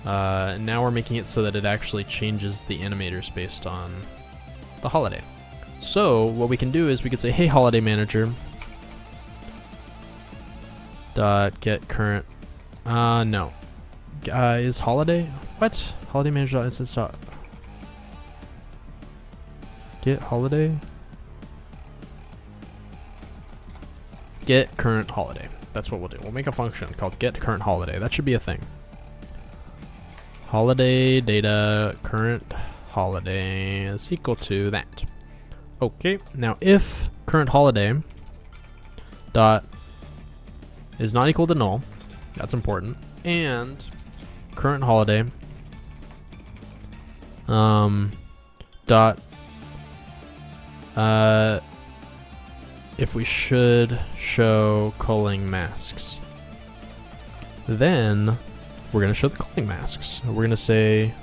we're making it so that it actually changes the animators based on the holiday. So what we can do is we could say, hey, holiday manager, dot get current. No. Is holiday? What? Holiday manager. It's get holiday. Get current holiday. That's what we'll do. We'll make a function called get current holiday. That should be a thing. Holiday data current holiday is equal to that. Okay. Now if current holiday dot is not equal to null, that's important, and current holiday dot if we should show culling masks, then we're gonna show the culling masks. We're gonna say,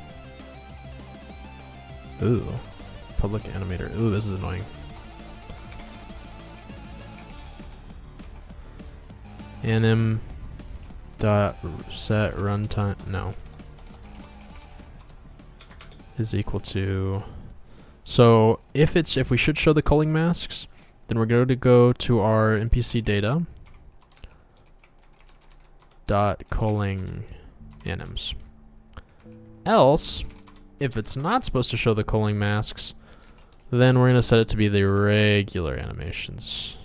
ooh, public animator. Ooh, this is annoying. Anim dot set runtime is equal to. So if we should show the culling masks, then we're going to go to our NPC data dot culling anims. Else, if it's not supposed to show the culling masks, then we're going to set it to be the regular animations.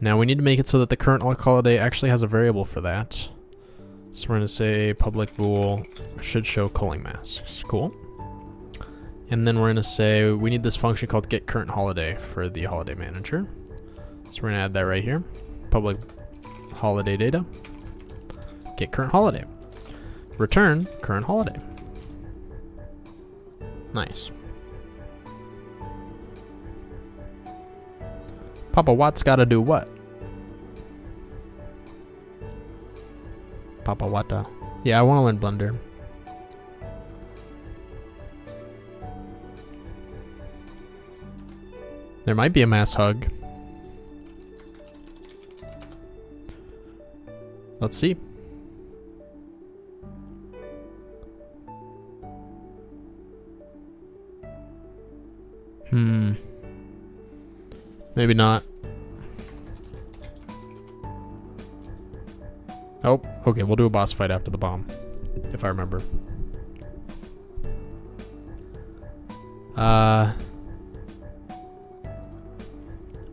Now we need to make it so that the current holiday actually has a variable for that. So we're gonna say public bool should show culling masks. Cool. And then we're gonna say we need this function called get current holiday for the holiday manager. So we're gonna add that right here. Public holiday data. Get current holiday. Return current holiday. Nice. Papa Watt's gotta do what? Papa Wata. Yeah, I wanna learn Blender. There might be a mass hug. Let's see. Maybe not. Oh, okay, we'll do a boss fight after the bomb, if I remember. I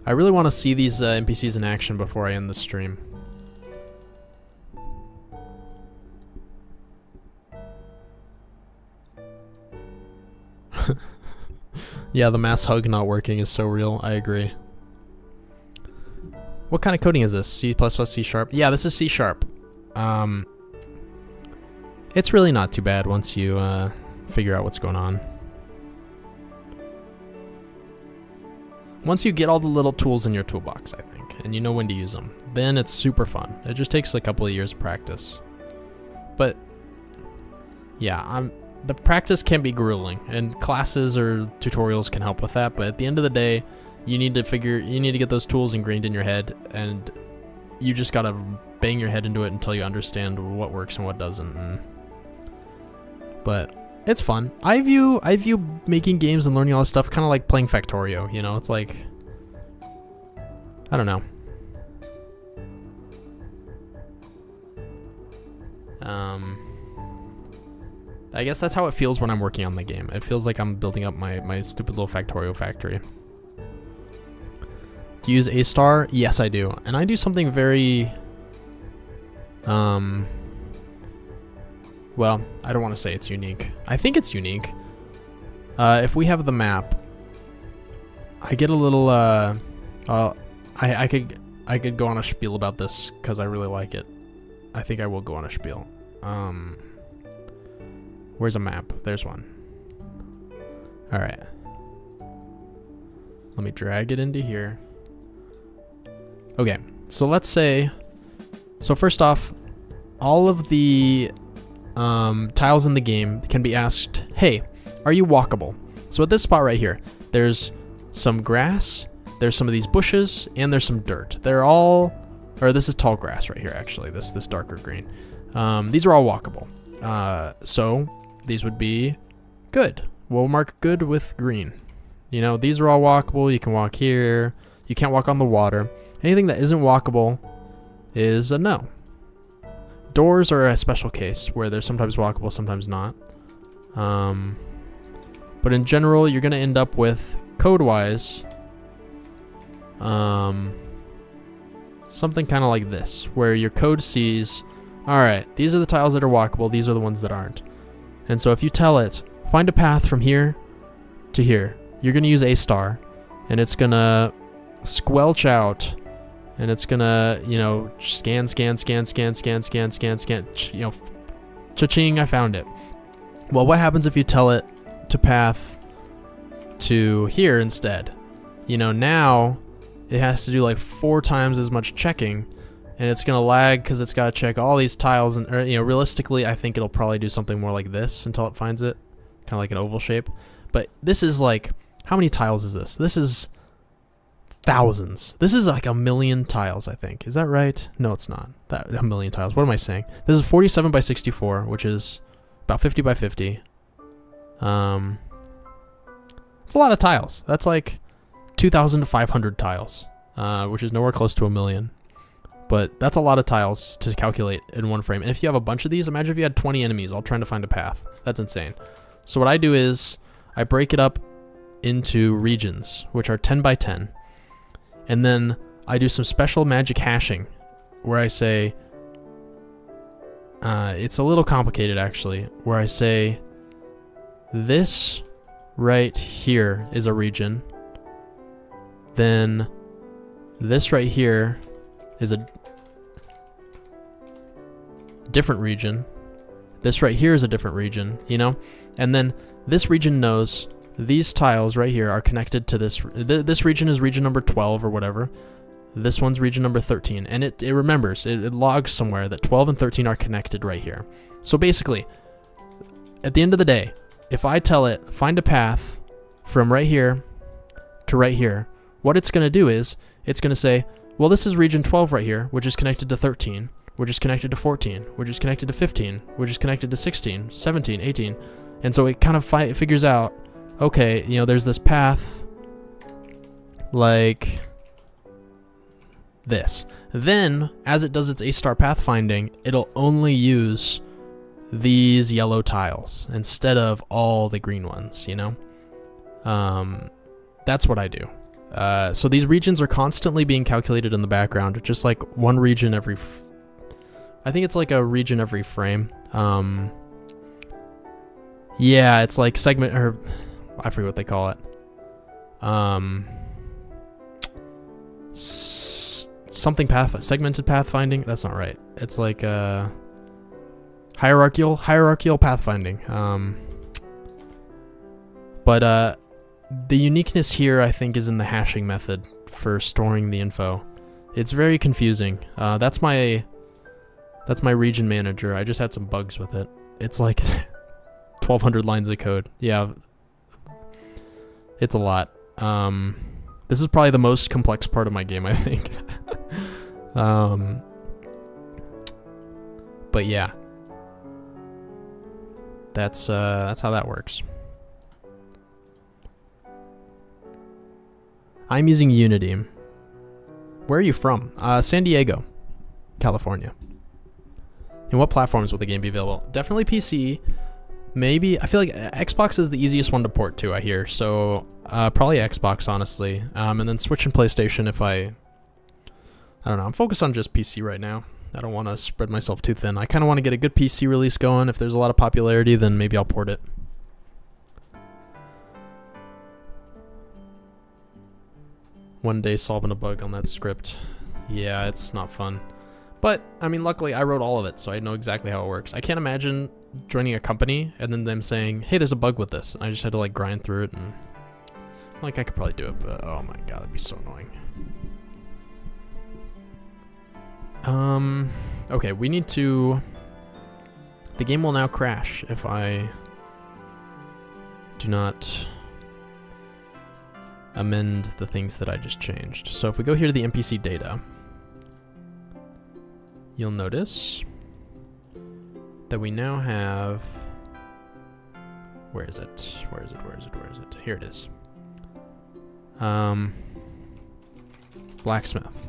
really want to see these NPCs in action before I end the stream. Yeah, the mass hug not working is so real. I agree. What kind of coding is this? C++, C sharp? Yeah, this is C sharp. It's really not too bad once you figure out what's going on. Once you get all the little tools in your toolbox, I think, and you know when to use them, then it's super fun. It just takes a couple of years of practice. But yeah, the practice can be grueling, and classes or tutorials can help with that, but at the end of the day, you need to get those tools ingrained in your head, and you just gotta bang your head into it until you understand what works and what doesn't. But it's fun. I view making games and learning all this stuff kind of like playing Factorio, you know? It's like, I don't know. I guess that's how it feels when I'm working on the game. It feels like I'm building up my stupid little Factorio factory. Do you use A star? Yes, I do. And I do something very, well, I don't want to say it's unique. I think it's unique. If we have the map, I get a little, I could go on a spiel about this because I really like it. I think I will go on a spiel. Where's a map? There's one. All right. Let me drag it into here. Okay, so let's say, so first off, all of the tiles in the game can be asked, hey, are you walkable? So at this spot right here, there's some grass, there's some of these bushes, and there's some dirt. They're all, or this is tall grass right here actually, this darker green. These are all walkable. So these would be good. We'll mark good with green. You know, these are all walkable. You can walk here. You can't walk on the water. Anything that isn't walkable is a no. Doors are a special case where they're sometimes walkable, sometimes not. But in general, you're going to end up with, code-wise, something kind of like this, where your code sees, all right, these are the tiles that are walkable, these are the ones that aren't. And so if you tell it, find a path from here to here, you're going to use A star, and it's going to squelch out, and it's going to, you know, scan, you know, cha-ching, I found it. Well, what happens if you tell it to path to here instead? You know, now it has to do like 4 times as much checking, and it's gonna lag because it's gotta check all these tiles, and you know, realistically, I think it'll probably do something more like this until it finds it, kind of like an oval shape. But this is like, how many tiles is this? This is thousands. This is like 1 million tiles, I think. Is that right? No, it's not. That 1 million tiles. What am I saying? This is 47 by 64, which is about 50 by 50. It's a lot of tiles. That's like 2,500 tiles, which is nowhere close to 1 million. But that's a lot of tiles to calculate in one frame. And if you have a bunch of these, imagine if you had 20 enemies all trying to find a path. That's insane. So what I do is I break it up into regions, which are 10 by 10. And then I do some special magic hashing where I say, it's a little complicated actually, where I say this right here is a region, then this right here is a different region, this right here is a different region, you know? And then this region knows these tiles right here are connected to this. This region is region number 12 or whatever. This one's region number 13. And it remembers, it logs somewhere that 12 and 13 are connected right here. So basically, at the end of the day, if I tell it, find a path from right here to right here, what it's going to do is, it's going to say, well, this is region 12 right here, which is connected to 13, which is connected to 14, which is connected to 15, which is connected to 16, 17, 18. And so it kind of figures out, okay, you know, there's this path like this. Then, as it does its A-star pathfinding, it'll only use these yellow tiles instead of all the green ones, you know? That's what I do. So these regions are constantly being calculated in the background, just like one region every... I think it's like a region every frame. Yeah, it's like segment, or I forget what they call it. Something segmented pathfinding. That's not right. It's like hierarchical pathfinding. But the uniqueness here, I think, is in the hashing method for storing the info. It's very confusing. That's my region manager. I just had some bugs with it. It's like 1,200 lines of code. Yeah, it's a lot. This is probably the most complex part of my game, I think. But yeah, that's how that works. I'm using Unity. Where are you from? San Diego, California. And what platforms will the game be available? Definitely PC. Maybe, I feel like Xbox is the easiest one to port to, I hear. So probably Xbox, honestly. And then Switch and PlayStation if I don't know. I'm focused on just PC right now. I don't want to spread myself too thin. I kind of want to get a good PC release going. If there's a lot of popularity, then maybe I'll port it. One day solving a bug on that script. Yeah, it's not fun. But, I mean, luckily I wrote all of it, so I know exactly how it works. I can't imagine joining a company and then them saying, hey, there's a bug with this. And I just had to, like, grind through it, and, like, I could probably do it, but, oh my god, that'd be so annoying. Okay, we need to... The game will now crash if I do not amend the things that I just changed. So if we go here to the NPC data, you'll notice that we now have... Where is it? Where is it? Where is it? Where is it? Here it is. Blacksmith.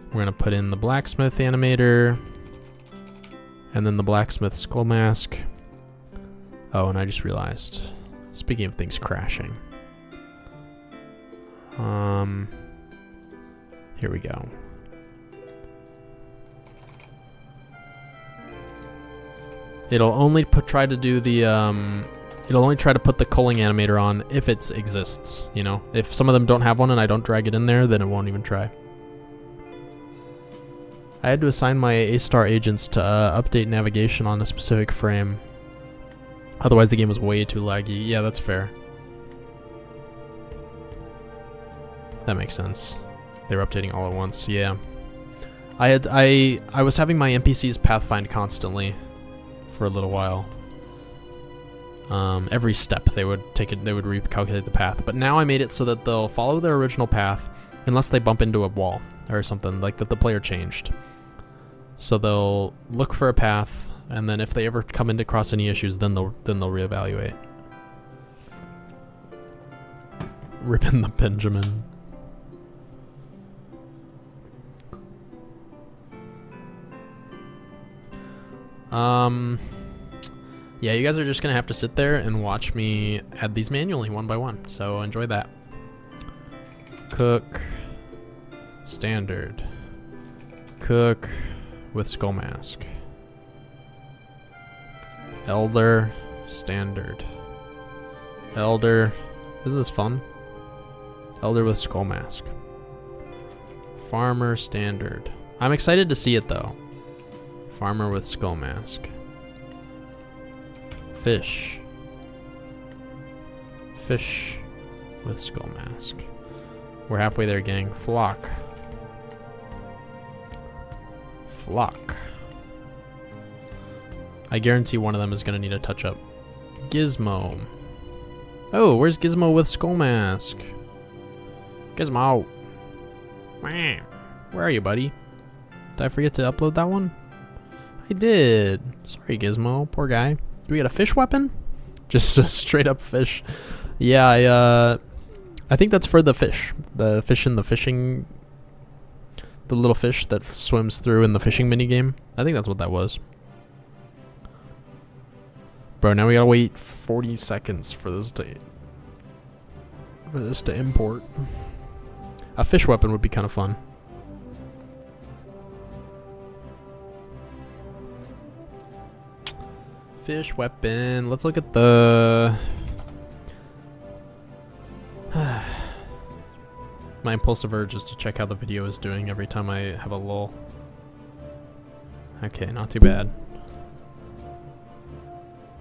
We're going to put in the blacksmith animator, and then the blacksmith skull mask. Oh, and I just realized, speaking of things crashing, here we go. It'll only try to do the, it'll only try to put the culling animator on if it exists, you know? If some of them don't have one and I don't drag it in there, then it won't even try. I had to assign my A-star agents to update navigation on a specific frame. Otherwise the game was way too laggy. Yeah, that's fair. That makes sense. They were updating all at once, yeah. I was having my NPCs pathfind constantly for a little while. Every step they would recalculate the path. But now I made it so that they'll follow their original path unless they bump into a wall or something, like that the player changed. So they'll look for a path, and then if they ever come into across any issues, then they'll reevaluate. Ripping the Benjamin. Yeah, you guys are just gonna have to sit there and watch me add these manually one by one, so enjoy that. Cook, standard, cook with skull mask, Elder standard. Elder. Isn't this fun? Elder with skull mask. Farmer standard. I'm excited to see it though. Farmer with skull mask. Fish. Fish with skull mask. We're halfway there, gang. Flock. Flock. I guarantee one of them is going to need a touch-up. Gizmo. Oh, where's Gizmo with skull mask? Gizmo. Where are you, buddy? Did I forget to upload that one? I did. Sorry, Gizmo. Poor guy. Do we get a fish weapon? Just a straight-up fish. Yeah, I think that's for the fish. The fish in the fishing... The little fish that swims through in the fishing minigame. I think that's what that was. Bro, now we gotta wait 40 seconds for this to import. A fish weapon would be kind of fun. Fish weapon. Let's look at the... My impulsive urge is to check how the video is doing every time I have a lull. Okay, not too bad.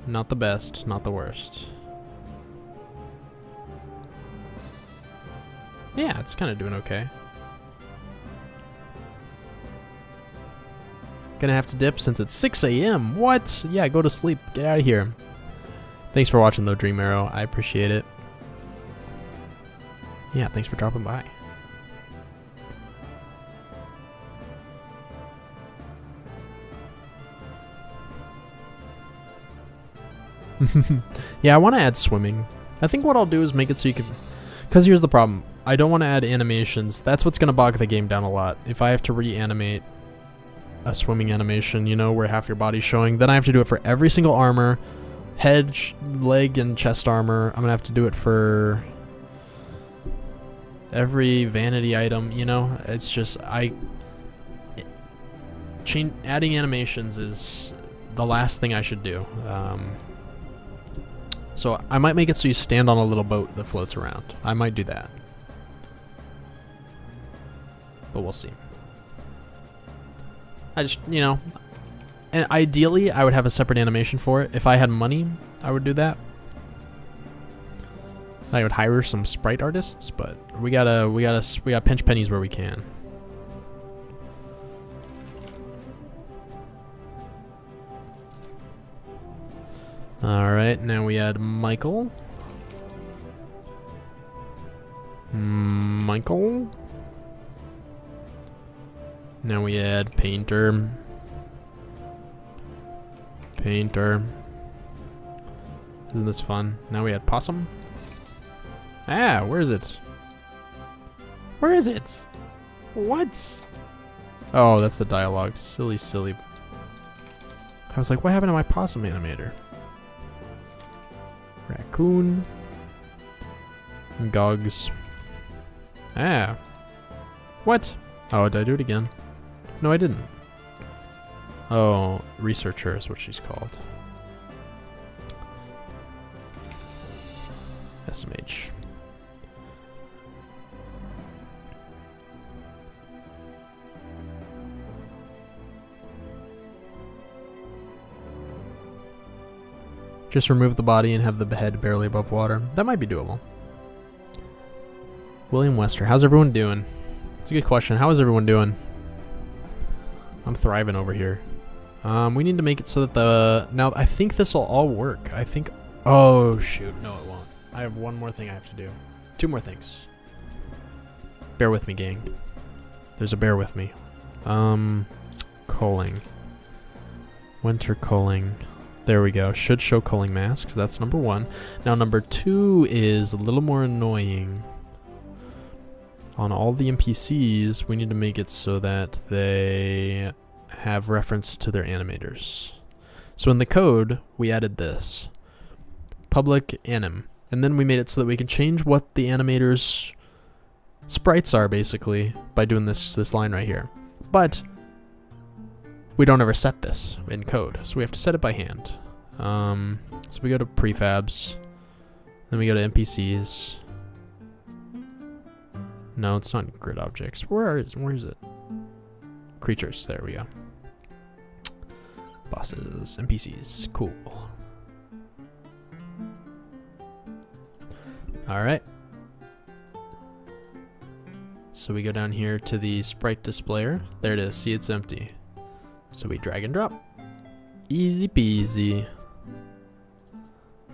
Not the best, not the worst. Yeah, it's kind of doing okay. Gonna have to dip since it's 6 a.m. What? Yeah, go to sleep. Get out of here. Thanks for watching though, Dream Arrow. I appreciate it. Yeah, thanks for dropping by. Yeah, I want to add swimming. I think what I'll do is make it so you can... Because here's the problem. I don't want to add animations. That's what's going to bog the game down a lot. If I have to reanimate a swimming animation, you know, where half your body's showing, then I have to do it for every single armor. Head, leg, and chest armor. I'm going to have to do it for every vanity item, you know? It's just... Adding animations is the last thing I should do. So I might make it so you stand on a little boat that floats around. I might do that. But we'll see. I just, you know, and ideally I would have a separate animation for it. If I had money, I would do that. I would hire some sprite artists, but we gotta pinch pennies where we can. Alright, now we add Michael. Michael. Now we add Painter. Painter. Isn't this fun? Now we add Possum. Ah, where is it? Where is it? What? Oh, that's the dialogue. Silly, silly. I was like, what happened to my Possum animator? Raccoon. Gogs. Ah. What? Oh, did I do it again? No, I didn't. Oh, researcher is what she's called. SMH. Just remove the body and have the head barely above water. That might be doable. William Wester, how's everyone doing? It's a good question. How is everyone doing? I'm thriving over here. We need to make it so that the... Now, I think this will all work. I think... Oh, shoot. No, it won't. I have one more thing I have to do. 2 more things. Bear with me, gang. There's a bear with me. Culling. Winter culling. There we go. Should show culling masks. That's number 1. Now, number 2 is a little more annoying. On all the NPCs, we need to make it so that they have reference to their animators. So in the code, we added this. Public anim. And then we made it so that we can change what the animators' sprites are, basically, by doing this line right here. But we don't ever set this in code, so we have to set it by hand. So we go to prefabs. Then we go to NPCs. No, it's not grid objects. Where is it? Creatures. There we go. Bosses, NPCs. Cool. Alright. So we go down here to the sprite displayer. There it is. See, it's empty. So we drag and drop. Easy peasy.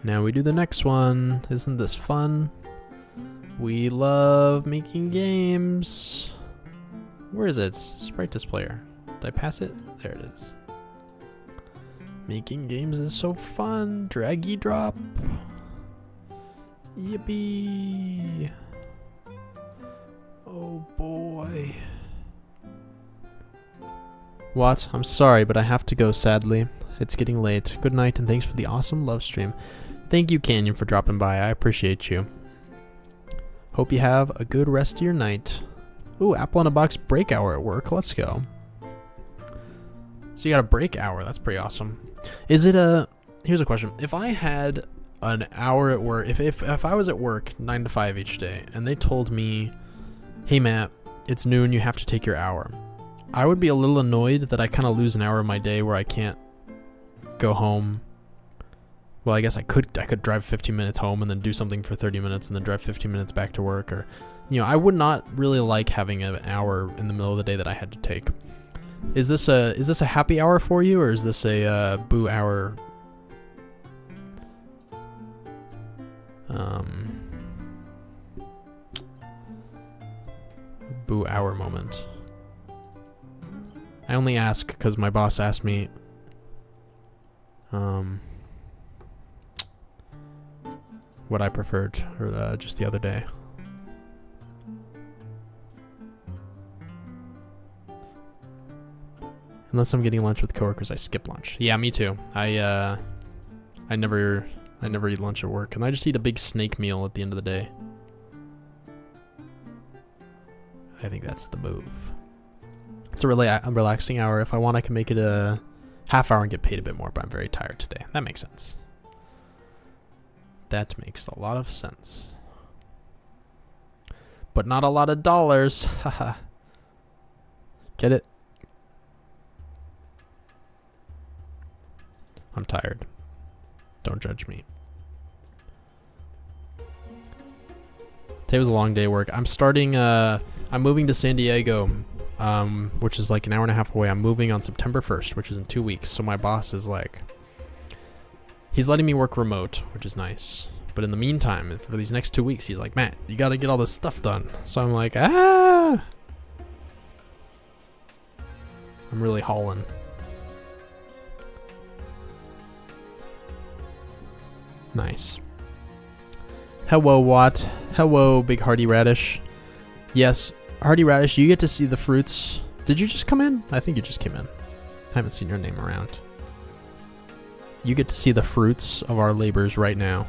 Now we do the next one. Isn't this fun? We love making games. Where is it? Sprite displayer. Did I pass it? There it is. Making games is so fun. Draggy drop. Yippee. Oh boy. What? I'm sorry, but I have to go, sadly. It's getting late. Good night, and thanks for the awesome love stream. Thank you, Canyon, for dropping by. I appreciate you. Hope you have a good rest of your night. Ooh, Apple in a Box break hour at work. Let's go. So you got a break hour. That's pretty awesome. Is it a... Here's a question. If I had an hour at work... If I was at work 9 to 5 each day, and they told me, hey, Matt, it's noon, you have to take your hour. I would be a little annoyed that I kind of lose an hour of my day where I can't go home. Well, I guess I could drive 15 minutes home and then do something for 30 minutes and then drive 15 minutes back to work. Or, you know, I would not really like having an hour in the middle of the day that I had to take. Is this a happy hour for you, or is this a boo hour? Boo hour moment. I only ask because my boss asked me what I preferred, or just the other day. Unless I'm getting lunch with coworkers, I skip lunch. Yeah, me too. I never eat lunch at work, and I just eat a big snake meal at the end of the day. I think that's the move. It's a relaxing hour. If I want, I can make it a half hour and get paid a bit more, but I'm very tired today. That makes sense. That makes a lot of sense. But not a lot of dollars. Haha. Get it? I'm tired. Don't judge me. Today was a long day at work. I'm starting, I'm moving to San Diego, which is like an hour and a half away. I'm moving on September 1st, which is in 2 weeks. So my boss is like, he's letting me work remote, which is nice. But in the meantime, for these next 2 weeks, he's like, Matt, you got to get all this stuff done. So I'm like, I'm really hauling. Nice. Hello, Watt. Hello, Big Hardy Radish. Yes, Hardy Radish, you get to see the fruits. Did you just come in? I think you just came in. I haven't seen your name around. You get to see the fruits of our labors right now.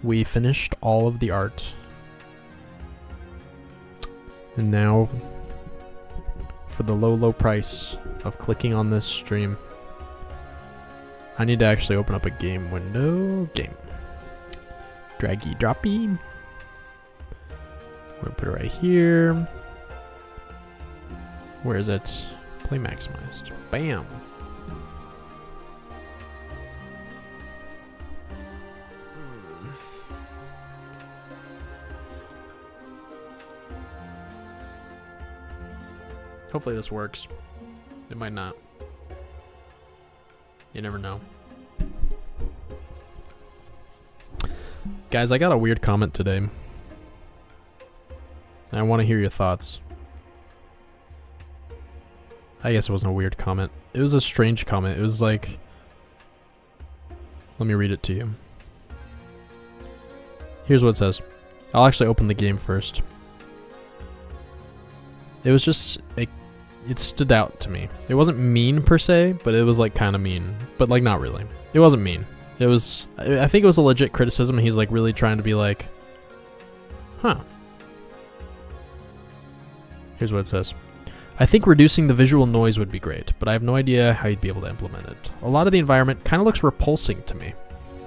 We finished all of the art. And now, for the low, low price of clicking on this stream, I need to actually open up a game window. Game. Draggy droppy. We're gonna put it right here. Where is it? Play maximized. Bam. Hopefully this works. It might not. You never know. Guys, I got a weird comment today. And I want to hear your thoughts. I guess it wasn't a weird comment. It was a strange comment. It was like... Let me read it to you. Here's what it says. I'll actually open the game first. It was just... It stood out to me. It wasn't mean per se, but it was like kind of mean. But like not really. It wasn't mean. It was... I think it was a legit criticism, and he's like really trying to be like... Huh. Here's what it says. I think reducing the visual noise would be great, but I have no idea how you'd be able to implement it. A lot of the environment kind of looks repulsing to me.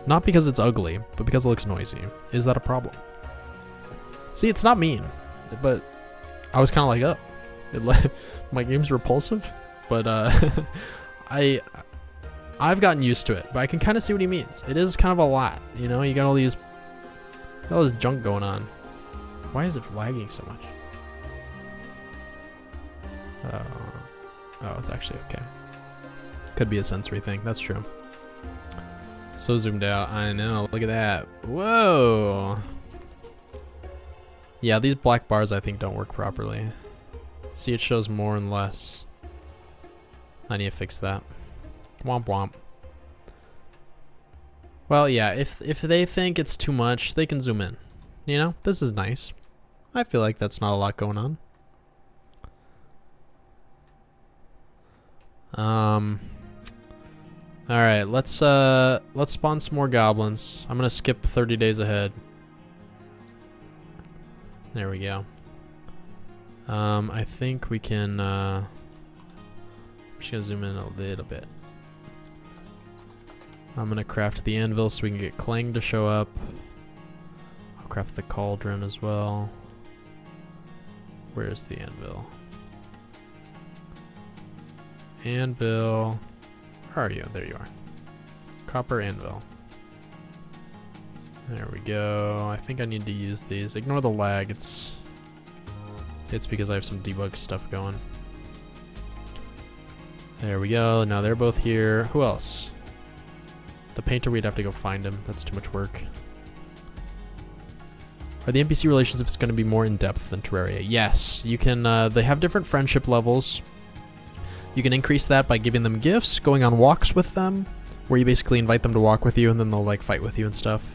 Not because it's ugly, but because it looks noisy. Is that a problem? See, it's not mean, but I was kind of like, oh, my game's repulsive, but I've gotten used to it, but I can kind of see what he means. It is kind of a lot, you know. You got all this junk going on. Why is it lagging so much? Oh, it's actually okay. Could be a sensory thing. That's true. So zoomed out. I know. Look at that. Whoa. Yeah, these black bars I think don't work properly. See, it shows more and less. I need to fix that. Womp womp. Well, yeah, if they think it's too much, they can zoom in. You know, this is nice. I feel like that's not a lot going on. All right, let's spawn some more goblins. I'm gonna skip 30 days ahead. There we go. I think we can. I'm just gonna zoom in a little bit. I'm gonna craft the anvil so we can get Clang to show up. I'll craft the cauldron as well. Where's the anvil? Anvil. Where are you? There you are. Copper anvil. There we go. I think I need to use these. Ignore the lag. It's because I have some debug stuff going. There we go. Now they're both here. Who else? The painter, we'd have to go find him. That's too much work. Are the NPC relationships going to be more in-depth than Terraria? Yes. You can, they have different friendship levels. You can increase that by giving them gifts, going on walks with them, where you basically invite them to walk with you and then they'll like fight with you and stuff.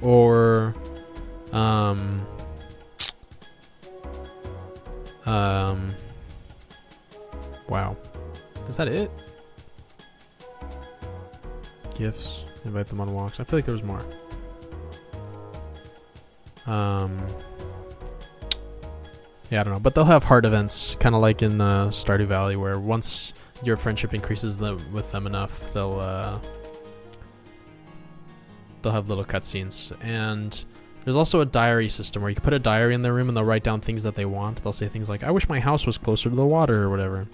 Or, wow. Is that it? Gifts, invite them on walks. I feel like there was more. Yeah, I don't know, but they'll have hard events, kind of like in Stardew Valley, where once your friendship increases with them enough, they'll have little cutscenes. And there's also a diary system where you can put a diary in their room and they'll write down things that they want. They'll say things like, "I wish my house was closer to the water," or whatever.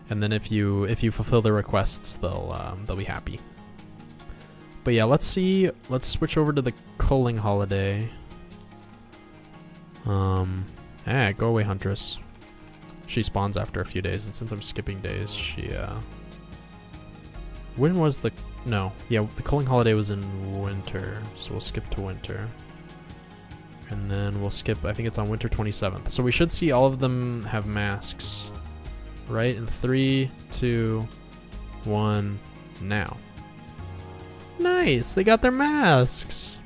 And then if you fulfill their requests, they'll be happy. But yeah, let's switch over to the culling holiday. Go away, Huntress. She spawns after a few days, and since I'm skipping days, she, when was the... No. Yeah, the culling holiday was in winter, so we'll skip to winter. And then we'll skip... I think it's on winter 27th. So we should see all of them have masks. Right? In 3, 2, 1, now. Nice! They got their masks!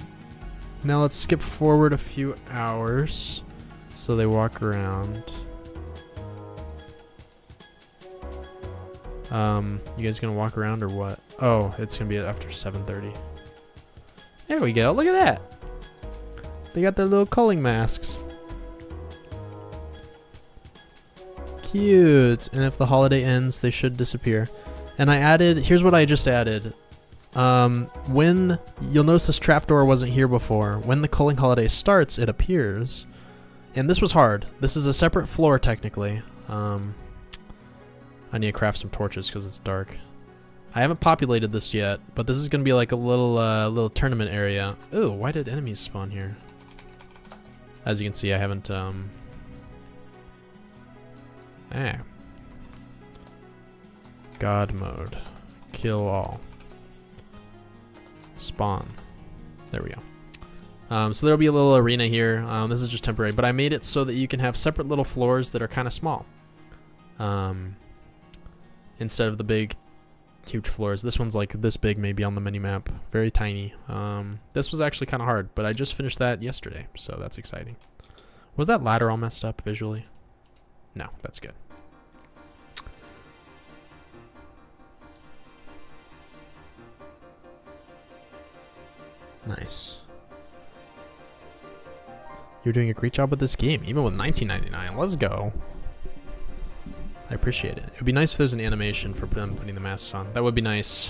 Now let's skip forward a few hours. So they walk around. You guys gonna walk around or what? Oh, it's gonna be after 7:30. There we go. Look at that. They got their little culling masks. Cute. And if the holiday ends, they should disappear. And I added. Here's what I just added. When you'll notice this trapdoor wasn't here before. When the culling holiday starts, it appears. And this was hard. This is a separate floor, technically. I need to craft some torches because it's dark. I haven't populated this yet, but this is going to be like a little tournament area. Ooh, why did enemies spawn here? As you can see, I haven't... God mode. Kill all. Spawn. There we go. So there'll be a little arena here. This is just temporary, but I made it so that you can have separate little floors that are kind of small. Instead of the big, huge floors. This one's like this big maybe on the mini-map. Very tiny. This was actually kind of hard, but I just finished that yesterday, so that's exciting. Was that ladder all messed up visually? No, that's good. Nice. You're doing a great job with this game, even with $19.99. Let's go. appreciate it. It would be nice if there's an animation for them putting the masks on. That would be nice.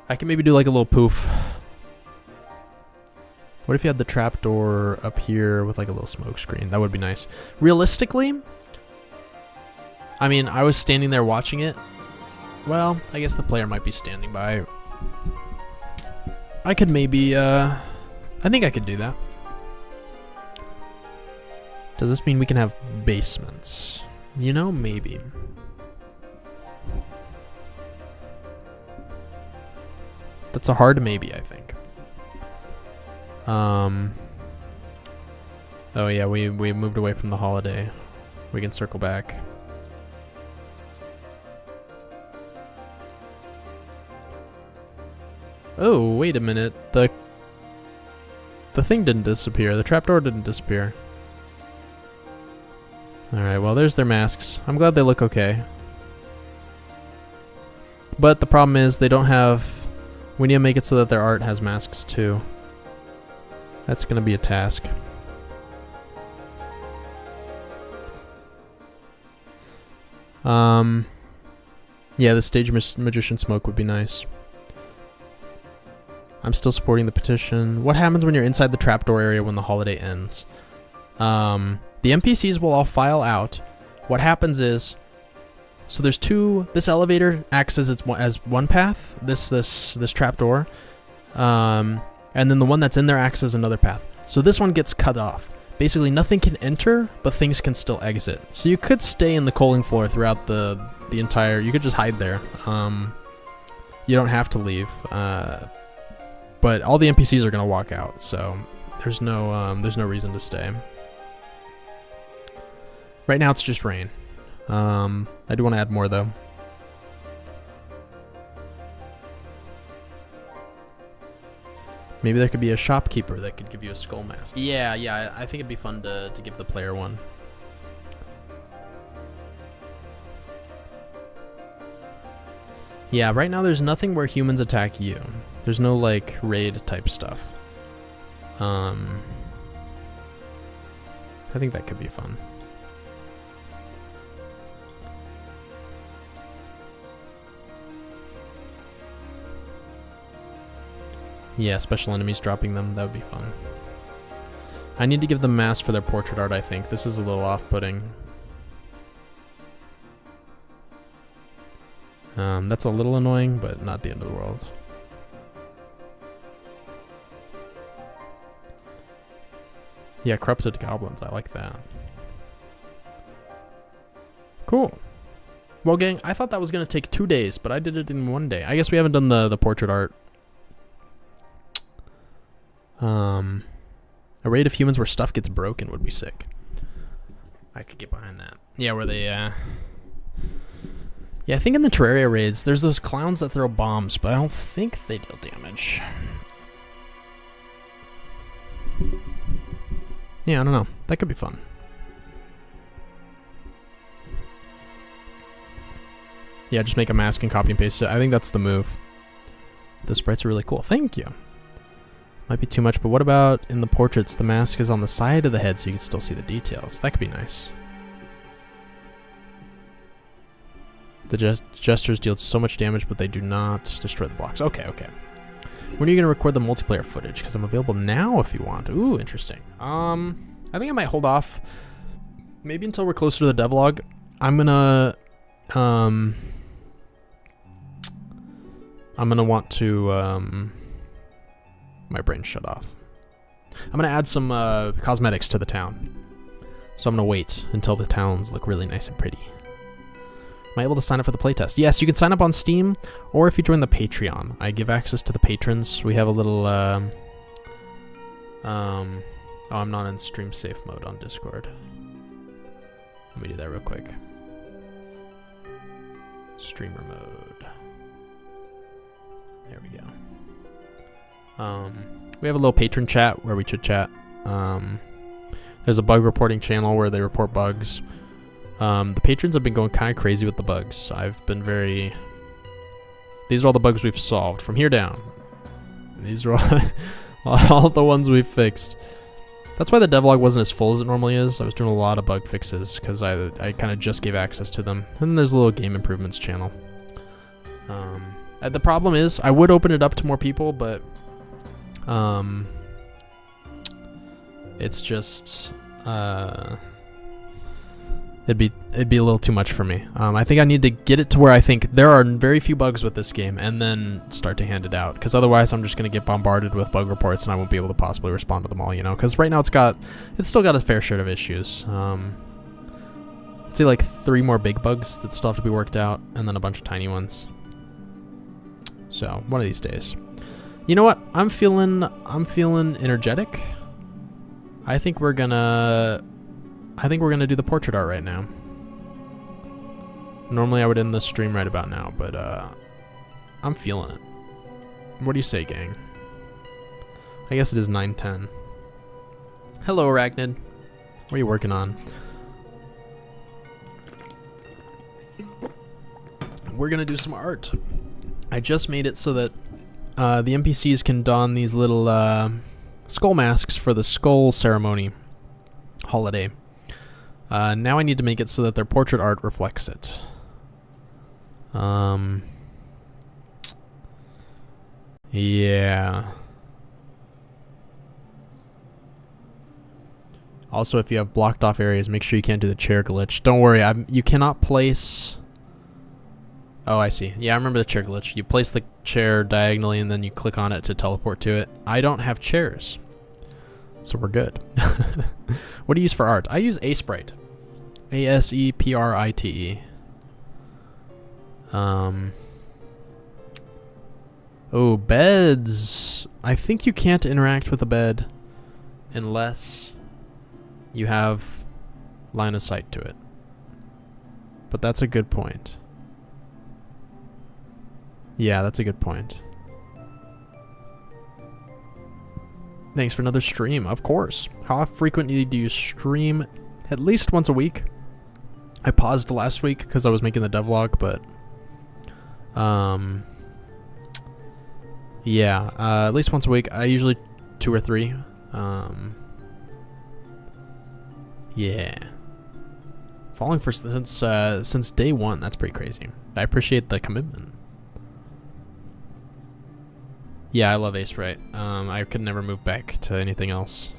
I can maybe do like a little poof. What if you had the trapdoor up here with like a little smoke screen? That would be nice. Realistically, I mean, I was standing there watching it. Well, I guess the player might be standing by. I could maybe, I think I could do that. Does this mean we can have basements? You know, maybe. That's a hard maybe, I think. Oh yeah, we moved away from the holiday. We can circle back. Oh, wait a minute. The thing didn't disappear. The trapdoor didn't disappear. Alright, well, there's their masks. I'm glad they look okay. But the problem is they don't have... We need to make it so that their art has masks too. That's gonna be a task. Yeah, the stage magician smoke would be nice. I'm still supporting the petition. What happens when you're inside the trapdoor area when the holiday ends? The NPCs will all file out. What happens is, so there's two. This elevator acts as one path. This trapdoor, and then the one that's in there acts as another path. So this one gets cut off. Basically, nothing can enter, but things can still exit. So you could stay in the coaling floor throughout the entire. You could just hide there. You don't have to leave. But all the NPCs are gonna walk out, so there's no reason to stay. Right now it's just rain. I do want to add more though. Maybe there could be a shopkeeper that could give you a skull mask. Yeah, I think it'd be fun to give the player one. Yeah, right now there's nothing where humans attack you. There's no like raid type stuff. I think that could be fun. Yeah, special enemies dropping them, that would be fun. I need to give them masks for their portrait art, I think. This is a little off-putting. That's a little annoying, but not the end of the world. Yeah, corrupted goblins, I like that. Cool. Well, gang, I thought that was going to take 2 days, but I did it in 1 day. I guess we haven't done the portrait art. A raid of humans where stuff gets broken would be sick. I could get behind that. Yeah, where they, yeah, I think in the Terraria raids, there's those clowns that throw bombs, but I don't think they deal damage. Yeah, I don't know. That could be fun. Yeah, just make a mask and copy and paste it. I think that's the move. The sprites are really cool. Thank you. Might be too much, but what about in the portraits? The mask is on the side of the head so you can still see the details. That could be nice. The gestures deal so much damage, but they do not destroy the blocks. Okay, okay. When are you going to record the multiplayer footage? Because I'm available now if you want. Ooh, interesting. I think I might hold off. Maybe until we're closer to the devlog. I'm going to want to... my brain shut off. I'm going to add some cosmetics to the town. So I'm going to wait until the towns look really nice and pretty. Am I able to sign up for the playtest? Yes, you can sign up on Steam, or if you join the Patreon. I give access to the patrons. We have a little... oh, I'm not in stream safe mode on Discord. Let me do that real quick. Streamer mode. There we go. We have a little patron chat where we chit chat. There's a bug reporting channel where they report bugs. The patrons have been going kind of crazy with the bugs. I've been very... These are all the bugs we've solved from here down. These are all, all the ones we've fixed. That's why the devlog wasn't as full as it normally is. I was doing a lot of bug fixes because I kind of just gave access to them. And then there's a little game improvements channel. The problem is I would open it up to more people, but it's just it'd be a little too much for me. I think I need to get it to where I think there are very few bugs with this game, and then start to hand it out. Because otherwise, I'm just gonna get bombarded with bug reports, and I won't be able to possibly respond to them all. You know, because right now it's still got a fair share of issues. I'd say like 3 more big bugs that still have to be worked out, and then a bunch of tiny ones. So one of these days. You know what? I'm feeling energetic. I think we're gonna do the portrait art right now. Normally I would end the stream right about now, but I'm feeling it. What do you say, gang? I guess it is 9:10. Hello, Arachnid. What are you working on? We're gonna do some art. I just made it so that the NPCs can don these little skull masks for the skull ceremony holiday. Now I need to make it so that their portrait art reflects it. Yeah. Also, if you have blocked off areas, make sure you can't do the chair glitch. Don't worry, you cannot place... Oh, I see. Yeah, I remember the chair glitch. You place the chair diagonally and then you click on it to teleport to it. I don't have chairs, so we're good. What do you use for art? I use Asprite. AsepRite. Oh, beds. I think you can't interact with a bed unless you have line of sight to it. But that's a good point. Yeah, that's a good point. Thanks for another stream. Of course. How frequently do you stream? At least once a week. I paused last week because I was making the devlog, but yeah, at least once a week. I usually 2 or 3. Yeah. Following for since day 1. That's pretty crazy. I appreciate the commitment. Yeah, I love Asprite. I could never move back to anything else.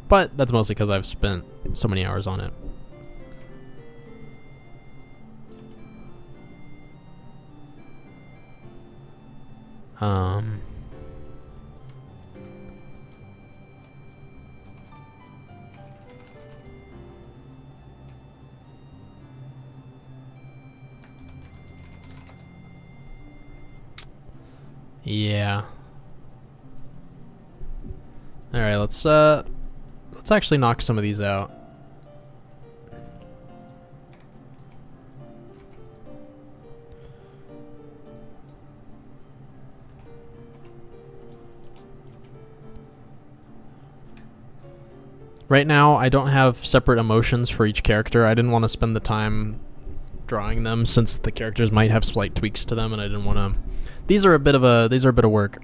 But that's mostly because I've spent so many hours on it. Yeah. All right, let's actually knock some of these out. Right now, I don't have separate emotions for each character. I didn't want to spend the time drawing them since the characters might have slight tweaks to them, and I didn't want to. These are a bit of work.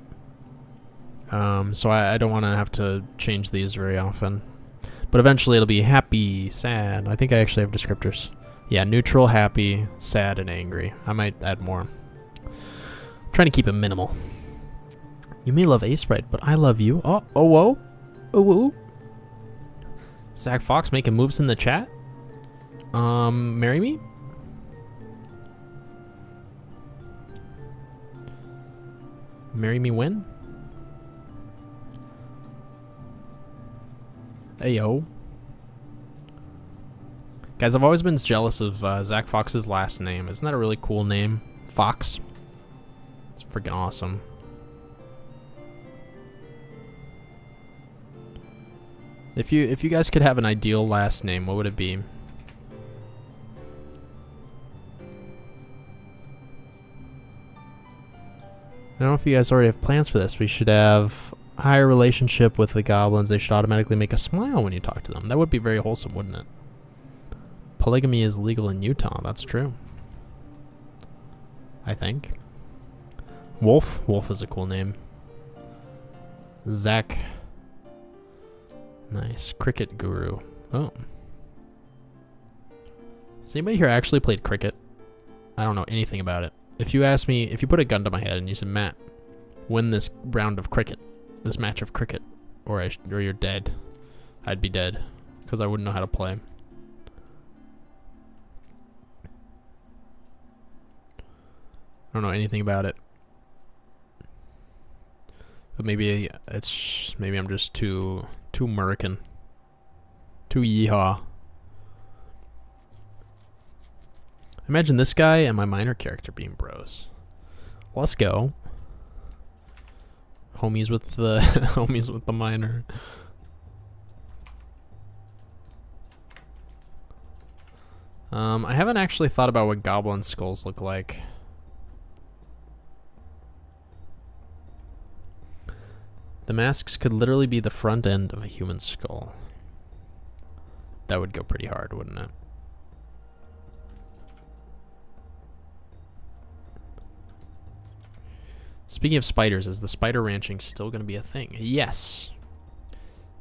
So I don't want to have to change these very often. But eventually it'll be happy, sad. I think I actually have descriptors. Yeah, neutral, happy, sad, and angry. I might add more. I'm trying to keep it minimal. You may love Asprite, but I love you. Oh, whoa. Oh, whoa. Zach Fox making moves in the chat. Marry me? Marry me when? Ayo. Guys, I've always been jealous of Zach Fox's last name. Isn't that a really cool name? Fox? It's freaking awesome. If you guys could have an ideal last name, what would it be? I don't know if you guys already have plans for this. We should have a higher relationship with the goblins. They should automatically make a smile when you talk to them. That would be very wholesome, wouldn't it? Polygamy is legal in Utah. That's true. I think. Wolf? Wolf is a cool name. Zach. Nice. Cricket Guru. Oh. Has anybody here actually played cricket? I don't know anything about it. If you ask me, if you put a gun to my head and you said, Matt, win this round of cricket, this match of cricket, or you're dead, I'd be dead, because I wouldn't know how to play. I don't know anything about it. But maybe I'm just too American. Too yeehaw. Imagine this guy and my minor character being bros. Let's go. Homies with the homies with the minor. I haven't actually thought about what goblin skulls look like. The masks could literally be the front end of a human skull. That would go pretty hard, wouldn't it? Speaking of spiders, is the spider ranching still going to be a thing? Yes.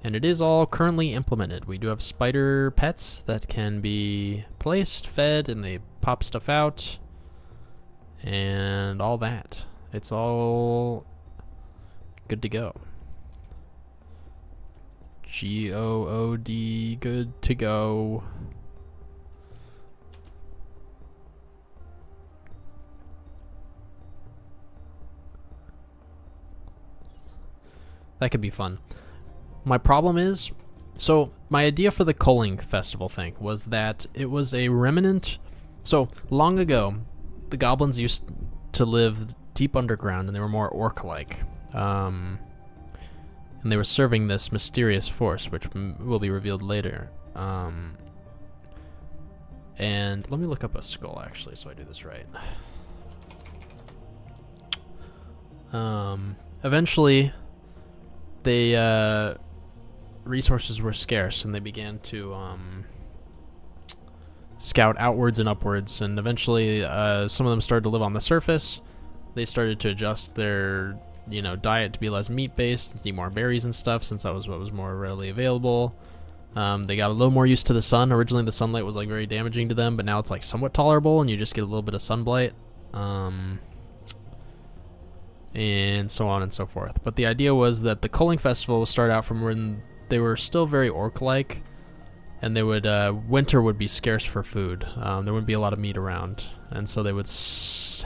And it is all currently implemented. We do have spider pets that can be placed, fed, and they pop stuff out. And all that. It's all good to go. G-O-O-D, good to go. That could be fun. My problem is, so my idea for the Culling Festival thing was that it was a remnant. So long ago, the goblins used to live deep underground and they were more orc-like. And they were serving this mysterious force, which will be revealed later. And let me look up a skull, actually, so I do this right. Eventually, resources were scarce, and they began to scout outwards and upwards, and eventually some of them started to live on the surface. They started to adjust their diet to be less meat-based, to eat more berries and stuff, since that was what was more readily available. They got a little more used to the sun. Originally, the sunlight was like very damaging to them, but now it's like somewhat tolerable, and you just get a little bit of sunblight, and so on and so forth. But the idea was that the Culling Festival would start out from when they were still very orc-like, and they would winter would be scarce for food. There wouldn't be a lot of meat around, and so they would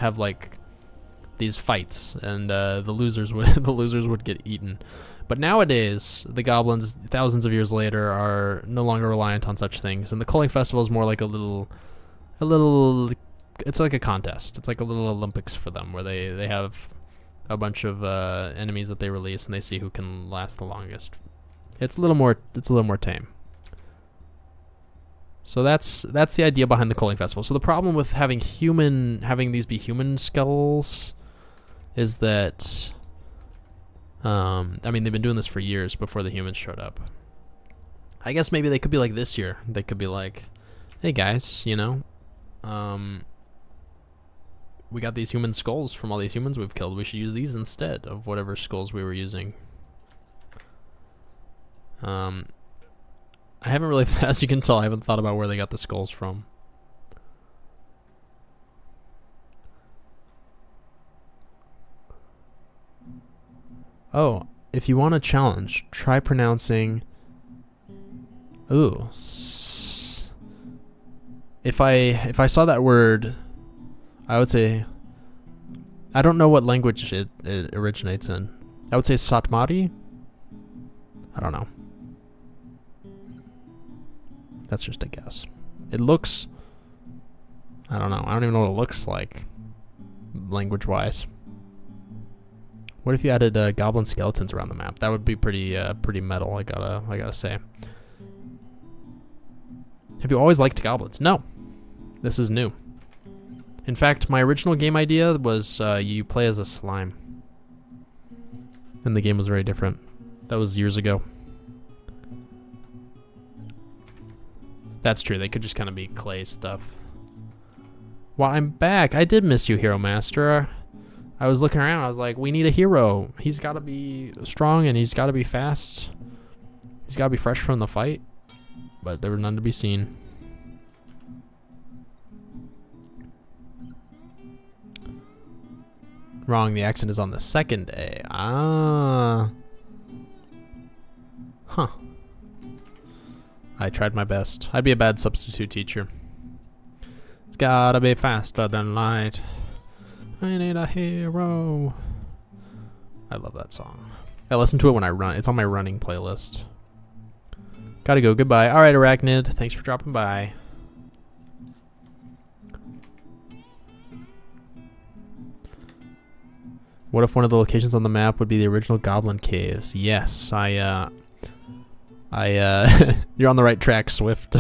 have like these fights, and the losers would get eaten. But nowadays, the goblins, thousands of years later, are no longer reliant on such things, and the Culling Festival is more like a little. It's like a contest. It's like a little Olympics for them, where they have a bunch of enemies that they release, and they see who can last the longest. It's a little more tame. So that's the idea behind the Culling Festival. So the problem with having these be human skulls is that, I mean, they've been doing this for years before the humans showed up. I guess maybe they could be like this year. They could be like, hey guys, we got these human skulls from all these humans we've killed. We should use these instead of whatever skulls we were using. I haven't really, as you can tell, I haven't thought about where they got the skulls from. Oh, if you want a challenge, try pronouncing. Ooh. If I saw that word, I would say. I don't know what language it originates in. I would say Satmari. I don't know. That's just a guess. It looks. I don't know. I don't even know what it looks like, language-wise. What if you added goblin skeletons around the map? That would be pretty metal. I gotta say. Have you always liked goblins? No, this is new. In fact, my original game idea was you play as a slime, and the game was very different. That was years ago. That's true. They could just kind of be clay stuff. Well, I'm back. I did miss you, Hero Master. I was looking around. I was like, we need a hero. He's got to be strong and he's got to be fast. He's gotta be fresh from the fight, but there were none to be seen. Wrong, the accent is on the second day. Ah. Huh. I tried my best. I'd be a bad substitute teacher. It's gotta be faster than light. I need a hero. I love that song. I listen to it when I run. It's on my running playlist. Gotta go. Goodbye. All right, Arachnid. Thanks for dropping by. What if one of the locations on the map would be the original Goblin Caves? Yes, you're on the right track, Swift.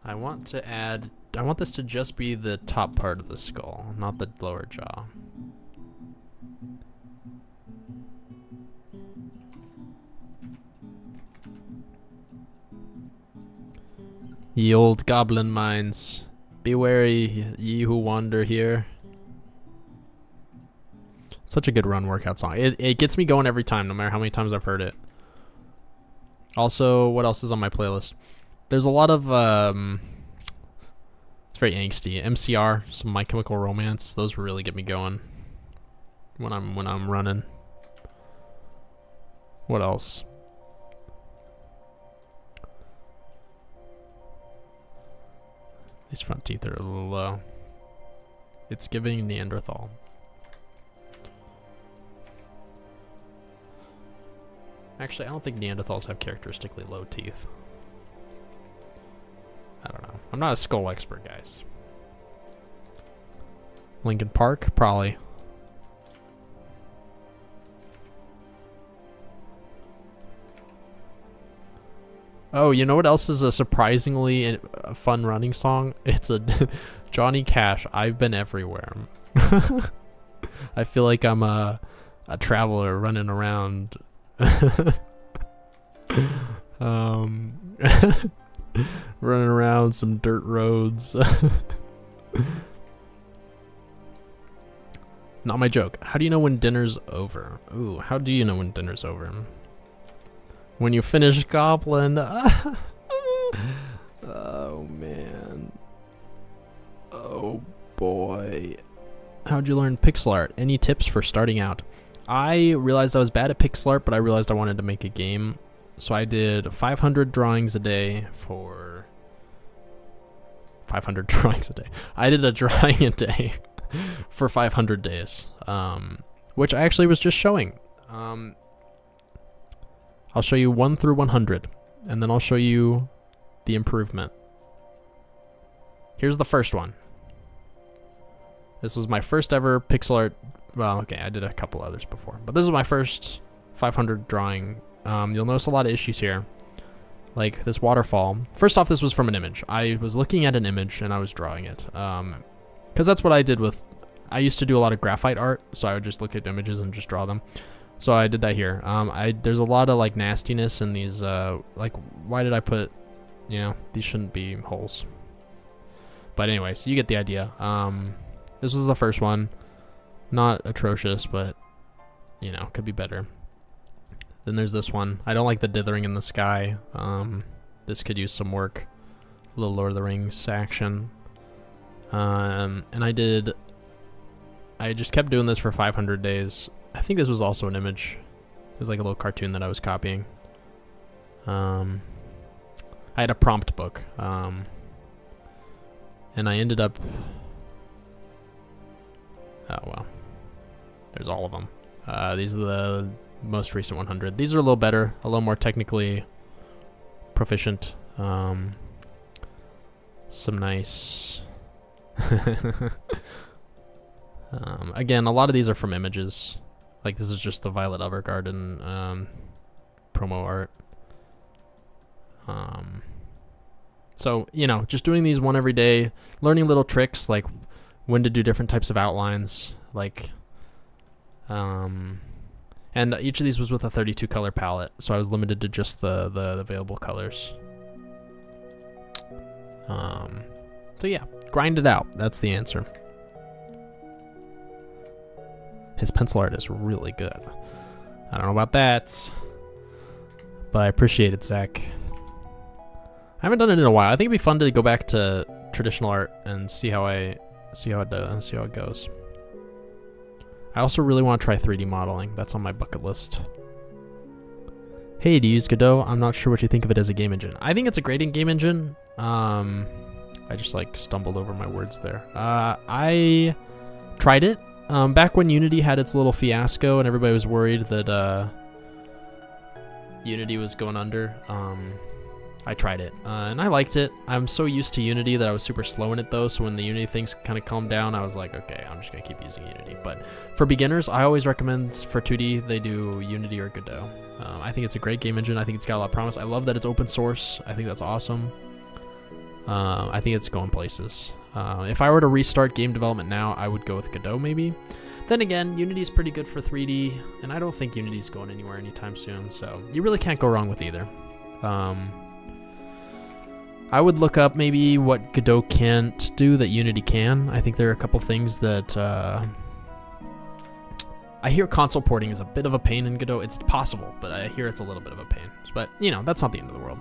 I want this to just be the top part of the skull, not the lower jaw. Ye old goblin mines, be wary, ye who wander here. Such a good run workout song. It gets me going every time, no matter how many times I've heard it. Also, what else is on my playlist? There's a lot of it's very angsty. MCR, some My Chemical Romance. Those really get me going when I'm running. What else? These front teeth are a little low. It's giving Neanderthal. Actually, I don't think Neanderthals have characteristically low teeth. I don't know. I'm not a skull expert, guys. Lincoln Park? Probably. Oh, you know what else is a surprisingly fun running song? It's a Johnny Cash, I've Been Everywhere. I feel like I'm a traveler running around. Running around some dirt roads. Not my joke. How do you know when dinner's over? Ooh, how do you know when dinner's over? When you finish Goblin. Oh, man. Oh, boy. How'd you learn pixel art? Any tips for starting out? I realized I was bad at pixel art, but I realized I wanted to make a game. So I did 500 drawings a day for... 500 drawings a day. I did a drawing a day for 500 days, which I actually was just showing. I'll show you 1 through 100, and then I'll show you the improvement. Here's the first one. This was my first ever pixel art. Well, okay, I did a couple others before, but this is my first 500 drawing. You'll notice a lot of issues here, like this waterfall. First off, this was from an image. I was looking at an image and I was drawing it, because that's what I did with. I used to do a lot of graphite art, so I would just look at images and just draw them. So I did that here. There's a lot of like nastiness in these. Like, why did I put? You know, these shouldn't be holes. But anyways, you get the idea. This was the first one. Not atrocious, but you know, could be better. Then there's this one. I don't like the dithering in the sky. This could use some work. A little Lord of the Rings action. And I just kept doing this for 500 days. I think this was also an image. It was like a little cartoon that I was copying. I had a prompt book. And I ended up... Oh, well. There's all of them. These are the most recent 100. These are a little better, a little more technically proficient. Some nice... again, a lot of these are from images. Like, this is just the Violet Evergarden promo art. So, you know, just doing these one every day, learning little tricks, like when to do different types of outlines, like... and each of these was with a 32 color palette, so I was limited to just the available colors. So yeah, grind it out. That's the answer. His pencil art is really good. I don't know about that, but I appreciate it, Zach. I haven't done it in a while. I think it'd be fun to go back to traditional art and see how it goes. I also really want to try 3D modeling. That's on my bucket list. Hey, do you use Godot? I'm not sure what you think of it as a game engine. I think it's a great game engine. I just like stumbled over my words there. I tried it back when Unity had its little fiasco and everybody was worried that Unity was going under. I tried it and I liked it. I'm so used to Unity that I was super slow in it though, so when the Unity things kind of calmed down, I was like, okay, I'm just gonna keep using Unity. But for beginners, I always recommend for 2D they do Unity or Godot. I think it's a great game engine. I think it's got a lot of promise. I love that it's open source. I think that's awesome. I think it's going places. If I were to restart game development now, I would go with Godot maybe. Then again, Unity's pretty good for 3D, and I don't think Unity's going anywhere anytime soon, so you really can't go wrong with either. I would look up maybe what Godot can't do that Unity can. I think there are a couple things that... I hear console porting is a bit of a pain in Godot. It's possible, but I hear it's a little bit of a pain. But, you know, that's not the end of the world.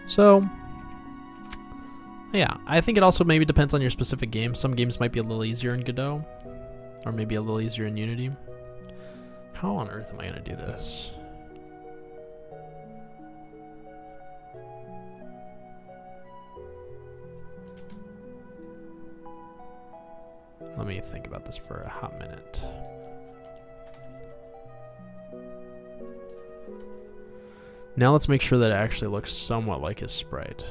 So, yeah, I think it also maybe depends on your specific game. Some games might be a little easier in Godot, or maybe a little easier in Unity. How on earth am I going to do this? Let me think about this for a hot minute. Now let's make sure that it actually looks somewhat like his sprite.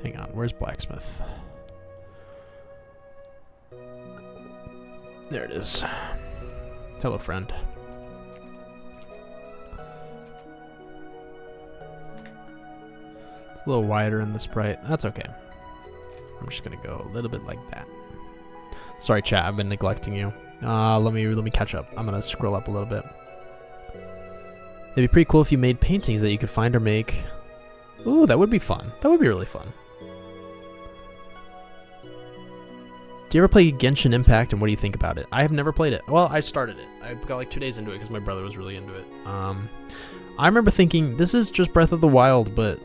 Hang on, where's Blacksmith? There it is. Hello, friend. It's a little wider in the sprite. That's okay. I'm just gonna go a little bit like that. Sorry, chat. I've been neglecting you. Let me catch up. I'm gonna scroll up a little bit. It'd be pretty cool if you made paintings that you could find or make. Ooh, that would be fun. That would be really fun. Do you ever play Genshin Impact, and what do you think about it? I have never played it. Well, I started it. I got like 2 days into it because my brother was really into it. I remember thinking, this is just Breath of the Wild, but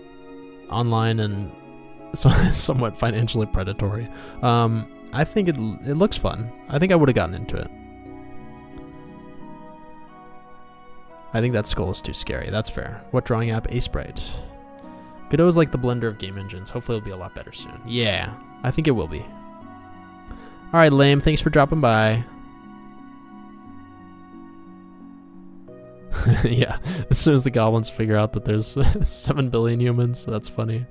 online and somewhat financially predatory. I think it looks fun. I think I would have gotten into it. I think that skull is too scary. That's fair. What drawing app? Sprite. Godot is like the blender of game engines. Hopefully it'll be a lot better soon. Yeah, I think it will be. All right, Lame. Thanks for dropping by. Yeah, as soon as the goblins figure out that there's 7 billion humans, that's funny.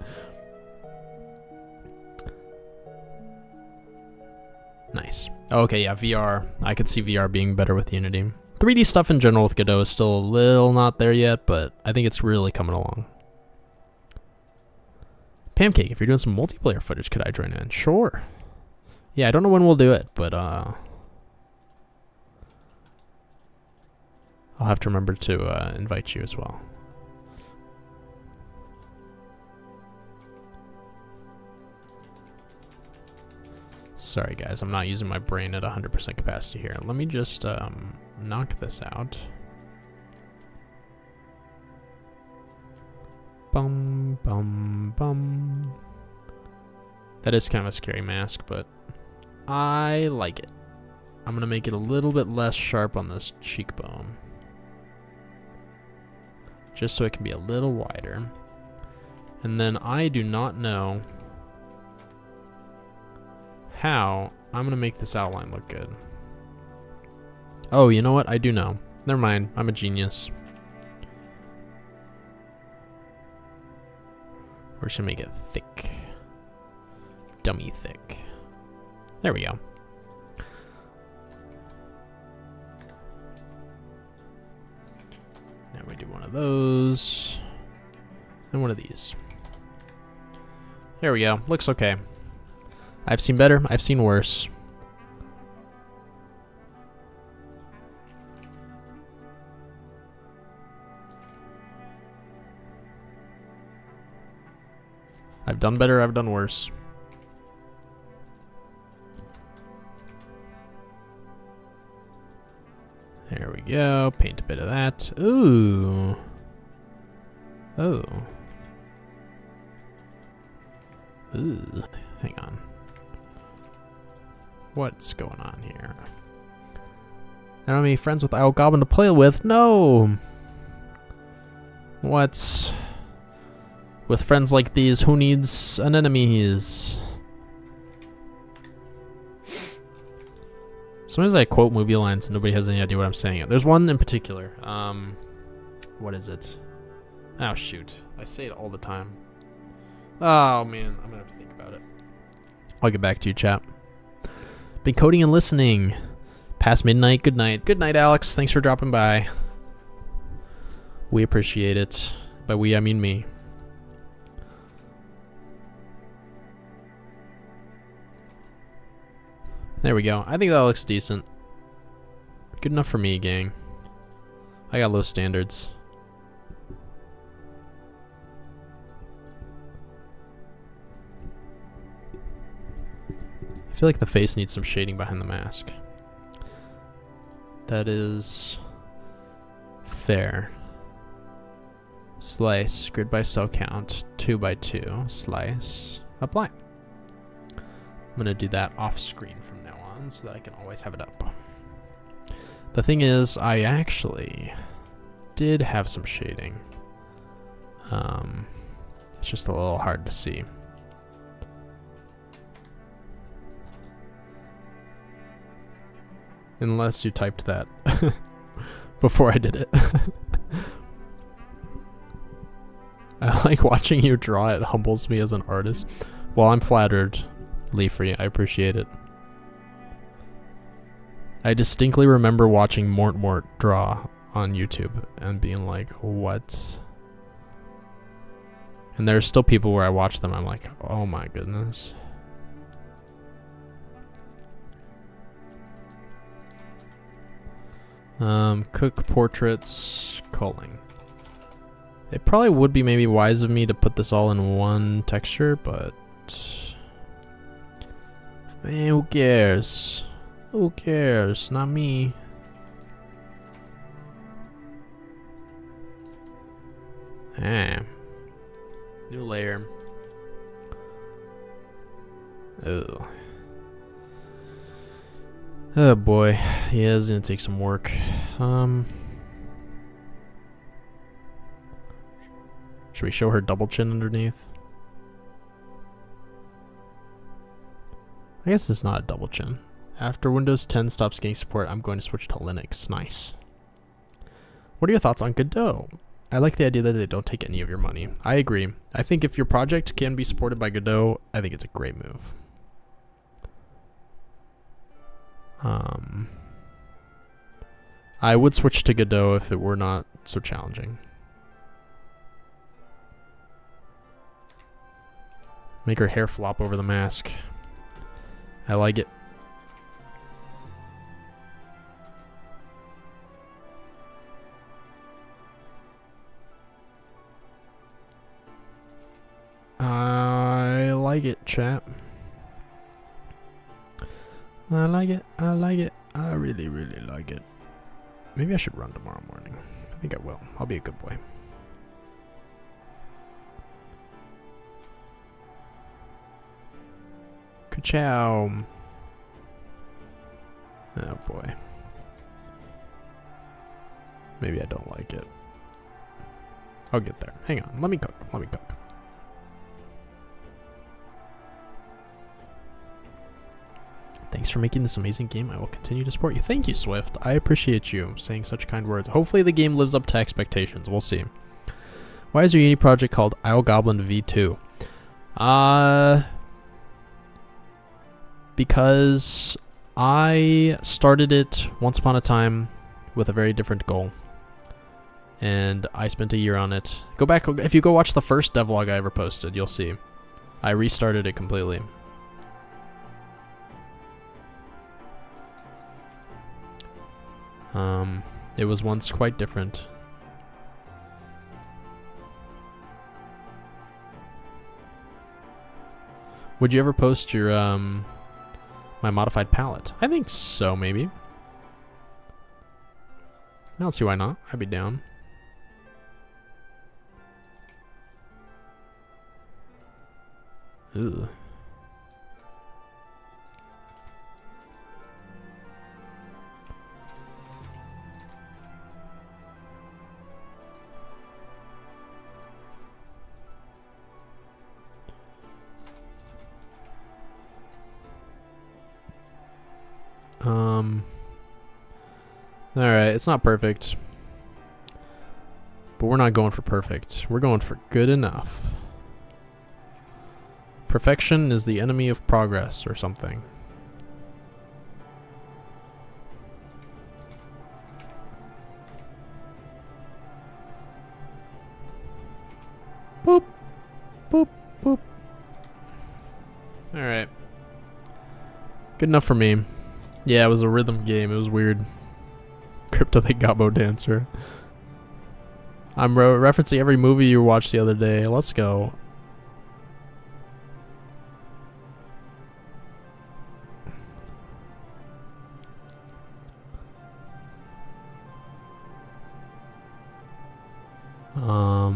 Nice. Okay, yeah, VR. I could see VR being better with Unity. 3D stuff in general with Godot is still a little not there yet, but I think it's really coming along. Pancake, if you're doing some multiplayer footage, could I join in? Sure. Yeah, I don't know when we'll do it, but I'll have to remember to invite you as well. Sorry guys, I'm not using my brain at 100% capacity here. Let me just knock this out. Bum, bum, bum. That is kind of a scary mask, but I like it. I'm gonna make it a little bit less sharp on this cheekbone, just so it can be a little wider. And then I do not know how I'm gonna make this outline look good. Oh, you know what? I do know. Never mind. I'm a genius. We're just gonna make it thick. Dummy thick. There we go. Now we do one of those. And one of these. There we go. Looks okay. I've seen better. I've seen worse. I've done better. I've done worse. we go. Paint a bit of that. Ooh. Oh. Ooh. Hang on. What's going on here? I don't have any friends with Isle Goblin to play with. No! What's... With friends like these, who needs an enemies? Sometimes I quote movie lines and nobody has any idea what I'm saying. There's one in particular. What is it? Oh, shoot. I say it all the time. Oh, man. I'm gonna have to think about it. I'll get back to you, chat. Been coding and listening. Past midnight. Good night. Good night, Alex. Thanks for dropping by. We appreciate it. By we, I mean me. There we go. I think that looks decent. Good enough for me, gang. I got low standards. I feel like the face needs some shading behind the mask. That is fair. Slice, grid by cell count, 2 by 2, slice, apply. I'm gonna do that off screen from now on so that I can always have it up. The thing is, I actually did have some shading. It's just a little hard to see. Unless you typed that before I did it. I like watching you draw. It humbles me as an artist. Well, I'm flattered, Leafrey. I appreciate it. I distinctly remember watching Mort draw on YouTube and being like, what? And there's still people where I watch them, I'm like, oh my goodness. Cook portraits, culling. It probably would be maybe wise of me to put this all in one texture, but man, who cares? Who cares? Not me. Ah. New layer. Oh. Oh boy. Yeah, it's gonna take some work. Should we show her double chin underneath? I guess it's not a double chin. After Windows 10 stops getting support, I'm going to switch to Linux. Nice. What are your thoughts on Godot? I like the idea that they don't take any of your money. I agree. I think if your project can be supported by Godot, I think it's a great move. I would switch to Godot if it were not so challenging. Make her hair flop over the mask. I like it. I like it, chat. I like it. I like it. I really, really like it. Maybe I should run tomorrow morning. I think I will. I'll be a good boy. Ka-chow. Oh boy. Maybe I don't like it. I'll get there. Hang on. Let me cook. Let me cook. Thanks for making this amazing game. I will continue to support you. Thank you, Swift. I appreciate you saying such kind words. Hopefully the game lives up to expectations. We'll see. Why is your Unity project called Isle Goblin V2? Because I started it once upon a time with a very different goal. And I spent a year on it. Go back, if you go watch the first devlog I ever posted, you'll see. I restarted it completely. It was once quite different. Would you ever post your, my modified palette? I think so, maybe. don't see why not. I'd be down. Ooh. Alright, it's not perfect. But we're not going for perfect. We're going for good enough. Perfection is the enemy of progress or something. Boop. Boop. Boop. Alright. Good enough for me. Yeah, it was a rhythm game. It was weird. Crypto the Gobbo Dancer. I'm referencing every movie you watched the other day. Let's go.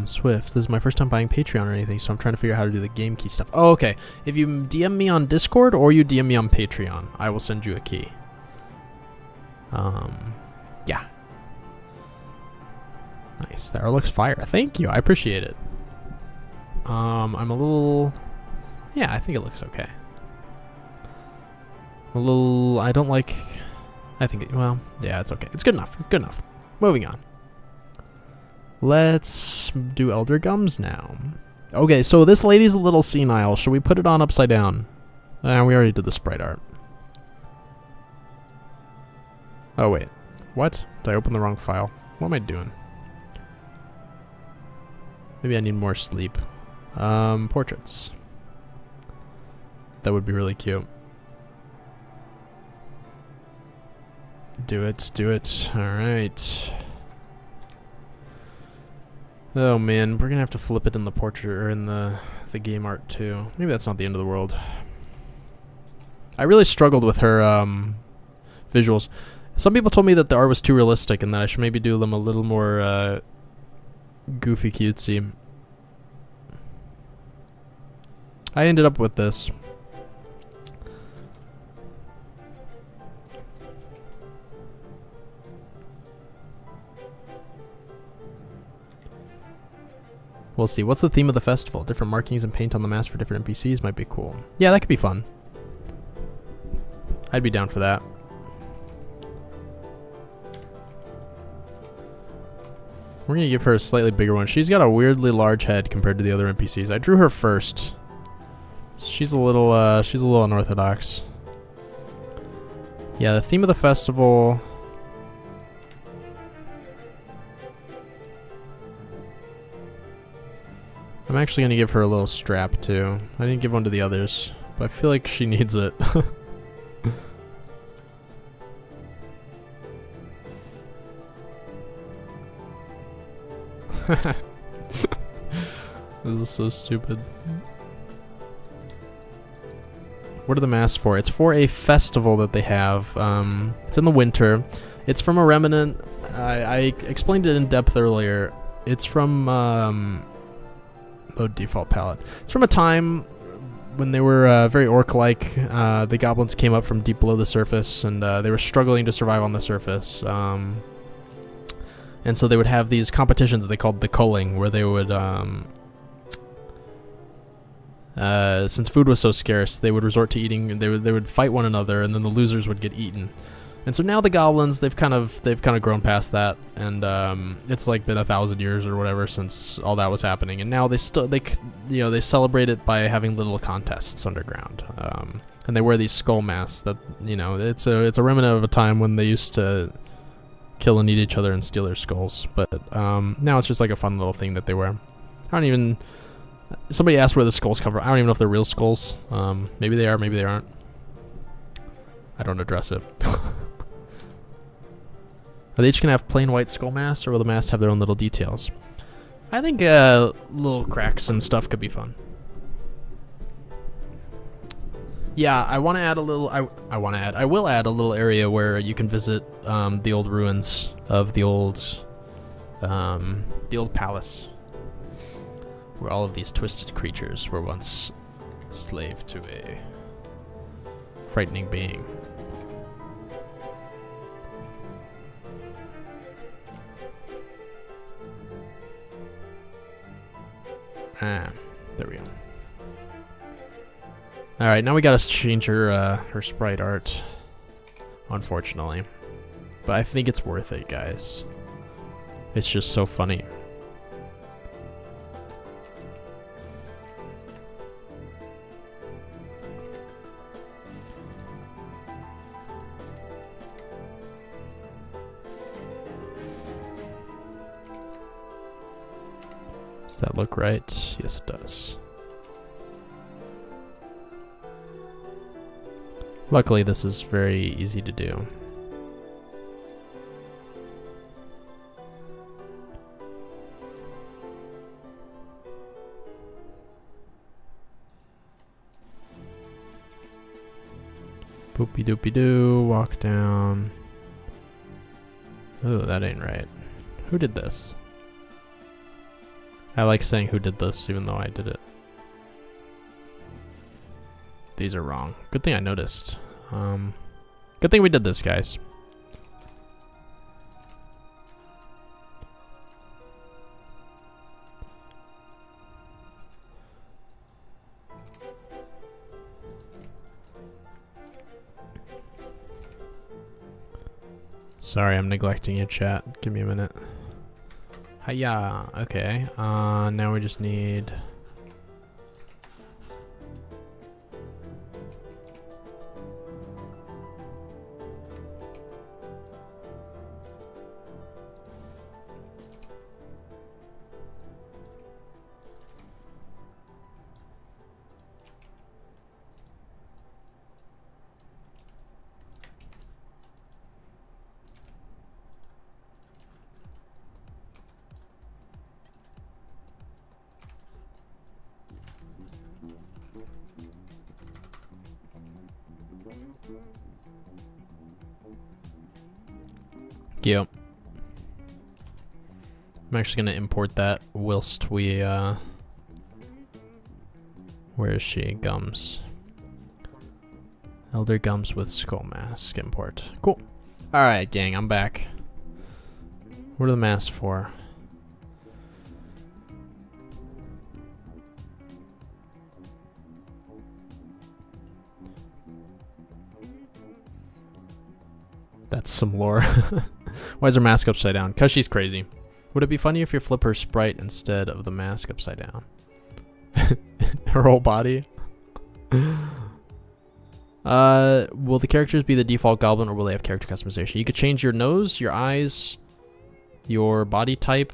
Swift. This is my first time buying Patreon or anything, so I'm trying to figure out how to do the game key stuff. Oh, okay. If you DM me on Discord or you DM me on Patreon, I will send you a key. Yeah. Nice. That looks fire. Thank you. I appreciate it. I'm a little... Yeah, I think it looks okay. A little... I don't like... I think it... Well, yeah, it's okay. It's good enough. Good enough. Moving on. Let's do Elder Gums now. Okay, so this lady's a little senile. Should we put it on upside down? We already did the sprite art. Oh, wait. What? Did I open the wrong file? What am I doing? Maybe I need more sleep. Portraits. That would be really cute. Do it, do it. Alright. Oh man, we're gonna have to flip it in the portrait or in the game art too. Maybe that's not the end of the world. I really struggled with her visuals. Some people told me that the art was too realistic and that I should maybe do them a little more goofy cutesy. I ended up with this. We'll see. What's the theme of the festival? Different markings and paint on the mask for different NPCs might be cool. Yeah, that could be fun. I'd be down for that. We're gonna give her a slightly bigger one. She's got a weirdly large head compared to the other NPCs. I drew her first. She's a little unorthodox. Yeah, the theme of the festival. I'm actually gonna give her a little strap too. I didn't give one to the others, but I feel like she needs it. This is so stupid. What are the masks for? It's for a festival that they have. It's in the winter. It's from a remnant. I explained it in depth earlier. It's from load default palette. It's from a time when they were very orc-like. The goblins came up from deep below the surface, and they were struggling to survive on the surface. And so they would have these competitions they called the culling, where they would, since food was so scarce, they would resort to eating. They would fight one another, and then the losers would get eaten. And so now the goblins, they've kind of grown past that, and it's like been 1,000 years or whatever since all that was happening. And now they celebrate it by having little contests underground. And they wear these skull masks that, it's a remnant of a time when they used to kill and eat each other and steal their skulls. But now it's just like a fun little thing that they wear. Somebody asked where the skulls come from. I don't even know if they're real skulls. Maybe they are, maybe they aren't. I don't address it. Are they each going to have plain white skull masks, or will the masks have their own little details? I think little cracks and stuff could be fun. Yeah, I want to add a little. I will add a little area where you can visit the old ruins of the old palace, where all of these twisted creatures were once slave to a frightening being. Ah, there we go. All right, now we gotta change her sprite art, unfortunately, but I think it's worth it, guys. It's just so funny. Does that look right? Yes, it does. Luckily, this is very easy to do. Boopy doopy doo, walk down. Oh, that ain't right. Who did this? I like saying who did this, even though I did it. These are wrong. Good thing I noticed. Good thing we did this, guys. Sorry, I'm neglecting you, chat. Give me a minute. Hiya. Okay. Now we just need... Yep. I'm actually going to import that whilst we, where is she? Gums. Elder Gums with Skull Mask. Import. Cool. Alright, gang, I'm back. What are the masks for? That's some lore. Why is her mask upside down? Because she's crazy. Would it be funny if you flip her sprite instead of the mask upside down? Her whole body? Will the characters be the default goblin or will they have character customization? You could change your nose, your eyes, your body type.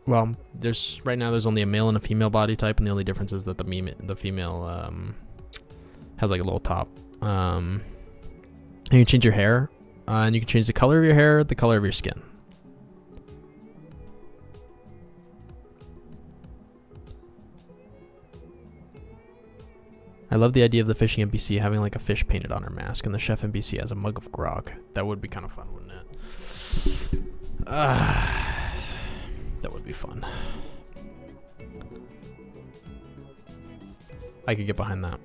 Well, right now there's only a male and a female body type, and the only difference is that the female has like a little top. And you can change your hair. And you can change the color of your hair, the color of your skin. I love the idea of the fishing NPC having like a fish painted on her mask, and the chef NPC has a mug of grog. That would be kind of fun, wouldn't it? That would be fun. I could get behind that.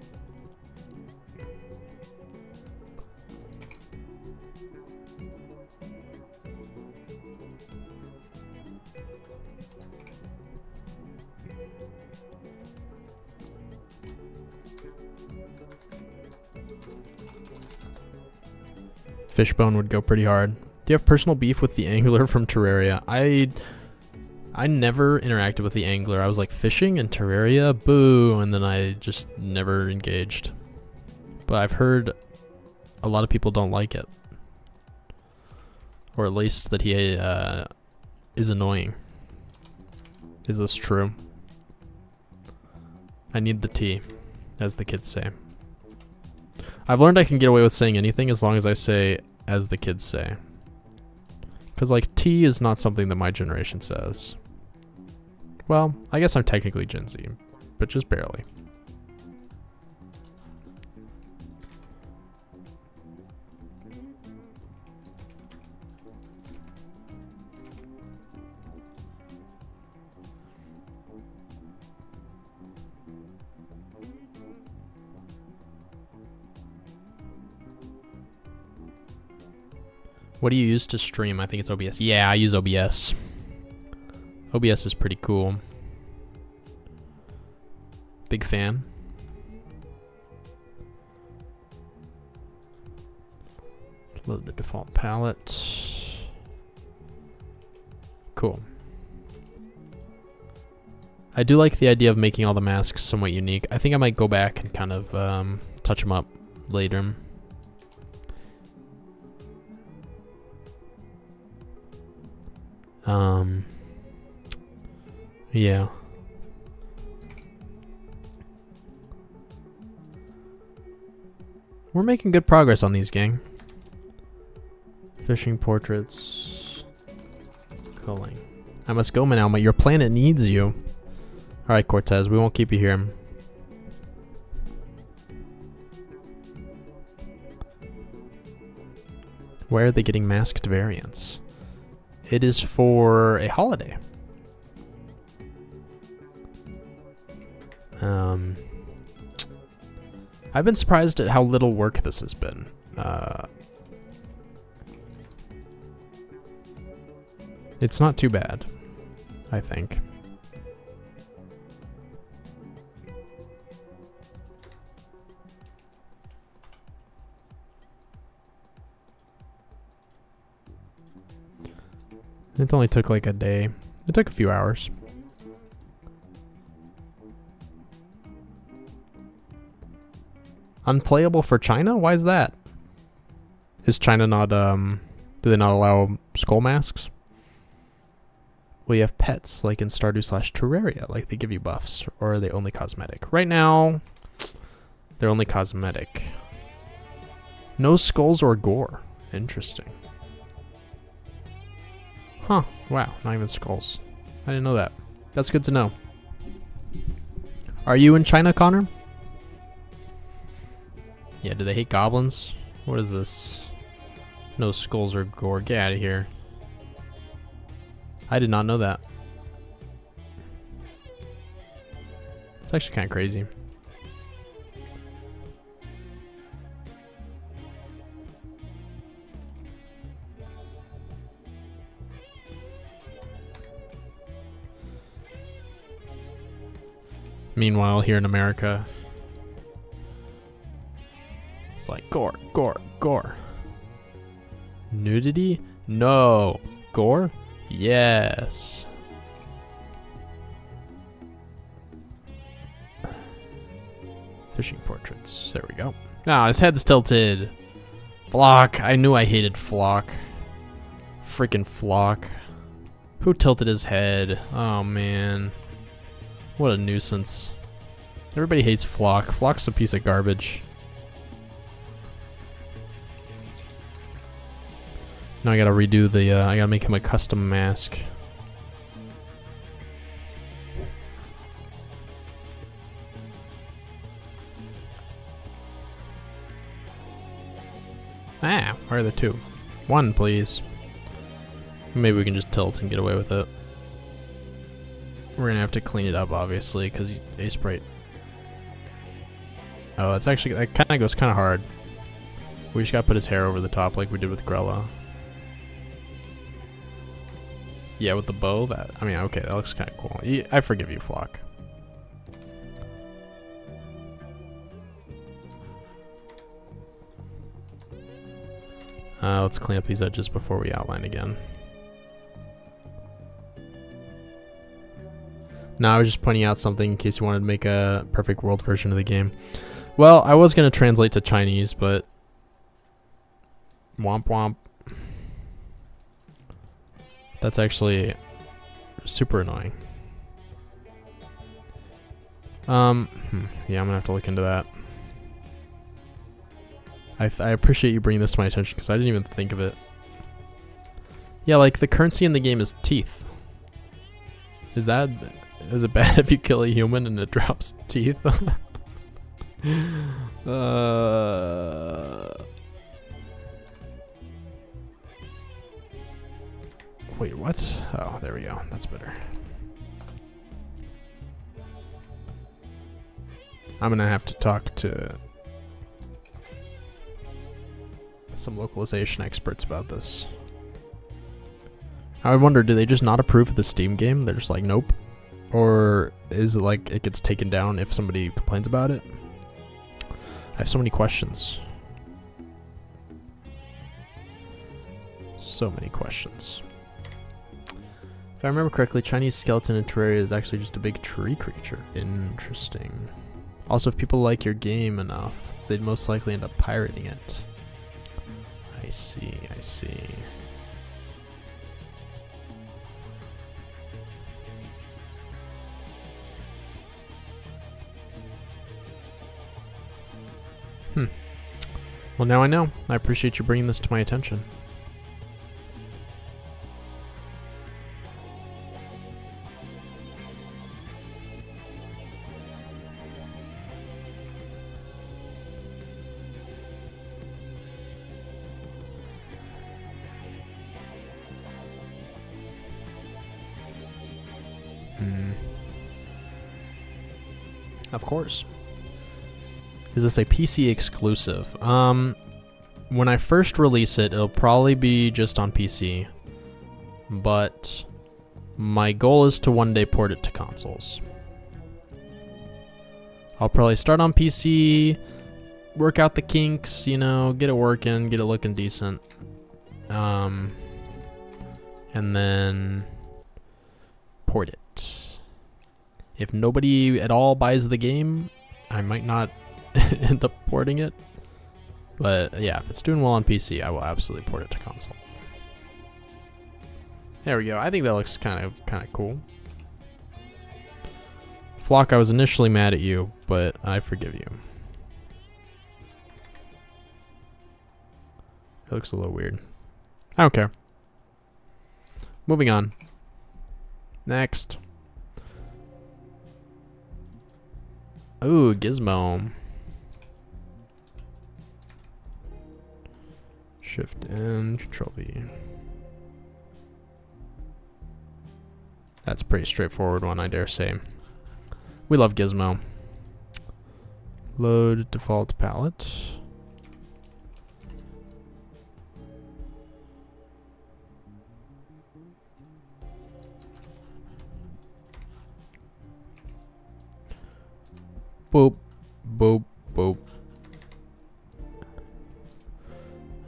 Fishbone would go pretty hard. Do you have personal beef with the angler from Terraria? I never interacted with the angler. I was like, fishing in Terraria? Boo! And then I just never engaged. But I've heard a lot of people don't like it. Or at least that he is annoying. Is this true? I need the tea, as the kids say. I've learned I can get away with saying anything as long as I say, as the kids say. Because, like, tea is not something that my generation says. Well, I guess I'm technically Gen Z, but just barely. What do you use to stream? I think it's OBS. Yeah, I use OBS. OBS is pretty cool. Big fan. Load the default palette. Cool. I do like the idea of making all the masks somewhat unique. I think I might go back and kind of touch them up later. Yeah. We're making good progress on these, gang. Fishing portraits. Culling. I must go, Manalma. Your planet needs you. Alright, Cortez. We won't keep you here. Where are they getting masked variants? It is for a holiday. I've been surprised at how little work this has been. It's not too bad, I think. It only took like a day. It took a few hours. Unplayable for China? Why is that? Is China not, do they not allow skull masks? Well, you have pets, like in Stardew/Terraria, like they give you buffs, or are they only cosmetic? Right now, they're only cosmetic. No skulls or gore. Interesting. Huh, wow, not even skulls. I didn't know that. That's good to know. Are you in China, Connor? Yeah, do they hate goblins? What is this? No skulls or gore. Get out of here. I did not know that. It's actually kind of crazy. Meanwhile, here in America, it's like gore, gore, gore. Nudity? No. Gore? Yes. Fishing portraits. There we go. Ah, his head's tilted. Flock. I knew I hated Flock. Freaking Flock. Who tilted his head? Oh, man. What a nuisance. Everybody hates Flock. Flock's a piece of garbage. Now I gotta redo the, I gotta make him a custom mask. Ah, where are the two? One, please. Maybe we can just tilt and get away with it. We're gonna have to clean it up, obviously, because they sprayed. Oh, that's actually, that kind of goes kind of hard. We just gotta put his hair over the top like we did with Grella. Yeah, with the bow, that, I mean, okay, that looks kind of cool. I forgive you, Flock. Let's clean up these edges before we outline again. No, I was just pointing out something in case you wanted to make a perfect world version of the game. Well, I was going to translate to Chinese, but... Womp womp. That's actually super annoying. Yeah, I'm gonna have to look into that. I appreciate you bringing this to my attention because I didn't even think of it. Yeah, like the currency in the game is teeth. Is it bad if you kill a human and it drops teeth? Wait, what? Oh, there we go. That's better. I'm gonna have to talk to some localization experts about this. I wonder, do they just not approve of the Steam game? They're just like, nope. Or is it like it gets taken down if somebody complains about it? I have so many questions. So many questions. If I remember correctly, Chinese skeleton in Terraria is actually just a big tree creature. Interesting. Also, if people like your game enough, they'd most likely end up pirating it. I see, I see. Well, now I know. I appreciate you bringing this to my attention. Of course. Is this a PC exclusive? When I first release it, it'll probably be just on PC. But my goal is to one day port it to consoles. I'll probably start on PC, work out the kinks, you know, get it working, get it looking decent. And then port it. If nobody at all buys the game, I might not end up porting it. But yeah, if it's doing well on PC, I will absolutely port it to console. There we go. I think that looks kind of cool. Flock, I was initially mad at you, but I forgive you. It looks a little weird. I don't care. Moving on. Next. Ooh, Gizmo. Shift and Control V. That's a pretty straightforward one, I dare say. We love Gizmo. Load default palette. Boop, boop, boop.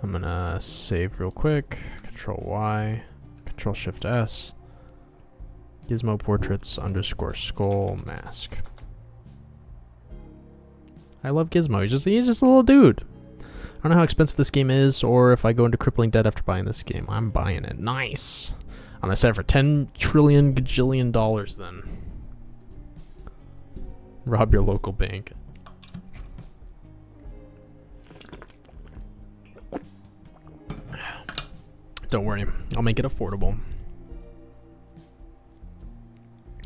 I'm gonna save real quick. Control Y, Control Shift S. Gizmo portraits _ skull mask. I love Gizmo. He's just a little dude. I don't know how expensive this game is, or if I go into crippling debt after buying this game. I'm buying it. Nice. I'm gonna set it for $10 trillion gajillion dollars then. Rob your local bank. Don't worry, I'll make it affordable.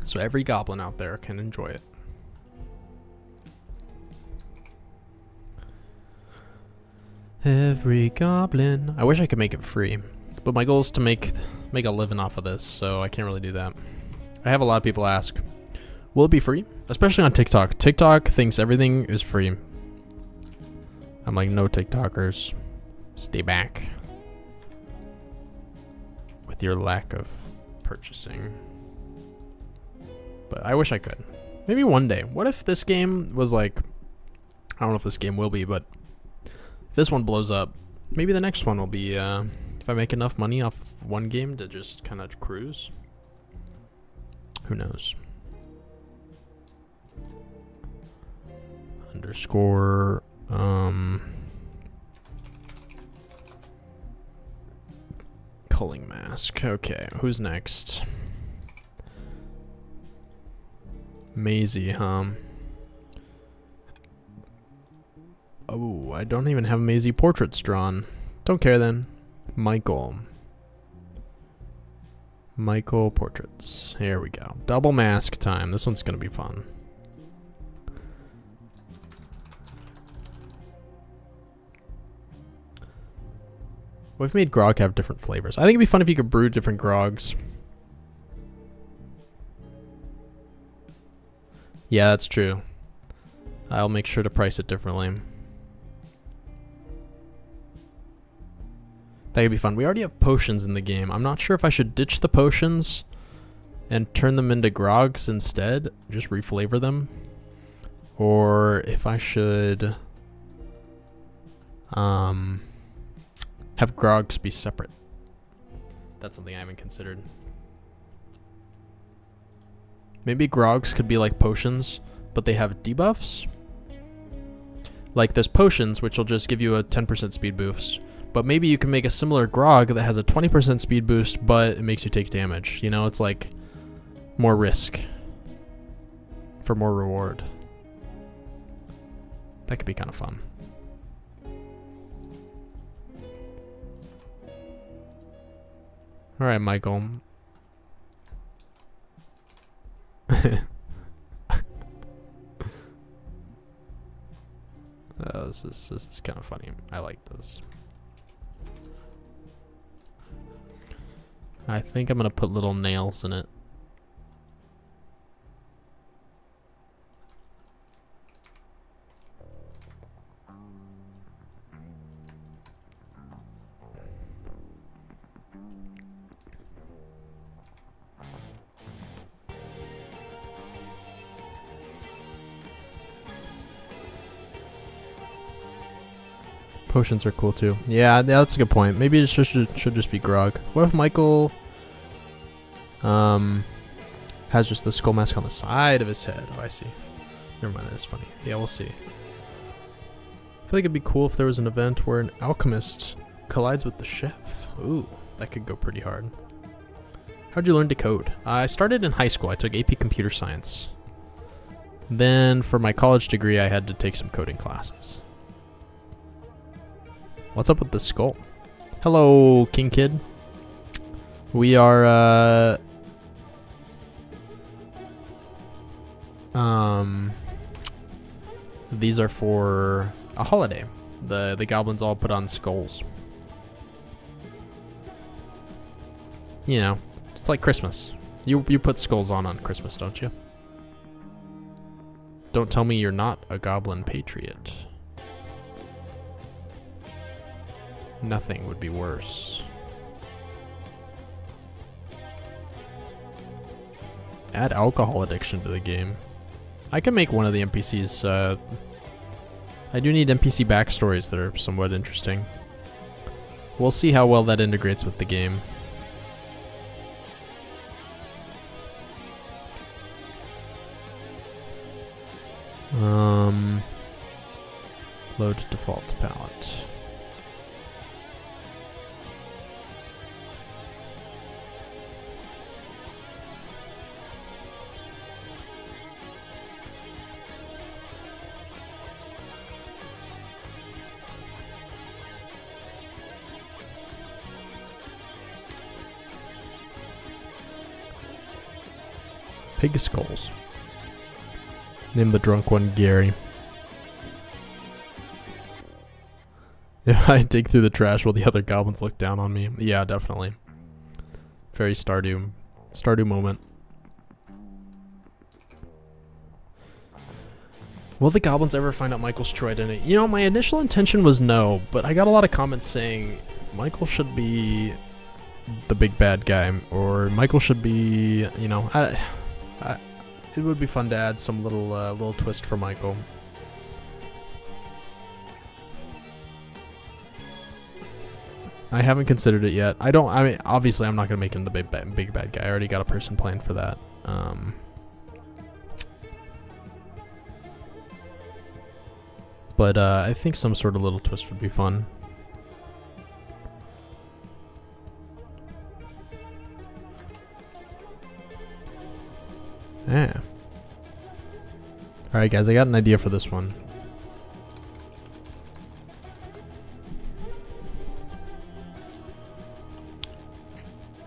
So every goblin out there can enjoy it. Every goblin. I wish I could make it free, but my goal is to make a living off of this, so I can't really do that. I have a lot of people ask, will it be free? Especially on TikTok. TikTok thinks everything is free. I'm like, no TikTokers. Stay back with your lack of purchasing. But I wish I could. Maybe one day. What if this game was like, I don't know if this game will be, but if this one blows up, maybe the next one will be, if I make enough money off one game to just kind of cruise. Who knows? Underscore, culling mask. Okay, who's next? Maisie, huh? Oh, I don't even have Maisie portraits drawn. Don't care then. Michael portraits. Here we go. Double mask time. This one's gonna be fun. What if we made grog have different flavors? I think it'd be fun if you could brew different grogs. Yeah, that's true. I'll make sure to price it differently. That could be fun. We already have potions in the game. I'm not sure if I should ditch the potions and turn them into grogs instead. Just reflavor them. Or if I should have grogs be separate. That's something I haven't considered. Maybe grogs could be like potions, but they have debuffs. Like there's potions, which will just give you a 10% speed boost. But maybe you can make a similar grog that has a 20% speed boost, but it makes you take damage. You know, it's like more risk for more reward. That could be kind of fun. All right, Michael. This is kind of funny. I like this. I think I'm gonna put little nails in it. Potions are cool too. Yeah, that's a good point. Maybe it should just be grog. What if Michael has just the skull mask on the side of his head? Oh, I see. Never mind, that's funny. Yeah, we'll see. I feel like it'd be cool if there was an event where an alchemist collides with the chef. Ooh, that could go pretty hard. How'd you learn to code? I started in high school. I took AP Computer Science. Then for my college degree, I had to take some coding classes. What's up with the skull? Hello, King Kid. We are, these are for a holiday. The goblins all put on skulls. You know, it's like Christmas. You put skulls on Christmas, don't you? Don't tell me you're not a goblin patriot. Nothing would be worse. Add alcohol addiction to the game. I can make one of the NPCs. I do need NPC backstories that are somewhat interesting. We'll see how well that integrates with the game. Load default palette. Pig skulls. Name the drunk one Gary. If I dig through the trash while the other goblins look down on me. Yeah, definitely. Very Stardew. Stardew moment. Will the goblins ever find out Michael's true identity? You know, my initial intention was no, but I got a lot of comments saying Michael should be the big bad guy, or Michael should be, you know, it would be fun to add some little twist for Michael. I haven't considered it yet. I mean, obviously, I'm not gonna make him the big bad guy. I already got a person planned for that. But I think some sort of little twist would be fun. Yeah. Alright guys, I got an idea for this one.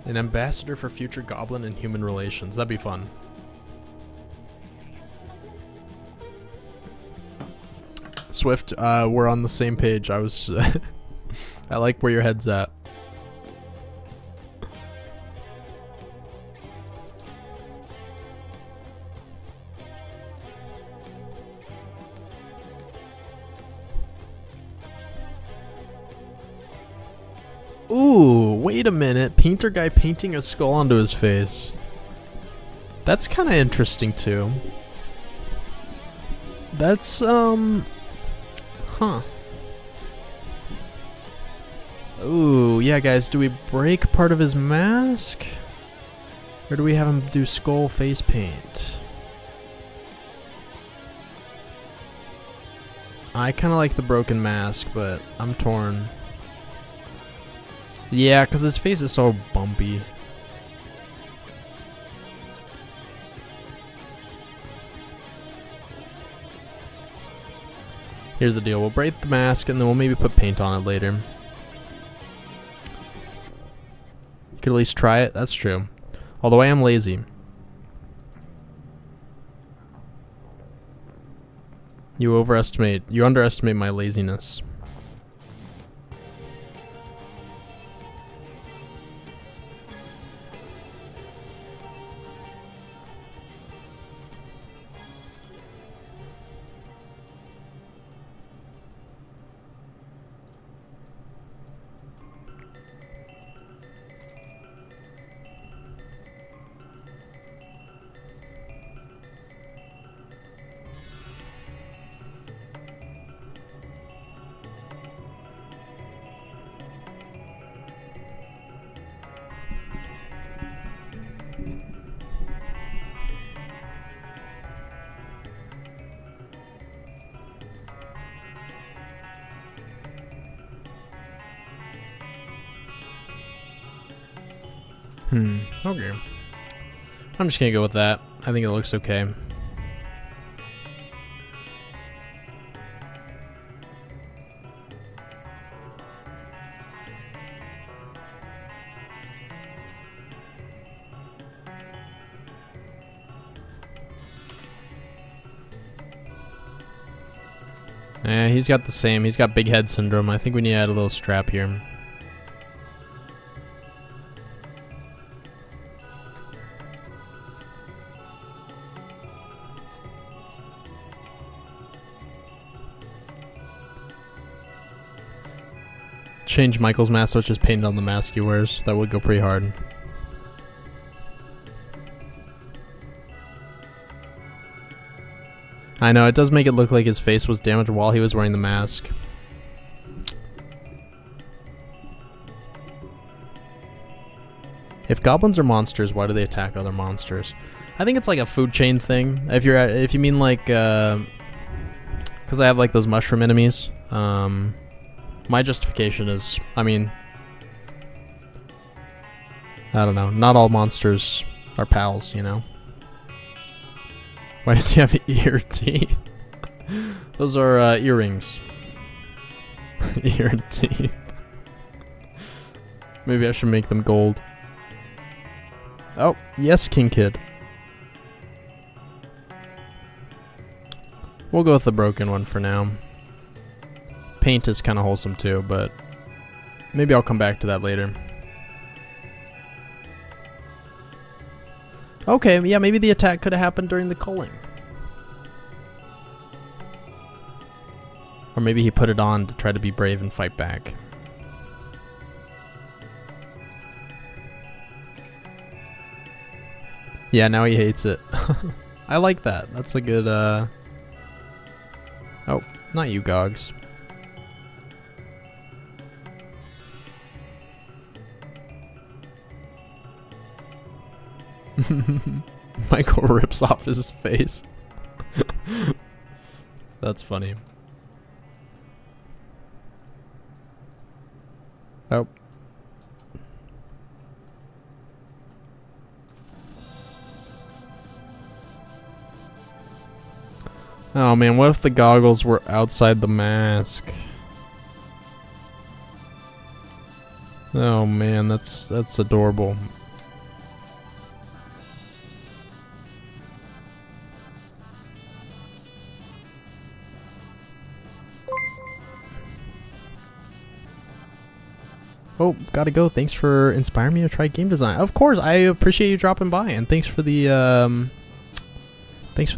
An ambassador for future goblin and human relations. That'd be fun. Swift, we're on the same page. I was I like where your head's at. Ooh, wait a minute. Painter guy painting a skull onto his face. That's kind of interesting too. That's, huh. Ooh, yeah guys, do we break part of his mask? Or do we have him do skull face paint? I kind of like the broken mask, but I'm torn. Yeah, because his face is so bumpy. Here's the deal. We'll break the mask and then we'll maybe put paint on it later. You could at least try it. That's true. Although I am lazy. You underestimate my laziness. Okay. I'm just gonna go with that. I think it looks okay. Yeah, he's got the same. He's got big head syndrome. I think we need to add a little strap here. Change Michael's mask so it's just painted on the mask he wears. That would go pretty hard. I know, it does make it look like his face was damaged while he was wearing the mask. If goblins are monsters, why do they attack other monsters? I think it's like a food chain thing. If you mean like, because I have like those mushroom enemies. My justification is, I mean, I don't know. Not all monsters are pals, you know? Why does he have ear teeth? Those are earrings. Ear teeth. Maybe I should make them gold. Oh, yes, King Kid. We'll go with the broken one for now. Paint is kind of wholesome too, but maybe I'll come back to that later. Okay, yeah, maybe the attack could have happened during the culling. Or maybe he put it on to try to be brave and fight back. Yeah, now he hates it. I like that. That's a good, Oh, not you, Gogs. Michael rips off his face. That's funny. Oh. Oh man, what if the goggles were outside the mask? Oh man, that's adorable. Oh, gotta go. Thanks for inspiring me to try game design. Of course, I appreciate you dropping by, and thanks for the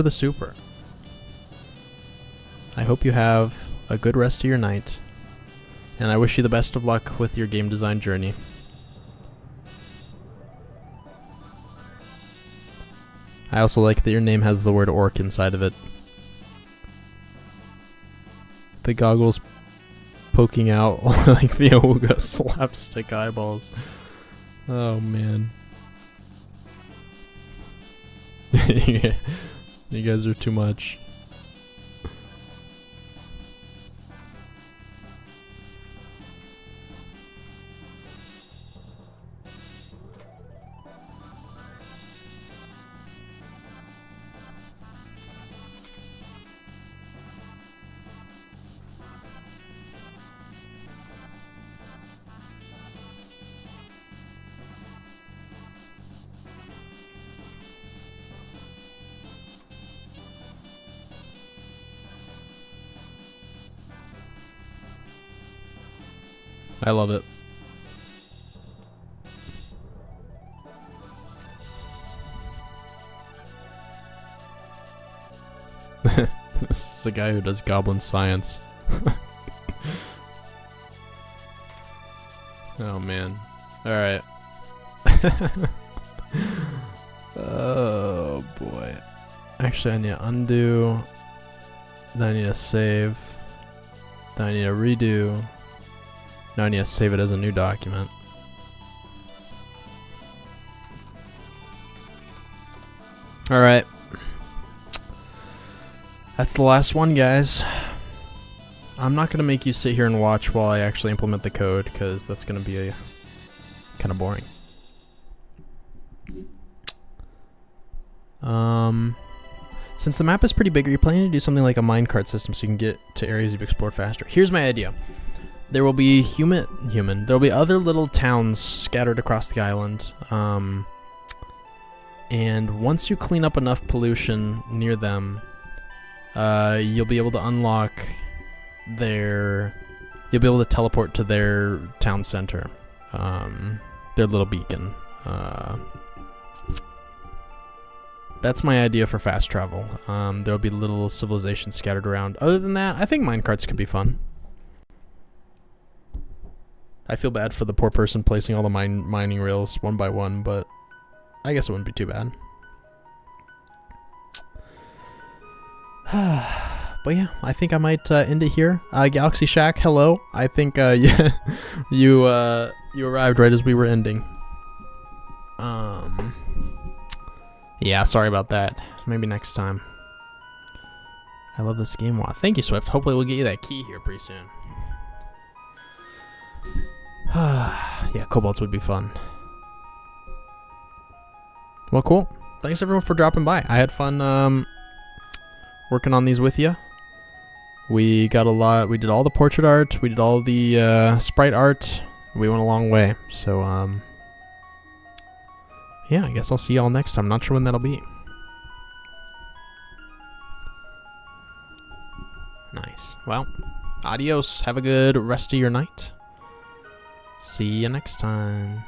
super. I hope you have a good rest of your night. And I wish you the best of luck with your game design journey. I also like that your name has the word orc inside of it. The goggles poking out like the Ooga slapstick eyeballs. Oh man. You guys are too much. I love it. This is a guy who does goblin science. Oh man. Alright. Oh boy. Actually, I need to undo. Then I need to save. Then I need to redo. Now I need to save it as a new document. Alright. That's the last one, guys. I'm not going to make you sit here and watch while I actually implement the code, because that's going to be kind of boring. Since the map is pretty big, are you planning to do something like a minecart system so you can get to areas you've explored faster? Here's my idea. There will be there will be other little towns scattered across the island. And once you clean up enough pollution near them, you'll be able to unlock you'll be able to teleport to their town center, their little beacon. That's my idea for fast travel. There'll be little civilizations scattered around. Other than that, I think minecarts could be fun. I feel bad for the poor person placing all the mining rails one by one, but I guess it wouldn't be too bad. But yeah, I think I might end it here. Galaxy Shack, hello. I think you arrived right as we were ending. Yeah, sorry about that. Maybe next time. I love this game. Wow, thank you, Swift. Hopefully we'll get you that key here pretty soon. Yeah, kobolds would be fun. Well, cool. Thanks everyone for dropping by. I had fun working on these with you. We got a lot. We did all the portrait art. We did all the sprite art. We went a long way. So, yeah, I guess I'll see y'all next time. Not sure when that'll be. Nice. Well, adios. Have a good rest of your night. See you next time.